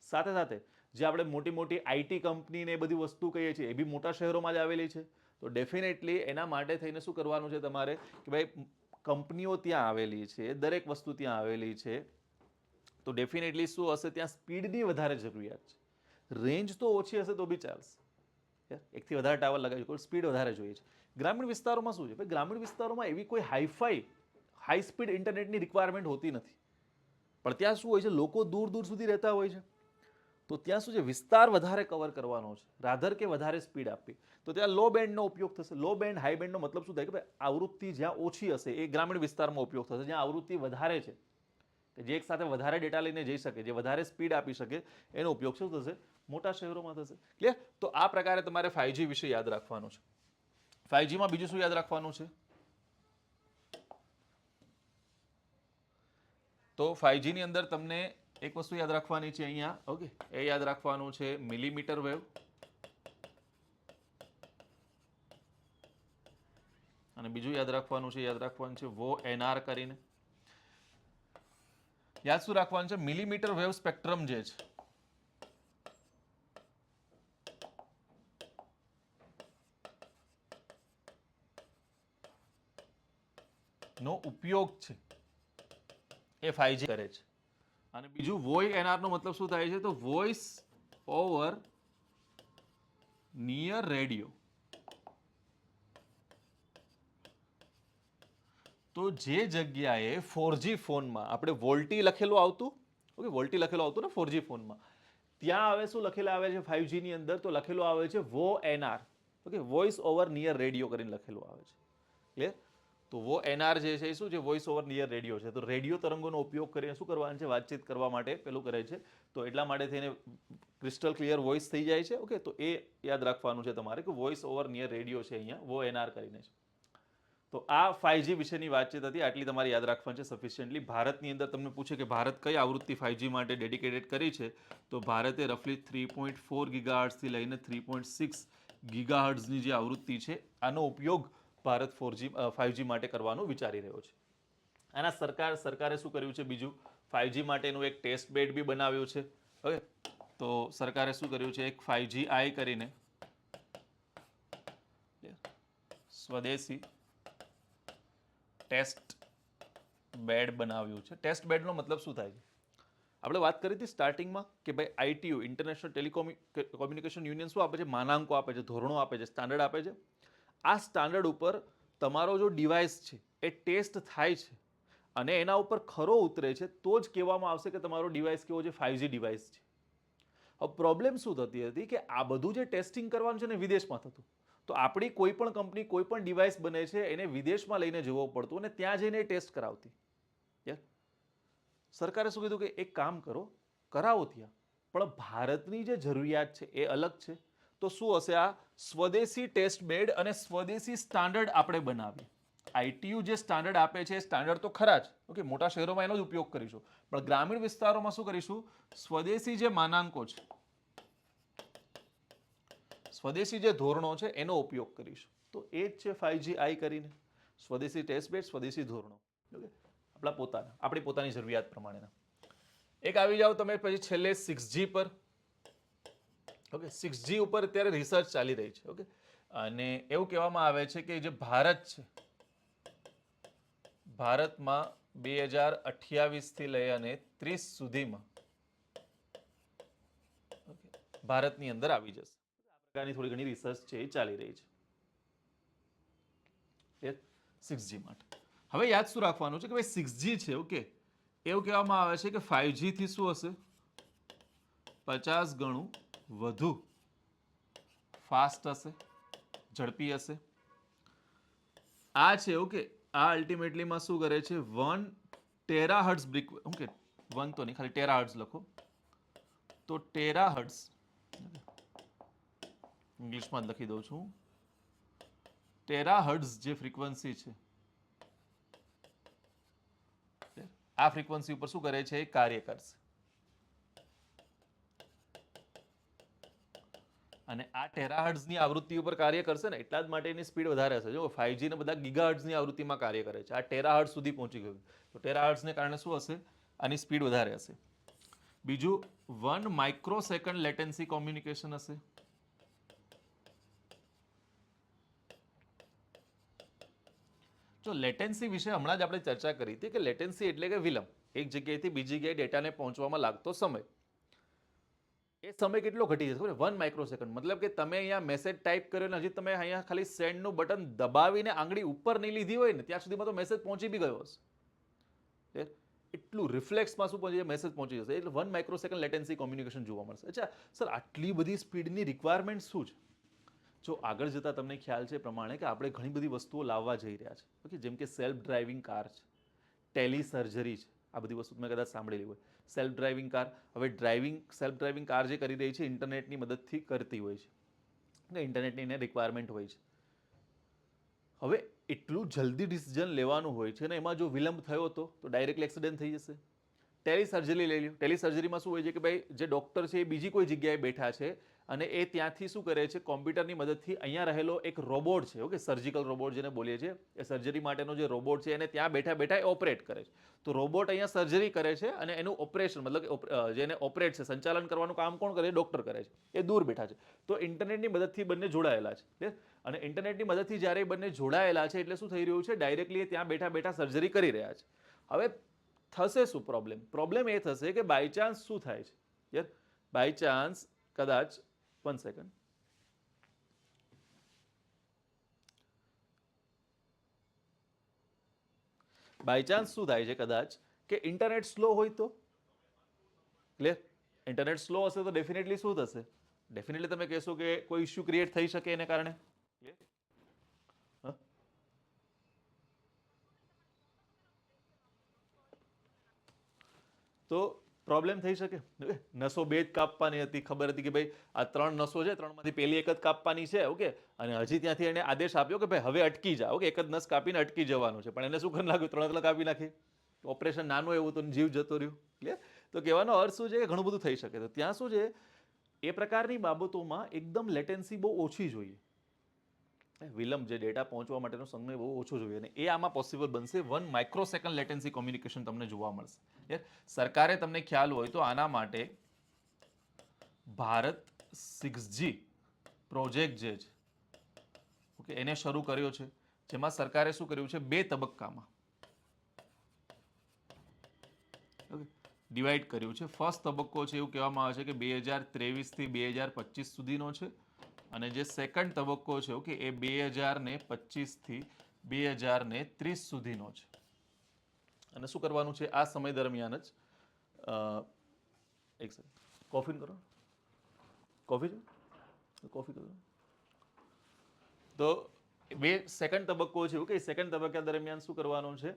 S1: સાથે સાથે જે આપણે મોટી મોટી IT કંપની ને એ બધી વસ્તુ કહીએ છીએ એ બી મોટા શહેરોમાં જ આવેલી છે. તો ડેફિનેટલી એના માટે થઈને શું કરવાનું છે તમારે, કે ભાઈ કંપનીઓ ત્યાં આવેલી છે, દરેક વસ્તુ ત્યાં આવેલી છે, તો ડેફિનેટલી શું હશે, ત્યાં સ્પીડની વધારે જરૂરિયાત છે. રેન્જ તો ઓછી હશે તો બી ચાલશે, એકથી વધારે ટાવર લગાવી શકો, સ્પીડ વધારે જોઈએ છે. ગ્રામીણ વિસ્તારોમાં શું છે, ગ્રામીણ વિસ્તારોમાં એવી કોઈ હાઈ સ્પીડ ઇન્ટરનેટની રિક્વાયરમેન્ટ હોતી નથી, પણ ત્યાં શું હોય છે, લોકો દૂર દૂર સુધી રહેતા હોય છે, તો ત્યાં શું છે, વિસ્તાર વધારે કવર કરવાનો છે, રાધર કે વધારે સ્પીડ આપવી, તો ત્યાં લો બેન્ડનો ઉપયોગ થશે. લો બેન્ડ હાઈ બેન્ડનો મતલબ શું થાય, કે ભાઈ આવૃત્તિ જ્યાં ઓછી હશે એ ગ્રામીણ વિસ્તારમાં ઉપયોગ થશે, જ્યાં આવૃત્તિ વધારે છે, જે એક સાથે વધારે ડેટા લઈને જઈ શકે, જે વધારે સ્પીડ આપી શકે, એનો ઉપયોગ શું થશે, મોટા શહેરોમાં થશે. ક્લિયર? તો આ પ્રકારે તમારે 5G વિશે યાદ રાખવાનું છે. 5Gમાં બીજું શું યાદ રાખવાનું છે, તો 5G ની અંદર તમને એક વસ્તુ યાદ રાખવાની છે અહીંયા, એ યાદ રાખવાનું છે મિલીમીટર વેવ, અને બીજું યાદ રાખવાનું છે વો NR કરીને. યાદ શું રાખવાનું છે, મિલીમીટર વેવ સ્પેક્ટ્રમ જે છે નો ઉપયોગ છે એ 5G કરે છે. અને બીજું વોય NR નો મતલબ શું થાય છે, તો વોઇસ ઓવર નિયર રેડિયો. તો જે જગ્યાએ 4G ફોનમાં આપણે વોલ્ટી લખેલું આવતું, વોલ્ટી લખેલું આવતું ને 4G ફોનમાં, ત્યાં હવે શું લખેલું આવે છે 5G ની અંદર, તો લખેલું આવે છે વો NR, voice over near radio કરીને લખેલું આવે છે. ક્લિયર? તો વો NR જે છે એ શું છે, વોઇસ ઓવર નિયર રેડિયો છે. તો રેડિયો તરંગોનો ઉપયોગ કરીને શું કરવાનું છે, વાતચીત કરવા માટે પેલું કરે છે, તો એટલા માટે થઈને ક્રિસ્ટલ ક્લિયર વોઇસ થઈ જાય છે. તો એ યાદ રાખવાનું છે તમારે, કે વોઇસ ઓવર નિયર રેડિયો છે અહીંયા, વો NR કરીને છે. તો આ 5G વિશેની વાતચીત હતી, આટલી તમારે યાદ રાખવાની છે સફિશિયન્ટલી. ભારતની અંદર તમને પૂછે કે ભારત કઈ આવૃત્તિ 5G માટે ડેડિકેટેડ કરી છે, તો ભારતે રફલી 3.4 ગીગાહર્ટ્ઝથી લઈને 3.6 ગીગાહર્ટ્ઝની જે આવૃત્તિ છે, આનો ઉપયોગ ભારત 5G માટે કરવાનું વિચારી રહ્યો છે. આના સરકારે શું કર્યું છે, બીજું 5G માટેનું એક ટેસ્ટ બેડ બી બનાવ્યું છે. તો સરકારે શું કર્યું છે, એક 5G આઈ કરીને સ્વદેશી ટેસ્ટ બેડ બનાવ્યું છે. ટેસ્ટ બેડનો મતલબ શું થાય છે? આપણે વાત કરી હતી સ્ટાર્ટિંગમાં કે ભાઈ આઈટીયુ ઇન્ટરનેશનલ ટેલિકોમ્યુનિકેશન યુનિયન શું આપે છે? માનાંકો આપે છે, ધોરણો આપે છે, સ્ટાન્ડર્ડ આપે છે. આ સ્ટાન્ડર્ડ ઉપર તમારો જો ડિવાઇસ છે એ ટેસ્ટ થાય છે અને એના ઉપર ખરો ઉતરે છે તો જ કહેવામાં આવશે કે તમારો ડિવાઇસ કેવો છે, 5G ડિવાઇસ છે. હવે પ્રોબ્લેમ શું થતી હતી કે આ બધું જે ટેસ્ટિંગ કરવાનું છે ને વિદેશમાં થતું. તો આપણી કોઈ પણ કંપની કોઈ પણ ડિવાઇસ બને છે એને વિદેશમાં લઈને જવો પડતું અને ત્યાં જઈને ટેસ્ટ કરાવતી. સરકારે શું કીધું કે એક કામ કરો, કરાવો ત્યાં, પણ ભારતની જે જરૂરિયાત છે એ અલગ છે. તો શું હશે? આ સ્વદેશી ટેસ્ટ બેડ અને સ્વદેશી સ્ટાન્ડર્ડ આપણે બનાવીએ. આઈટીયુ જે સ્ટાન્ડર્ડ આપે છે એ સ્ટાન્ડર્ડ તો ખરા જ, ઓકે, મોટા શહેરોમાં એનો જ ઉપયોગ કરીશું, પણ ગ્રામીણ વિસ્તારોમાં શું કરીશું? સ્વદેશી જે માનાંકો છે, સ્વદેશી જે ધોરણો છે એનો ઉપયોગ કરીશું. તો એ જ છે 5GI કરીને, સ્વદેશી ટેસ્ટ બેડ, સ્વદેશી ધોરણો. ઓકે, આપણી પોતાની જરૂરિયાત પ્રમાણેના. એક આવી જાઓ તમે પછી છેલ્લે 6G પર. ઓકે, 6G ઉપર અત્યારે રિસર્ચ ચાલી રહી છે. ઓકે, અને એવું કહેવામાં આવે છે કે જે ભારત છે, ભારતમાં 2028થી લઈ અને 30 સુધીમાં ભારતની અંદર આવી જશે. આ પ્રકારની થોડી ઘણી રિસર્ચ છે એ ચાલી રહી છે 6G માટે. હવે યાદ શું રાખવાનું છે કે ભાઈ 6G છે, ઓકે, એવું કહેવામાં આવે છે કે 5G થી શું હશે? 50 ગણું વધુ ફાસ્ટ હશે, ઝડપી હશે. આ છે, ઓકે, આ અલ્ટિમેટલીમાં શું કરે છે? 1 ટેરાહર્ટ્ઝ, ઓકે, 1 તો નહીં, ખાલી ટેરાહર્ટ્ઝ લખો. તો ટેરાહર્ટ્ઝ ઇંગ્લિશમાં જ લખી દઉં છું. ટેરાહર્ટ્ઝ જે ફ્રીક્વન્સી છે, આ ફ્રીક્વન્સી ઉપર શું કરે છે? કાર્ય કરશે. અને આ ટેરાહર્ટ્ઝની આવૃત્તિ ઉપર કાર્ય કરશે ને એટલા જ માટે એની સ્પીડ વધારે હશે. જો 5G ને બધા ગીગાહર્ટ્ઝની આવૃત્તિમાં કાર્ય કરે છે, આ ટેરાહર્ટ્ઝ સુધી પહોંચી ગયું. તો ટેરાહર્ટ્ઝને કારણે શું હશે? આની સ્પીડ વધારે હશે. બીજું 1 માઇક્રોસેકન્ડ લેટન્સી કોમ્યુનિકેશન હશે. જો લેટેન્સી વિશે હમણાં જ આપણે ચર્ચા કરી હતી કે લેટેન્સી એટલે કે વિલંબ, એક જગ્યાએથી બીજી જગ્યાએ ડેટાને પહોંચવામાં લાગતો સમય. એ સમય કેટલો ઘટી જશે? 1 માઇક્રોસેકન્ડ, મતલબ કે તમે અહીંયા મેસેજ ટાઈપ કર્યો ને હજી તમે અહીંયા ખાલી સેન્ડનું બટન દબાવીને આંગળી ઉપર નહીં લીધી હોય ને ત્યાં સુધીમાં તો મેસેજ પહોંચી બી ગયો હશે. એટલું રિફ્લેક્સમાં શું પહોંચી મેસેજ પહોંચી જશે. એટલે 1 માઇક્રોસેકન્ડ લેટેન્સી કોમ્યુનિકેશન જોવા મળશે. અચ્છા સર, આટલી બધી સ્પીડની રિક્વાયરમેન્ટ શું છે? જો આગળ જતાં તમને ખ્યાલ છે એ પ્રમાણે કે આપણે ઘણી બધી વસ્તુઓ લાવવા જઈ રહ્યા છે, ઓકે, જેમ કે સેલ્ફ ડ્રાઇવિંગ કાર છે, ટેલી સર્જરી છે. આ બધી વસ્તુ તમે કદાચ સાંભળેલી હોય. સેલ્ફ ડ્રાઇવિંગ કાર, હવે સેલ્ફ ડ્રાઇવિંગ કાર જે કરી રહી છે ઇન્ટરનેટની મદદથી કરતી હોય છે, ઇન્ટરનેટની એને રિક્વાયરમેન્ટ હોય છે. હવે એટલું જલ્દી ડિસિઝન લેવાનું હોય છે ને એમાં જો વિલંબ થયો તો ડાયરેક્ટલી એક્સિડન્ટ થઈ જશે. ટેલી સર્જરી લઈ લો. ટેલી સર્જરીમાં શું હોય છે કે ભાઈ જે ડૉક્ટર છે એ બીજી કોઈ જગ્યાએ બેઠા છે અને એ ત્યાંથી શું કરે છે? કોમ્પ્યુટરની મદદથી અહીંયા રહેલો એક રોબોટ છે, ઓકે, સર્જિકલ રોબોટ જેને બોલીએ છીએ, એ સર્જરી માટેનો જે રોબોટ છે એને ત્યાં બેઠા બેઠા એ ઓપરેટ કરે છે. તો રોબોટ અહીંયા સર્જરી કરે છે અને એનું ઓપરેશન, મતલબ જેને ઓપરેટ છે, સંચાલન કરવાનું કામ કોણ કરે? ડૉક્ટર કરે છે. એ દૂર બેઠા છે. તો ઇન્ટરનેટની મદદથી બંને જોડાયેલા છે. અને ઇન્ટરનેટની મદદથી જ્યારે બંને જોડાયેલા છે એટલે શું થઈ રહ્યું છે? ડાયરેક્ટલી ત્યાં બેઠા બેઠા સર્જરી કરી રહ્યા છે. હવે થશે શું પ્રોબ્લેમ? પ્રોબ્લેમ એ થશે કે બાય ચાન્સ શું થાય છે? યાર, બાય ચાન્સ કદાચ 1 સેકન્ડ, બાય ચાન્સ શું થાય છે કદાચ કે ઇન્ટરનેટ સ્લો હોય તો? ક્લિયર? ઇન્ટરનેટ સ્લો હશે તો ડેફિનેટલી શું થશે? ડેફિનેટલી તમે કહેશો કે કોઈ ઇશ્યુ ક્રિએટ થઈ શકે એને કારણે. તો પ્રોબ્લેમ થઈ શકે. નસો 2 જ કાપવાની હતી, ખબર હતી કે ભાઈ આ 3 નસો છે, 3માંથી પહેલી એક જ કાપવાની છે, ઓકે, અને હજી ત્યાંથી એને આદેશ આપ્યો કે ભાઈ હવે અટકી જા, ઓકે, એક જ નસ કાપીને અટકી જવાનું છે, પણ એને શું કરી નાખ્યું? 3 કાપી નાખી. ઓપરેશન નાનું એવું તો જીવ જતો રહ્યું. ક્લિયર? તો કહેવાનો અર્થ શું છે કે ઘણું બધું થઈ શકે. તો ત્યાં શું છે, એ પ્રકારની બાબતોમાં એકદમ લેટેન્સી બહુ ઓછી જોઈએ. વિલંબ, જે ડેટા પહોંચવા માટેનો સમય બહુ ઓછો જોઈએ અને એ આમાં પોસિબલ બનશે. 1 માઇક્રોસેકન્ડ લેટેન્સી કોમ્યુનિકેશન તમને જોવા મળશે. સરકારે, તમને ખ્યાલ હોય તો, આના માટે ભારત 6G પ્રોજેક્ટ જે છે, ઓકે, એને શરૂ કર્યો છે, જેમાં સરકારે શું કર્યું છે, 2 તબક્કામાં ઓકે ડિવાઈડ કર્યું છે. ફર્સ્ટ તબક્કો છે એવું કહેવામાં આવે છે કે 2023 થી 2025 સુધીનો છે, અને જે સેકન્ડ તબક્કો છે ઓકે એ 2025 થી 2030 સુધીનો છે. અને શું કરવાનું છે આ સમય દરમિયાન જ એક સેકન્ડ કોફી કરો, કોફી કરો. તો સેકન્ડ તબક્કો છે કે સેકન્ડ તબક્કા દરમિયાન શું કરવાનું છે,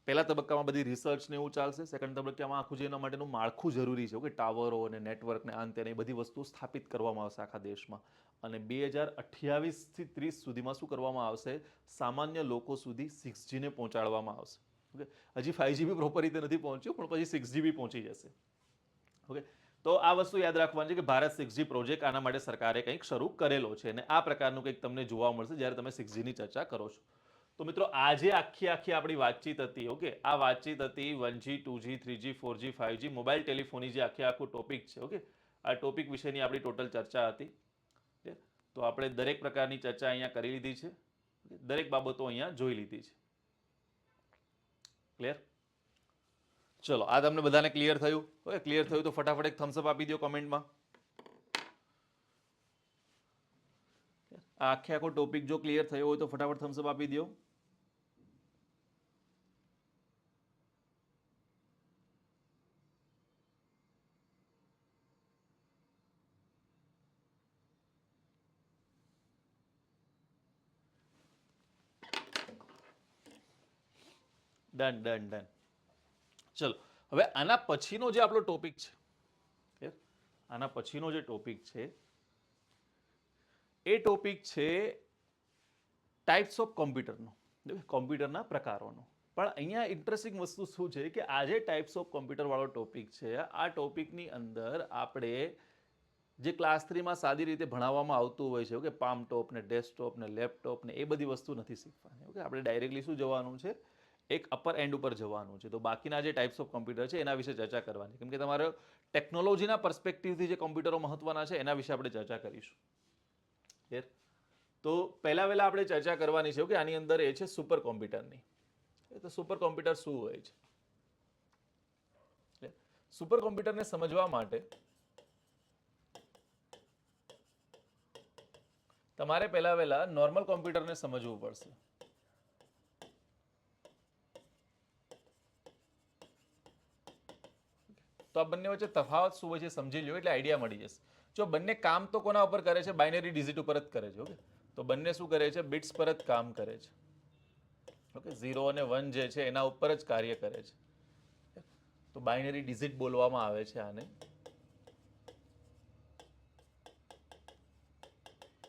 S1: પહેલા તબક્કામાં બધી રિસર્ચ ને એવું ચાલશે. સેકન્ડ તબક્કામાં આખું જે એના માટેનું માળખું જરૂરી છે કે ટાવરો અને નેટવર્ક ને આંતે એ બધી વસ્તુ સ્થાપિત કરવામાં આવશે આખા દેશમાં. અને 2028 થી 30 સુધીમાં શું કરવામાં આવશે, સામાન્ય લોકો સુધી 6G ને પહોંચાડવામાં આવશે. ઓકે, હજી 5G બી પ્રોપર રીતે નથી પહોંચ્યું, પણ પછી 6G બી પહોંચી જશે. ઓકે, તો આ વસ્તુ યાદ રાખવાની છે કે ભારત 6G પ્રોજેક્ટ આના માટે સરકારે કંઈક શરૂ કરેલો છે, અને આ પ્રકારનું કંઈક તમને જોવા મળશે જ્યારે તમે 6G ની ચર્ચા કરો છો. તો મિત્રો આજે આખી આપણી વાતચીત હતી. ઓકે, આ વાતચીત હતી 1G 2G 3G 4G 5G mobile telephony જે આખું ટોપિક છે. ઓકે, આ ટોપિક વિશેની આપણી ટોટલ ચર્ચા હતી. તો આપણે દરેક પ્રકારની ચર્ચા અહીંયા કરી લીધી છે, દરેક બાબતો અહીંયા જોઈ લીધી છે. ક્લિયર? ચલો, આ તમને બધાને ક્લિયર થયું? ઓકે, ક્લિયર થયું તો ફટાફટ એક થમ્સ અપ આપી દો કમેન્ટમાં. આ આખો ટોપિક જો ક્લિયર થયો હોય તો ફટાફટ થમ્સ અપ આપી દો. Done done done. ચલો, હવે આના પછીનો જે આપણો ટોપિક છે, આના પછીનો જે ટોપિક છે એ ટોપિક છે ટાઈપ્સ ઓફ કોમ્પ્યુટરનો, કોમ્પ્યુટરના પ્રકારોનો. પણ અહીંયા ઇન્ટરેસ્ટિંગ વસ્તુ શું છે કે આ જે ટાઈપ્સ ઓફ કોમ્પ્યુટર વાળો ટોપિક છે, આ ટોપિકની અંદર આપણે જે ક્લાસ 3માં સાદી રીતે ભણાવવામાં આવતું હોય છે કે પામ ટોપ ને ડેસ્કટોપ ને લેપટોપ ને એ બધી વસ્તુ નથી શીખવાની. ઓકે, આપણે ડાયરેક્ટલી શું જવાનું છે, એક અપર એન્ડ ઉપર જવાનું છે. તો બાકીના જે ટાઈપ્સ ઓફ કોમ્પ્યુટર છે એના વિશે ચર્ચા કરવાની, કેમ કે તમારે ટેકનોલોજીના પર્સપેક્ટિવથી જે કોમ્પ્યુટરો મહત્વના છે એના વિશે આપણે ચર્ચા કરીશું. ક્લિયર? તો પહેલા આપણે ચર્ચા કરવાની છે કે આની અંદર એ છે સુપર કોમ્પ્યુટરની. તો સુપર કોમ્પ્યુટર શું હોય છે? સુપર કોમ્પ્યુટરને સમજવા માટે તમારે પહેલા નોર્મલ કોમ્પ્યુટરને સમજવું પડશે. તો આ બંને વચ્ચે તફાવત શું હોય છે સમજી લો એટલે આઈડિયા મળી જશે. જો બંને કામ તો કોના ઉપર કરે છે, બાઇનરી ડિજિટ ઉપર જ કરે છે. ઓકે, તો બંને શું કરે છે, બિટ્સ પર જ કામ કરે છે. ઓકે, 0 અને 1 જે છે એના ઉપર જ કાર્ય કરે છે. તો બાઇનરી ડિજિટ બોલવામાં આવે છે આને.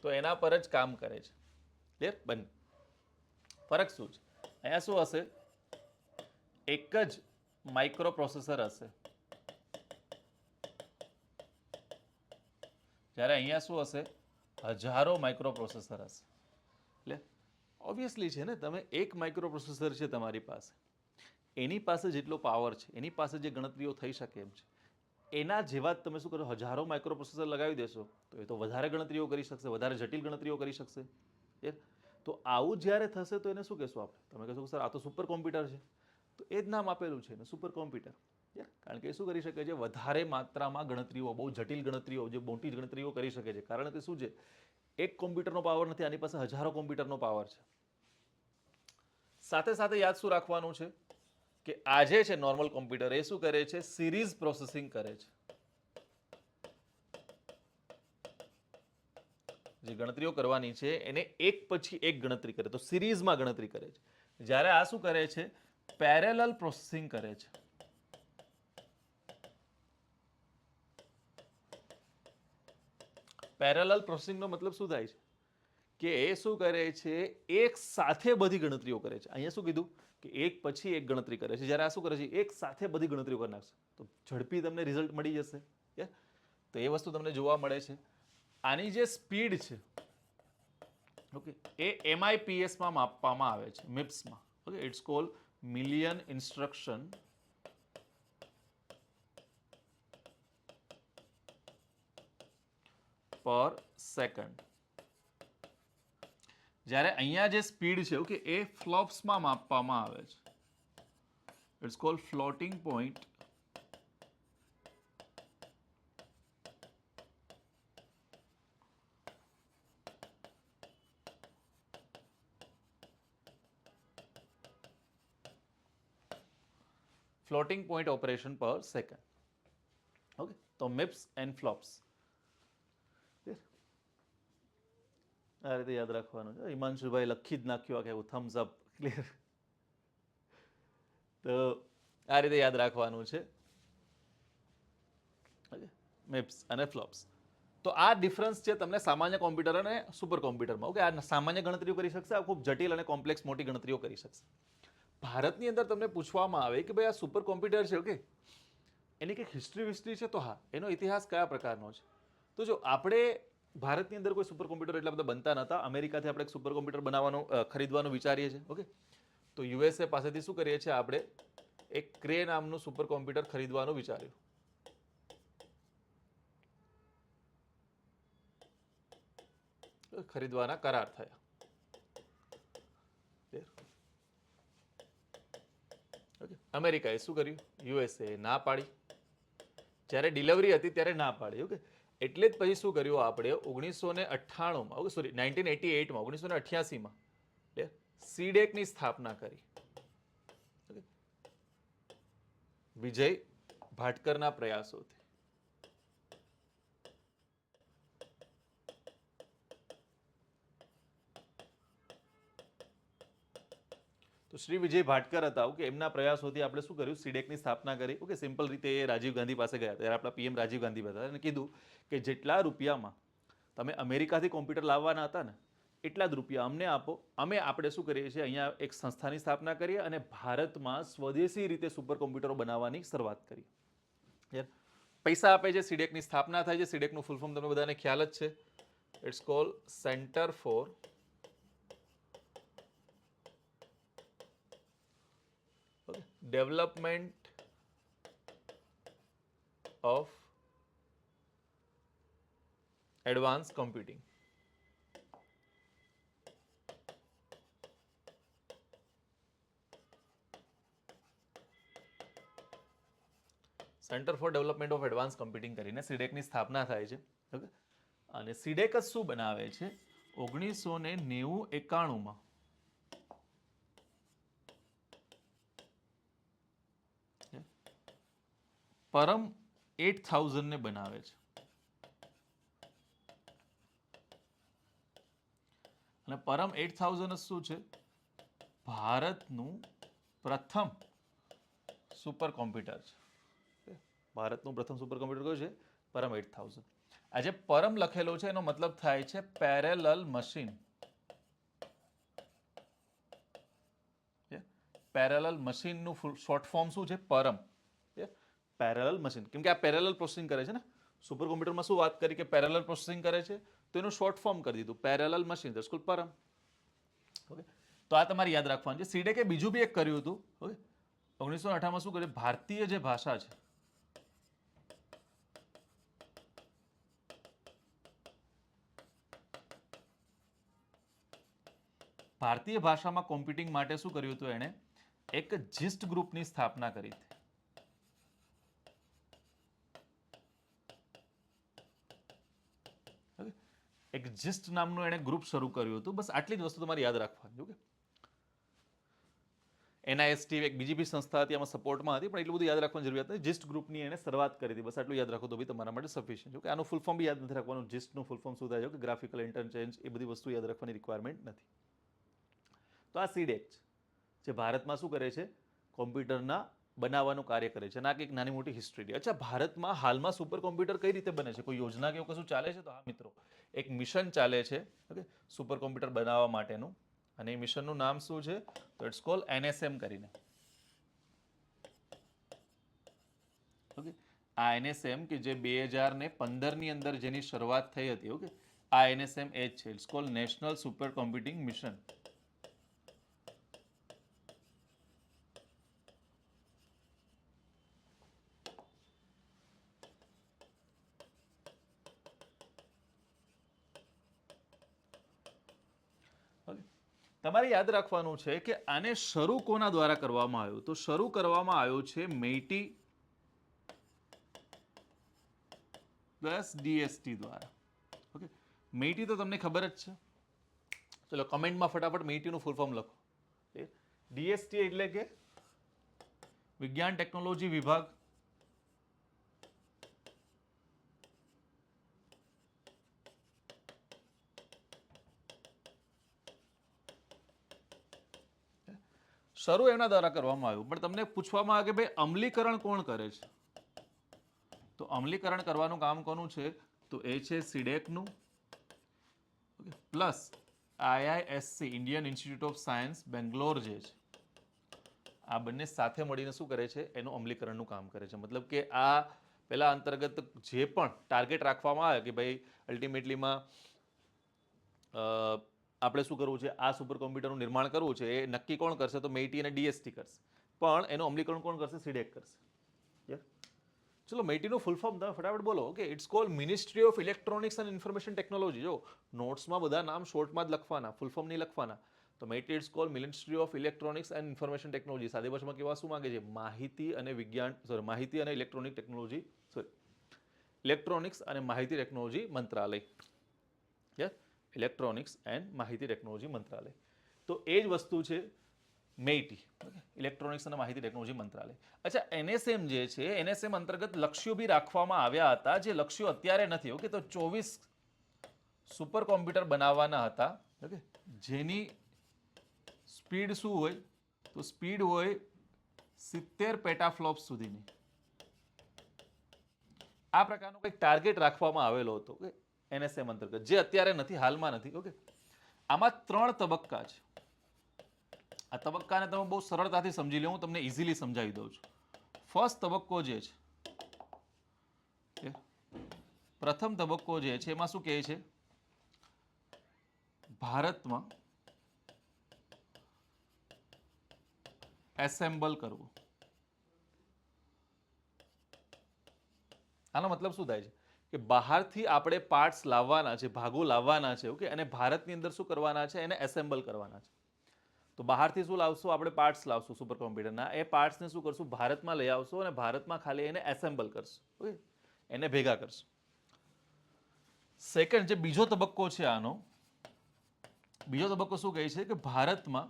S1: તો એના પર જ કામ કરે છે. ક્લિયર? બંને ફરક શું છે? અહીંયા શું હશે, એક જ માઇક્રો પ્રોસેસર હશે, જ્યારે અહીંયા શું હશે, હજારો માઇક્રો પ્રોસેસર હશે. એટલે ઓબ્વિયસલી છે ને, તમે એક માઇક્રો પ્રોસેસર છે તમારી પાસે, એની પાસે જેટલો પાવર છે, એની પાસે જે ગણતરીઓ થઈ શકે એમ છે, એના જેવા જ તમે શું કરો, હજારો માઇક્રો પ્રોસેસર લગાવી દેશો તો એ તો વધારે ગણતરીઓ કરી શકશે, વધારે જટિલ ગણતરીઓ કરી શકશે. તો આવું જ્યારે થશે તો એને શું કહેશું આપણે? તમે કહેશો સર આ તો સુપર કોમ્પ્યુટર છે. તો એ જ નામ આપેલું છે એને, સુપર કોમ્પ્યુટર. કારણ કે એ શું કરી શકે છે, વધારે માત્રામાં ગણતરીઓ, બહુ જટિલ ગણતરીઓ, જે મોટી ગણતરીઓ કરી શકે છે. કારણ કે શું છે, એક કોમ્પ્યુટરનો પાવર નથી, આની પાસે હજારો કોમ્પ્યુટરનો પાવર છે. સાથે સાથે યાદ શું રાખવાનું છે કે આજે છે નોર્મલ કોમ્પ્યુટર, એ શું કરે છે, સિરીઝ પ્રોસેસિંગ કરે છે. જે ગણતરીઓ કરવાની છે એને એક પછી એક ગણતરી કરે, તો સિરીઝમાં ગણતરી કરે છે. જ્યારે આ શું કરે છે, પેરેલલ પ્રોસેસિંગ કરે છે. પેરેલલ પ્રોસેસિંગનો મતલબ શું થાય છે કે એ શું કરે છે, એક સાથે બધી ગણતરીઓ કરે છે. અહીંયા શું કીધું કે એક પછી એક ગણતરી કરે છે, જ્યારે આ શું કરે છે, એક સાથે બધી ગણતરીઓ કરી નાખશે, તો ઝડપી તમને રિઝલ્ટ મળી જશે. તો એ વસ્તુ તમને જોવા મળે છે. આની જે સ્પીડ છે, ઓકે, એ MIPSમાં માપવામાં આવે છે, મિપ્સમાં. Okay, it's called million instruction per second. જ્યારે અહીંયા જે સ્પીડ છે ઓકે એ ફ્લોપ્સમાં માપવામાં આવે છે. It's called floating point floating point operation per second. Okay, તો મિપ્સ એન્ડ ફ્લોપ્સ આ રીતે યાદ રાખવાનું છે. હિમાંશુભાઈ લખી જ નાખ્યું કે એવું થમ્સ અપ. ક્લિયર? તો આ રીતે યાદ રાખવાનું છે. ઓકે, મિપ્સ અને ફ્લોપ્સ. તો આ ડિફરન્સ છે તમને સામાન્ય કોમ્પ્યુટર અને સુપર કોમ્પ્યુટરમાં. ઓકે, આ સામાન્ય ગણતરીઓ કરી શકશે, આ ખૂબ જટિલ અને કોમ્પ્લેક્સ મોટી ગણતરીઓ કરી શકશે. ભારતની અંદર તમને પૂછવામાં આવે કે ભાઈ આ સુપર કોમ્પ્યુટર છે ઓકે એની કંઈક હિસ્ટ્રી છે, તો હા એનો ઇતિહાસ કયા પ્રકારનો છે. તો જો આપણે ભારતની અંદર કોઈ સુપર કોમ્પ્યુટર એટલા બધા બનતા નહોતા. અમેરિકાથી આપણે એક સુપર કોમ્પ્યુટર બનાવવાનું ખરીદવાનું વિચારીએ છીએ. ઓકે, તો યુએસએ પાસેથી શું કરીએ છીએ આપણે એક ક્રે નામનું સુપર કોમ્પ્યુટર ખરીદવાનું વિચાર્યું. ખરીદવાના કરાર થયા. ઓકે, અમેરિકાએ શું કર્યું? યુએસએ ના પાડી. જ્યારે ડિલિવરી હતી ત્યારે ના પાડી. ઓકે, એટલે જ પછી શું કર્યું આપણે 1998માં ઓકે સોરી 1988માં 1988માં સીડેકની સ્થાપના કરી. ઓકે, વિજય ભાટકરના પ્રયાસોથી. તો શ્રી વિજય ભાટકર હતા. ઓકે, એમના પ્રયાસોથી આપણે શું કર્યું? સીડેકની સ્થાપના કરી. ઓકે, સિમ્પલ રીતે એ રાજીવ ગાંધી પાસે ગયા. ત્યારે આપણા પીએમ રાજીવ ગાંધી હતા અને કીધું કે જેટલા રૂપિયામાં તમે અમેરિકાથી કોમ્પ્યુટર લાવવાના હતા ને એટલા જ રૂપિયા અમને આપો. આપણે શું કરીએ છીએ અહીંયા એક સંસ્થાની સ્થાપના કરીએ અને ભારતમાં સ્વદેશી રીતે સુપર કોમ્પ્યુટરો બનાવવાની શરૂઆત કરી. પૈસા આપે છે, સીડેકની સ્થાપના થાય છે. સીડેકનું ફૂલ ફોર્મ તમને બધાને ખ્યાલ જ છે. It's called centre for development of advance computing. Centre for development of advance computing કરીને સીડેકની સ્થાપના થાય છે. ઓકે, અને સીડેક જ શું બનાવે છે? 1991 પરમ 8000 ને બનાવે છે. અને પરમ 8000 શું છે? ભારતનું પ્રથમ સુપર કોમ્પ્યુટર છે. ભારતનું પ્રથમ સુપર કોમ્પ્યુટર કયું છે? પરમ 8000. આ જે પરમ લખેલો છે એનો મતલબ થાય છે પેરેલલ મશીન. પેરેલલ મશીનનું શોર્ટ ફોર્મ શું છે? પરમ. પેરેલલ મશીન, કેમ કે આ પેરેલલ પ્રોસેસિંગ કરે છે ને. સુપર કોમ્પ્યુટરમાં શું વાત કરી કે પેરેલલ પ્રોસેસિંગ કરે છે, તો એનું શોર્ટ ફોર્મ કરી દીધું parallel machine. That's cold Param. Okay, તો આ તમારે યાદ રાખવાનું છે. સીડેકે બીજું બી એક કર્યું હતું. ઓકે, 1958માં શું કર્યું? ભારતીય જે ભાષા છે ભારતીય ભાષામાં કોમ્પ્યુટિંગ માટે શું કર્યું હતું? એણે એક જીસ્ટ ગ્રુપની સ્થાપના કરી હતી. એક જીસ્ટ નામનું એણે ગ્રુપ શરૂ કર્યું હતું. બસ આટલી જ વસ્તુ તમારે યાદ રાખવાની. ઓકે, એનઆઈએસટી એક બીજી બી સંસ્થા હતી, આમાં સપોર્ટમાં હતી, પણ એટલું બધું યાદ રાખવાની જરૂરિયાત નથી. જીસ્ટ ગ્રુપની એણે શરૂઆત કરી હતી. બસ આટલું યાદ રાખો તો બી તમારા માટે સફિશિયન્ટ. ઓકે, આનું ફૂલ ફોર્મ બી યાદ નથી રાખવાનું. જીસ્ટનું ફૂલ ફોર્મ શું થાય છે? Graphical interchange. એ બધી વસ્તુ યાદ રાખવાની રિક્વાયરમેન્ટ નથી. તો આ સીડેક જે ભારતમાં શું કરે છે? કોમ્પ્યુટરના બનાવવાનું કાર્ય કરે છે. અને આ એક નાની મોટી હિસ્ટ્રી. અચ્છા, ભારતમાં હાલમાં સુપર કોમ્પ્યુટર કઈ રીતે બને છે? કોઈ યોજના કે એવું કશું ચાલે છે? તો હા મિત્રો, એક મિશન ચાલે છે ઓકે સુપર કોમ્પ્યુટર બનાવવા માટેનું. અને એ મિશનનું નામ શું છે? તો ઇટ્સ કોલ્ડ એનએસએમ કરીને. ઓકે, આ એનએસએમ કે જે 2015ની અંદર જેની શરૂઆત થઈ હતી. ઓકે, આ એનએસએમ એ જ છે. It's called national super computing mission. તમારે યાદ રાખવાનું છે કે આને શરૂ કોના દ્વારા કરવામાં આવ્યું? તો શરૂ કરવામાં આવ્યું છે મેઇટી પ્લસ ડીએસટી દ્વારા. ઓકે, મેઇટી તો તમને ખબર જ છે. ચલો કમેન્ટમાં ફટાફટ મેઇટીનું ફૂલ ફોર્મ લખો. ડીએસટી એટલે કે વિજ્ઞાન ટેકનોલોજી વિભાગ. શરૂ એના દ્વારા કરવામાં આવ્યું, પણ તમને પૂછવામાં આવે કે ભાઈ અમલીકરણ કોણ કરે છે? તો અમલીકરણ કરવાનું કામ કોનું છે? તો એ છે સીડેકનું plus IISc Indian Institute of Science Bangalore જે છે, આ બંને સાથે મળીને શું કરે છે? એનું અમલીકરણનું કામ કરે છે. મતલબ કે આ પેલા અંતર્ગત જે પણ ટાર્ગેટ રાખવામાં આવે કે ભાઈ અલ્ટિમેટલીમાં આપણે શું કરવું છે? આ સુપર કોમ્પ્યુટરનું નિર્માણ કરવું છે, એ નક્કી કોણ કરશે? તો મેઇટી અને ડીએસટી કરશે, પણ એનું અમલીકરણ કોણ કરશે? સીડેક કરશે. ચલો મેઇટીનું ફૂલ ફોર્મ તમે ફટાફટ બોલો. Okay, it's called ministry of electronics and information technology. જો નોટ્સમાં બધા નામ શોર્ટમાં જ લખવાના, ફૂલ ફોર્મ નહીં લખવાના. તો MeitY it's called ministry of electronics and information Technology. સાદી ભાષામાં કેવા શું માંગે છે? માહિતી અને વિજ્ઞાન, સોરી, માહિતી અને ઇલેક્ટ્રોનિક ટેકનોલોજી, સોરી, ઇલેક્ટ્રોનિક્સ અને માહિતી ટેકનોલોજી મંત્રાલય. યસ, ઇલેક્ટ્રોનિક્સ એન્ડ માહિતી ટેકનોલોજી મંત્રાલય. તો એ જ વસ્તુ છે મેઇટી, ઇલેક્ટ્રોનિક્સ અને માહિતી ટેકનોલોજી મંત્રાલય. અચ્છા, એનએસએમ જે છે, એનએસએમ અંતર્ગત લક્ષ્યો બી રાખવામાં આવ્યા હતા, જે લક્ષ્યો અત્યારે નથી. ઓકે, તો 24 સુપર કોમ્પ્યુટર બનાવવાના હતા. ઓકે, જેની સ્પીડ શું હોય? તો સ્પીડ હોય 70 પેટાફ્લોપ્સ સુધીની. આ પ્રકારનો કંઈક ટાર્ગેટ રાખવામાં આવેલો હતો એનએસએમ અંતર્ગત, જે અત્યારે નથી, હાલમાં નથી. ઓકે, આમાં 3 તબક્કા છે. આ તબક્કાને તમે બહુ સરળતાથી સમજી લો, હું તમને ઇઝીલી સમજાવી દઉં છું. ફર્સ્ટ તબક્કો જે છે, પ્રથમ તબક્કો જે છે, એમાં શું કહે છે? ભારતમાં એસેમ્બલ કરવું. આનો મતલબ શું થાય છે? કે બહારથી આપણે પાર્ટ્સ લાવવાના છે, ભાગો લાવવાના છે. ઓકે, અને ભારતની અંદર શું કરવાના છે? એને એસેમ્બલ કરવાના છે. તો બહારથી શું લાવશું? આપણે પાર્ટ્સ લાવશું સુપર કોમ્પ્યુટરના. એ પાર્ટ્સને શું કરશું? ભારતમાં લઈ આવશું અને ભારતમાં ખાલી એને એસેમ્બલ કરશું. ઓકે, એને ભેગા કરશું. સેકન્ડ, જે બીજો તબક્કો છે આનો, બીજો તબક્કો શું કહે છે? કે ભારતમાં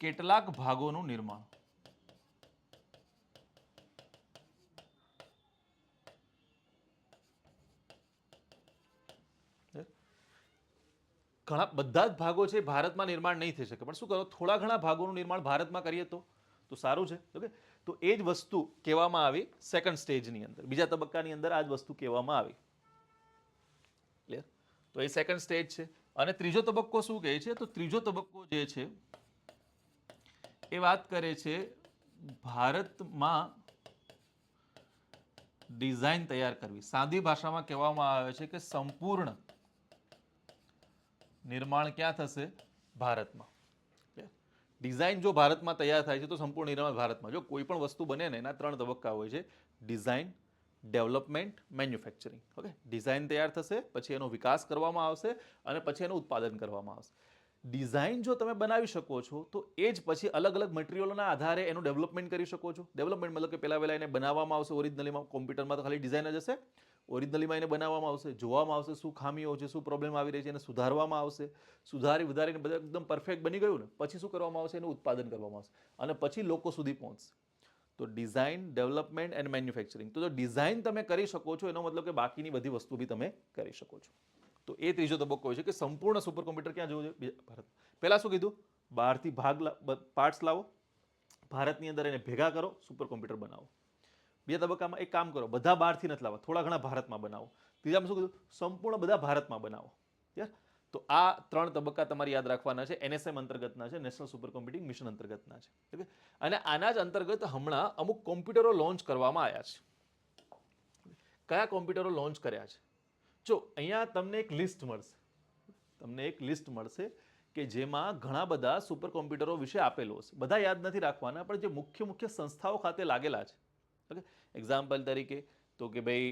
S1: કેટલાક ભાગોનું નિર્માણ. ઘણા બધા જ ભાગો છે ભારતમાં નિર્માણ નહીં થઈ શકે, પણ શું કરો? થોડા ઘણા ભાગોનું નિર્માણ ભારતમાં કરીએ તો સારું છે. ઓકે, તો એ જ વસ્તુ કહેવામાં આવી સેકન્ડ સ્ટેજની અંદર, બીજા તબક્કાની અંદર આ જ વસ્તુ કહેવામાં આવી. ક્લિયર? તો એ સેકન્ડ સ્ટેજ છે. અને ત્રીજો તબક્કો શું કહે છે? તો ત્રીજો તબક્કો જે છે એ વાત કરે છે ભારતમાં ડિઝાઇન તૈયાર કરવી. સાદી ભાષામાં કહેવામાં આવે છે કે સંપૂર્ણ નિર્માણ ક્યાં થશે? ભારતમાં. ડિઝાઇન જો ભારતમાં તૈયાર થાય છે તો સંપૂર્ણ નિર્માણ ભારતમાં. જો કોઈ પણ વસ્તુ બને ને એના 3 તબક્કા હોય છે: design, development, manufacturing. Okay, design તૈયાર થશે, પછી એનો વિકાસ કરવામાં આવશે અને પછી એનું ઉત્પાદન કરવામાં આવશે. ડિઝાઇન જો તમે બનાવી શકો છો તો એ જ પછી અલગ અલગ મટીરિયલોના આધારે એનું ડેવલપમેન્ટ કરી શકો છો. ડેવલપમેન્ટ મતલબ કે પહેલા એને બનાવવામાં આવશે. ઓરિજિનલીમાં કોમ્પ્યુટરમાં તો ખાલી ડિઝાઇન જ હશે. ઓરિજિનલીમાં એને બનાવવામાં આવશે, જોવામાં આવશે શું ખામીઓ છે, શું પ્રોબ્લેમ આવી રહી છે, એને સુધારવામાં આવશે. વધારીને બધા એકદમ પરફેક્ટ બની ગયું ને પછી શું કરવામાં આવશે? એનું ઉત્પાદન કરવામાં આવશે અને પછી લોકો સુધી પહોંચશે. તો ડિઝાઇન, ડેવલપમેન્ટ એન્ડ મેન્યુફેક્ચરિંગ. તો જો ડિઝાઇન તમે કરી શકો છો એનો મતલબ કે બાકીની બધી વસ્તુ બી તમે કરી શકો છો. તો એ ત્રીજો તબક્કો હોય છે કે સંપૂર્ણ સુપર કોમ્પ્યુટર ક્યાં જવું જોઈએ? ભારત. પહેલા શું કીધું? બહારથી પાર્ટ્સ લાવો, ભારતની અંદર એને ભેગા કરો, સુપર કોમ્પ્યુટર બનાવો. બીજા તબક્કામાં એક કામ કરો, બધા બહારથી નથી લાવવા, થોડા ઘણા ભારતમાં બનાવો. ત્રીજામાં શું કીધું? સંપૂર્ણ બધા ભારતમાં બનાવો. તો આ 3 તબક્કા તમારે યાદ રાખવાના છે. એનએસએમ અંતર્ગતના છે, નેશનલ સુપર કોમ્પ્યુટિંગ મિશન અંતર્ગતના છે. ઓકે, અને આના જ અંતર્ગત હમણાં અમુક કોમ્પ્યુટરો લોન્ચ કરવામાં આવ્યા છે. કયા કોમ્પ્યુટરો લોન્ચ કર્યા છે? જો અહીંયા તમને એક લિસ્ટ મળશે કે જેમાં ઘણા બધા સુપર કોમ્પ્યુટરો વિશે આપેલું હશે. બધા યાદ નથી રાખવાના, પણ જે મુખ્ય સંસ્થાઓ ખાતે લાગેલા છે. ઓકે, એક્ઝામ્પલ તરીકે તો કે ભાઈ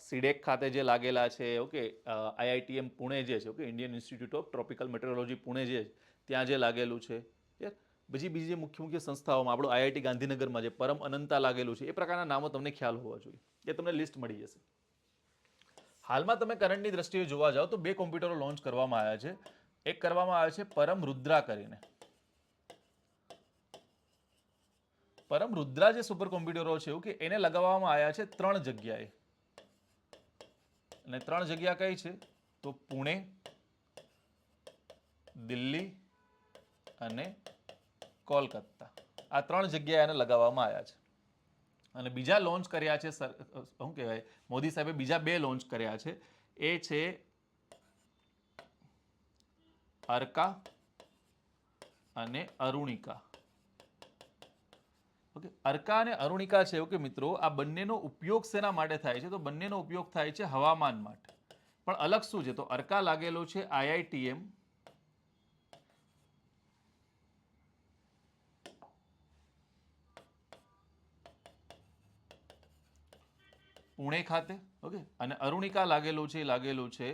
S1: સીડેક ખાતે જે લાગેલા છે, ઓકે, આઈઆઈટીએમ પુણે જે છે, okay, Indian Institute of tropical metrology Pune જે છે, ત્યાં જે લાગેલું છે, યાર બીજી જે મુખ્ય મુખ્ય સંસ્થાઓમાં આપણું આઈઆઈટી ગાંધીનગરમાં જે પરમ અનંતા લાગેલું છે, એ પ્રકારના નામો તમને ખ્યાલ હોવા જોઈએ, એ તમને લિસ્ટ મળી જશે. હાલમાં તમે કરંટની દ્રષ્ટિએ જોવા જાઓ તો 2 કોમ્પ્યુટરો લોન્ચ કરવામાં આવ્યા છે. એક કરવામાં આવે છે પરમ રુદ્રા કરીને. પરમ રુદ્રા જે સુપર કોમ્પ્યુટરો છે, ઓકે, એને લગાવવામાં આવ્યા છે 3 જગ્યાએ. અને 3 જગ્યા કઈ છે? તો પુણે, દિલ્હી અને કોલકાતા. આ 3 જગ્યાએ એને લગાવવામાં આવ્યા છે. અને બીજા લોન્ચ કર્યા છે, શું કહેવાય, મોદી સાહેબે બીજા 2 લોન્ચ કર્યા છે. એ છે અર્કા અને અરુણિકા. ઓકે, અર્કા અને અરુણિકા છે, ઓકે મિત્રો, આ બંનેનો ઉપયોગ શેના માટે થાય છે? તો બંનેનો ઉપયોગ થાય છે હવામાન માટે. પણ અલગ શું છે? તો અર્કા લાગેલો છે આઈઆઈટીએમ પુણે ખાતે, ઓકે, અને અરુણિકા લાગેલું છે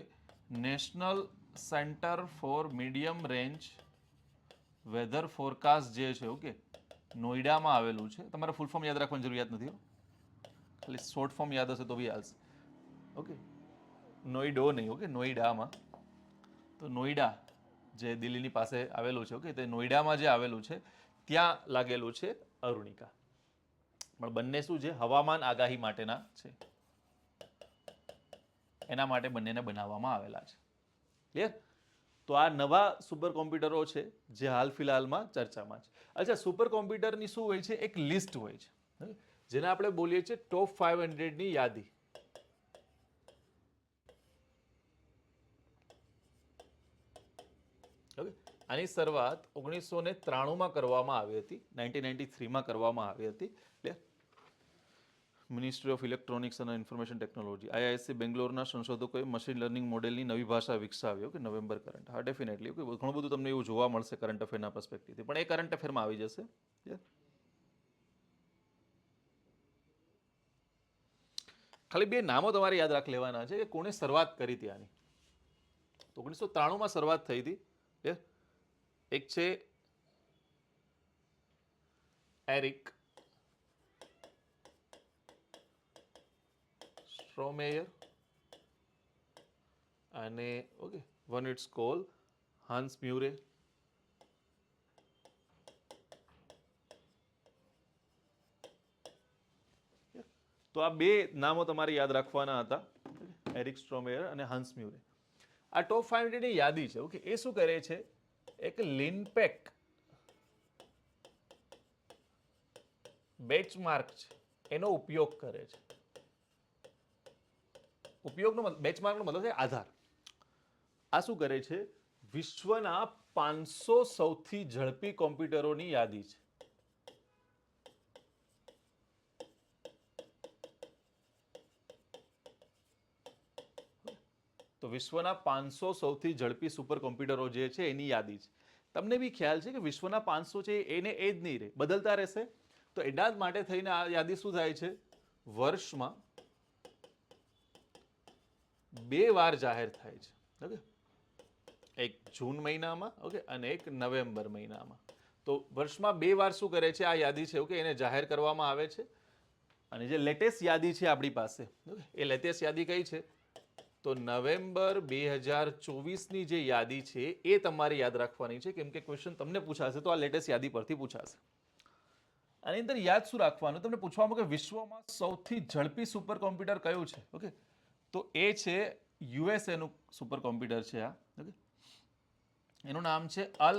S1: national centre for medium range weather forecast જે છે, ઓકે, નોઈડામાં આવેલું છે. તમારે ફૂલ ફોર્મ યાદ રાખવાની જરૂરિયાત નથી, ખાલી શોર્ટ ફોર્મ યાદ હશે તો બી હાલશે. ઓકે, નોઈડો નહીં, ઓકે, નોઈડામાં. તો નોઈડા જે દિલ્હીની પાસે આવેલું છે, ઓકે, તે નોઈડામાં જે આવેલું છે ત્યાં લાગેલું છે અરુણિકા. પણ બંને શું છે? હવામાન આગાહી માટેના છે. એના માટે બંનેને બનાવવામાં આવેલા છે. ક્લિયર? તો આ નવા સુપર કોમ્પ્યુટરો છે જે હાલ ફિલહાલમાં ચર્ચામાં છે. અચ્છા, સુપર કોમ્પ્યુટરની શું હોય છે? એક લિસ્ટ હોય છે, જેને આપણે બોલીએ છીએ ટોપ 500ની યાદી. ઓકે, આની શરૂઆત 1993માં કરવામાં આવી હતી, 1993માં કરવામાં આવી હતી. મિનિસ્ટ્રી ઓફ ઇલેક્ટ્રોનિક્સ અને ઇન્ફોર્મેશન ટેકનોલોજી, આઈઆઈએસસી બેંગ્લોરના સંશોધકોએ મશીન લર્નિંગ મોડેલની નવી ભાષા વિકસાવી. Okay, November current. હા, ડેફિનેટલી. ઓકે, ઘણું બધું તમને એવું જોવા મળશે કરંટ અફેરના પર્સપેક્ટિવથી, પણ એ કરંટ અફેરમાં આવી જશે. ખાલી 2 નામો તમારે યાદ રાખી લેવાના છે કે કોણે શરૂઆત કરી હતી આની. તો 1993માં શરૂઆત થઈ હતી. એક છે એરિક સ્ટ્રોમેયર અને, ઓકે, વન ઇટ્સ કોલ હાન્સ મ્યુરે. તો આ 2 નામો તમારે યાદ રાખવાના હતા, એરિક સ્ટ્રોમેયર અને હાન્સ મ્યુરે. આ ટોપ 500ની યાદી છે, ઓકે. એ શું કરે છે? એક લિનપેક બેચમાર્ક છે એનો ઉપયોગ કરે છે. બેચમાર્કનો મતલબ છે આધાર. આ શું કરે છે? વિશ્વના 500 સૌથી ઝડપી કોમ્પ્યુટરોની યાદી છે. તો વિશ્વના 500 સૌથી ઝડપી સુપર કોમ્પ્યુટરો જે છે એની યાદી છે. તમને બી ખ્યાલ છે કે વિશ્વના 500 છે એને એ જ નહીં રહે, બદલતા રહેશે. તો એના જ માટે થઈને આ યાદી શું થાય છે? વર્ષમાં 2 વાર જાહેર થાય છે. ઓકે, એક જૂન મહિનામાં, ઓકે, અને એક નવેમ્બર મહિનામાં. તો વર્ષમાં 2 વાર શું કરે છે? આ યાદી છે, ઓકે, એને જાહેર કરવામાં આવે છે. અને જે લેટેસ્ટ યાદી છે આપણી પાસે, ઓકે, એ લેટેસ્ટ યાદી કઈ છે? તો નવેમ્બર 2024ની જે યાદી છે એ તમારે યાદ રાખવાની છે, કેમ કે ક્વેશ્ચન તમને પૂછાશે તો આ લેટેસ્ટ યાદી પરથી પૂછાશે. આની અંદર યાદ શું રાખવાનું? તમને પૂછવામાં કે વિશ્વમાં સૌથી ઝડપી સુપર કોમ્પ્યુટર કયું છે? ઓકે, તો એ છે યુએસએનું સુપર કોમ્પ્યુટર છે આ. ઓકે, એનું નામ છે અલ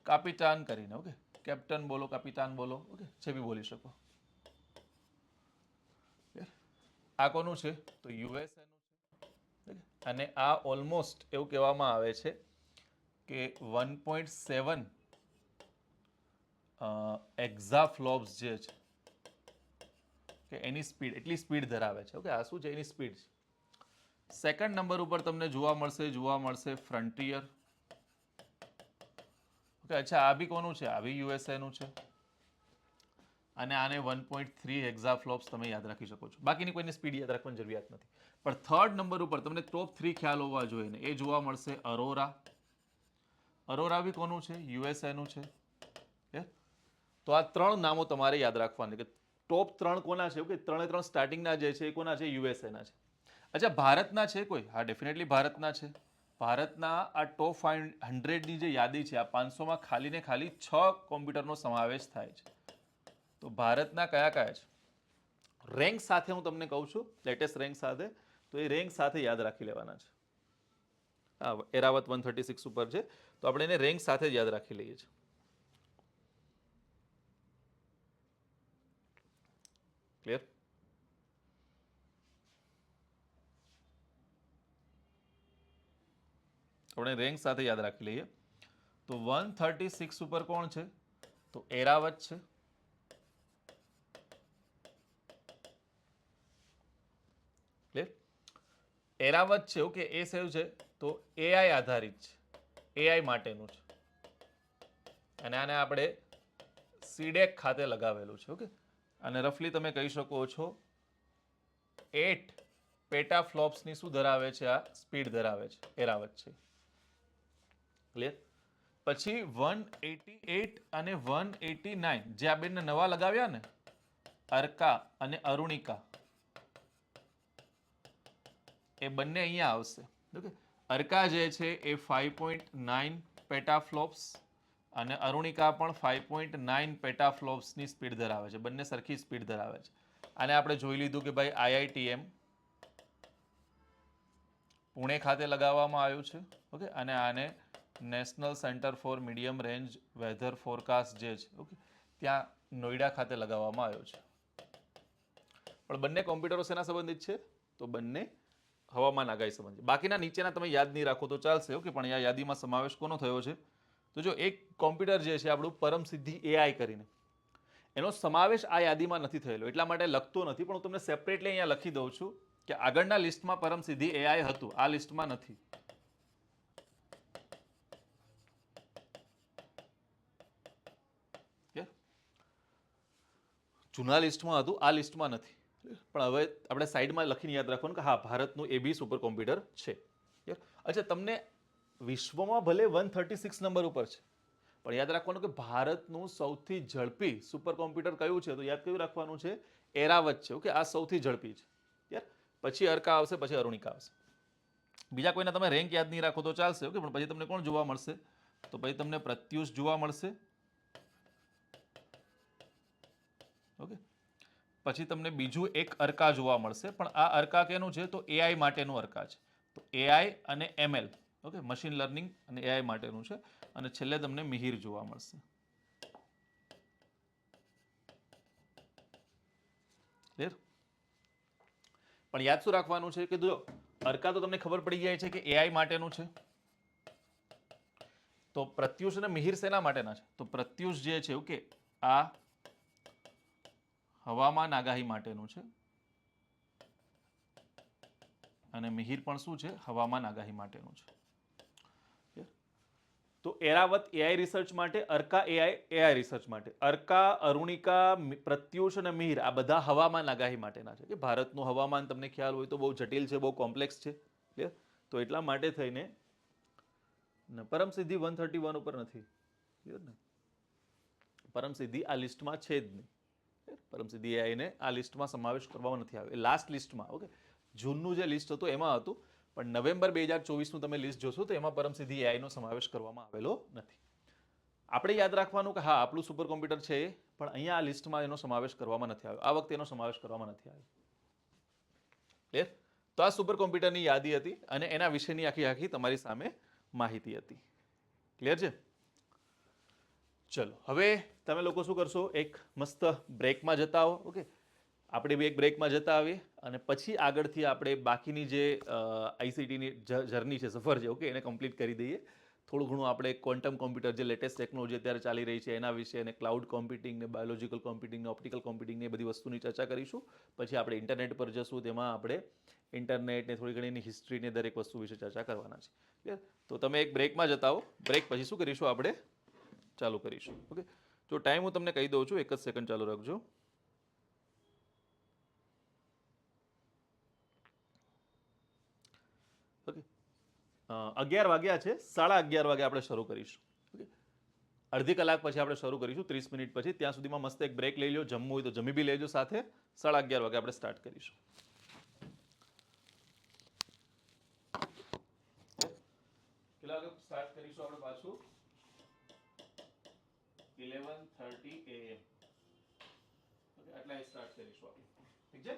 S1: કાપિટાન કરીને. ઓકે, કેપ્ટન બોલો, કાપિટાન બોલો, ઓકે, જે બી બોલી શકો. આ કોનું છે? તો યુએસએનું છે. અને આ ઓલમોસ્ટ એવું કહેવામાં આવે છે કે 1.7 એક્ઝાફ્લોપ્સ જે છે કે એની સ્પીડ, એટલી સ્પીડ ધરાવે છે. ઓકે, આ શું છે? એની સ્પીડ છે. સેકન્ડ નંબર ઉપર તમને જોવા મળશે ફ્રન્ટિયર. ઓકે, અચ્છા, આ બી કોનું છે? આ બી યુએસએનું છે. અને આને 1.3 હેક્ઝાફ્લોપ્સ તમે યાદ રાખી શકો છો. બાકીની કોઈને સ્પીડ યાદ રાખવાની જરૂરિયાત નથી. પણ થર્ડ નંબર ઉપર તમને ટોપ 3 ખ્યાલ હોવા જોઈએ ને એ જોવા મળશે અરોરા. અરોરા બી કોનું છે? યુએસએનું છે. તો આ 3 નામો તમારે યાદ રાખવાના કે ટોપ 3 કોના છે કે 3 સ્ટાર્ટિંગના જે છે એ કોના છે? યુએસએના છે. અચ્છા, ભારતના છે કોઈ? હા, ડેફિનેટલી ભારતના છે. ભારતના આ ટોપ 100ની જે યાદી છે આ 500માં ખાલી ને ખાલી 6 કોમ્પ્યુટરનો સમાવેશ થાય છે. તો ભારતના કયા કયા છે? રેન્ક સાથે હું તમને કહું છું, લેટેસ્ટ રેન્ક સાથે. તો એ રેન્ક સાથે યાદ રાખી લેવાના છે. હા, એરાવત 136 ઉપર છે તો આપણે એને રેન્ક સાથે જ યાદ રાખી લઈએ છીએ. ક્લિયર? આપણે રેન્ક સાથે યાદ રાખી લઈએ. તો 136 ઉપર કોણ છે? તો એરાવત છે. ક્લિયર? એરાવત છે. ઓકે, એ સેવ છે તો એઆઈ આધારિત છે, એઆઈ માટેનું છે. અને આને આપણે સીડેક ખાતે લગાવેલું છે. ઓકે, અને રફલી તમે કહી શકો છો 8 પેટાફ્લોપ્સની શું ધરાવે છે? આ સ્પીડ ધરાવે છે, એરાવત છે. ક્લિયર? પછી 188 અને 189 જે આ બેને નવા લગાવ્યા ને, અર્કા અને અરુણિકા, એ બંને અહીંયા આવશે. ઓકે, અર્કા જે છે એ 5.9 પેટાફ્લોપ્સ અને અરુણિકા પણ 5.9 પેટાફ્લોપ્સની સ્પીડ ધરાવે છે. બંને સરખી સ્પીડ ધરાવે છે. આને આપણે જોઈ લીધું કે ભાઈ આઈઆઈટીએમ પુણે ખાતે લગાવવામાં આવ્યું છે. ઓકે, અને આને national centre for medium range weather forecast જે છે, ઓકે, ત્યાં નોઈડા ખાતે લગાવવામાં આવ્યો છે. પણ બંને કોમ્પ્યુટરો શેના સંબંધિત છે? તો બંને હવામાન આગાહી સંબંધિત. બાકીના નીચેના તમે યાદ નહીં રાખો તો ચાલશે. ઓકે, પણ આ યાદીમાં સમાવેશ કોનો થયો છે? તો જો એક કોમ્પ્યુટર જે છે આપણું પરમસિદ્ધિ એઆઈ કરીને, એનો સમાવેશ આ યાદીમાં નથી થયેલો, એટલા માટે લખતો નથી. પણ હું તમને સેપરેટલી અહીંયા લખી દઉં છું કે આગળના લિસ્ટમાં પરમસિદ્ધિ એઆઈ હતું, આ લિસ્ટમાં નથી. જૂના લિસ્ટમાં હતું, આ લિસ્ટમાં નથી. પણ હવે આપણે સાઈડમાં લખીને યાદ રાખવાનું કે હા, ભારતનું એ બી સુપર કોમ્પ્યુટર છે. અચ્છા, તમને વિશ્વમાં ભલે 136 નંબર ઉપર છે, પણ યાદ રાખવાનું કે ભારતનું સૌથી ઝડપી સુપર કોમ્પ્યુટર કયું છે? તો યાદ કયું રાખવાનું છે? એરાવત છે. ઓકે, આ સૌથી ઝડપી છે. યાર, પછી અર્કા આવશે, પછી અરુણિકા આવશે. બીજા કોઈના તમે રેન્ક યાદ નહીં રાખો તો ચાલશે. ઓકે, પણ પછી તમને કોણ જોવા મળશે? તો પછી તમને પ્રત્યુષ જોવા મળશે. ઓકે, પછી તમને બીજું એક અર્કા જોવા મળશે. પણ આ અર્કા કેનું છે? તો એઆઈ માટેનું અર્કા છે. તો એઆઈ અને એમએલ, ઓકે, મશીન લર્નિંગ અને એઆઈ માટેનું છે. અને છેલ્લે તમને મિહિર જોવા મળશે. ક્લિયર? પણ યાદ શું રાખવાનું છે કે જો અર્કા તો તમને ખબર પડી જાય છે કે એઆઈ માટેનું છે. તો પ્રત્યુષ અને મિહિર શેના માટેના છે? તો પ્રત્યુષ જે છે, ઓકે, આ હવામાન આગાહી માટેનું છે. અને મિહિર પણ શું છે? હવામાન આગાહી માટેનું છે. તો એરાવત એઆઈ રિસર્ચ માટે, અર્કા એઆઈ રિસર્ચ માટે. અર્કા, અરુણિકા, પ્રત્યુષ અને મિહિર આ બધા હવામાન આગાહી માટેના છે. કે ભારતનું હવામાન તમને ખ્યાલ હોય તો બહુ જટિલ છે, બહુ કોમ્પ્લેક્સ છે. ક્લિયર? તો એટલા માટે થઈને પરમસિદ્ધિ 131 ઉપર નથી. ક્લિયર ને? પરમસિદ્ધિ આ લિસ્ટમાં છે જ નહીં. પરમસિદ્ધિ એઆઈને આ લિસ્ટમાં સમાવેશ કરવામાં નથી આવ્યો. એ લાસ્ટ લિસ્ટમાં, ઓકે, જૂનનું જે લિસ્ટ હતું એમાં હતું. પણ નવેમ્બર 2024નું તમે લિસ્ટ જોશો તો એમાં પરમસિદ્ધિ એઆઈનો સમાવેશ કરવામાં આવેલો નથી. આપણે યાદ રાખવાનું કે હા, આપણું સુપર કોમ્પ્યુટર છે, પણ અહીંયા આ લિસ્ટમાં એનો સમાવેશ કરવામાં નથી આવ્યો. આ વખતે એનો સમાવેશ કરવામાં નથી આવ્યો. ક્લિયર? તો આ સુપર કોમ્પ્યુટરની યાદી હતી અને એના વિશેની આખી તમારી સામે માહિતી હતી. ક્લિયર છે? ચલો, હવે તમે લોકો શું કરશો? એક મસ્ત બ્રેકમાં જતા આવો. ઓકે, આપણે બી એક બ્રેકમાં જતા આવીએ અને પછી આગળથી આપણે બાકીની જે આઈસીટીની જર્ની છે, સફર છે, ઓકે, એને કમ્પ્લીટ કરી દઈએ. થોડું ઘણું આપણે ક્વોન્ટમ કોમ્પ્યુટર, જે લેટેસ્ટ ટેકનોલોજી અત્યારે ચાલી રહી છે એના વિશે, અને ક્લાઉડ કોમ્પ્યુટિંગ ને બાયોલોજિકલ કોમ્પ્યુટિંગ ને ઓપ્ટિકલ કોમ્પ્યુટિંગ ને બધી વસ્તુની ચર્ચા કરીશું. પછી આપણે ઇન્ટરનેટ પર જશું, તેમાં આપણે ઇન્ટરનેટ ને થોડી ઘણી હિસ્ટ્રી ને દરેક વસ્તુ વિશે ચર્ચા કરવાના છે. ક્લિયર? તો તમે એક બ્રેકમાં જતા આવો. બ્રેક પછી શું કરીશું? આપણે ચાલુ કરીશું. ઓકે, જો ટાઈમ હું તમને કહી દઉં છું, 1 જ સેકન્ડ ચાલુ રાખજો. ઓકે, 11 વાગ્યા છે, 11:30 વાગે આપણે શરૂ કરીશું. ઓકે, અડધી કલાક પછી આપણે શરૂ કરીશું, 30 મિનિટ પછી. ત્યાં સુધીમાં મસ્ત એક બ્રેક લઈ લો, જમવું હોય તો જમી બી લેજો સાથે. 11:30 વાગે આપણે સ્ટાર્ટ કરીશું. કેટલા વાગે સ્ટાર્ટ કરીશું આપણે પાછું? 11:30 AM. ઓકે, આટલા સ્ટાર્ટ કરીશું આપણે. ઠીક છે,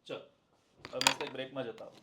S1: ચલ હવે મસ્ત એક બ્રેકમાં જતા આવો.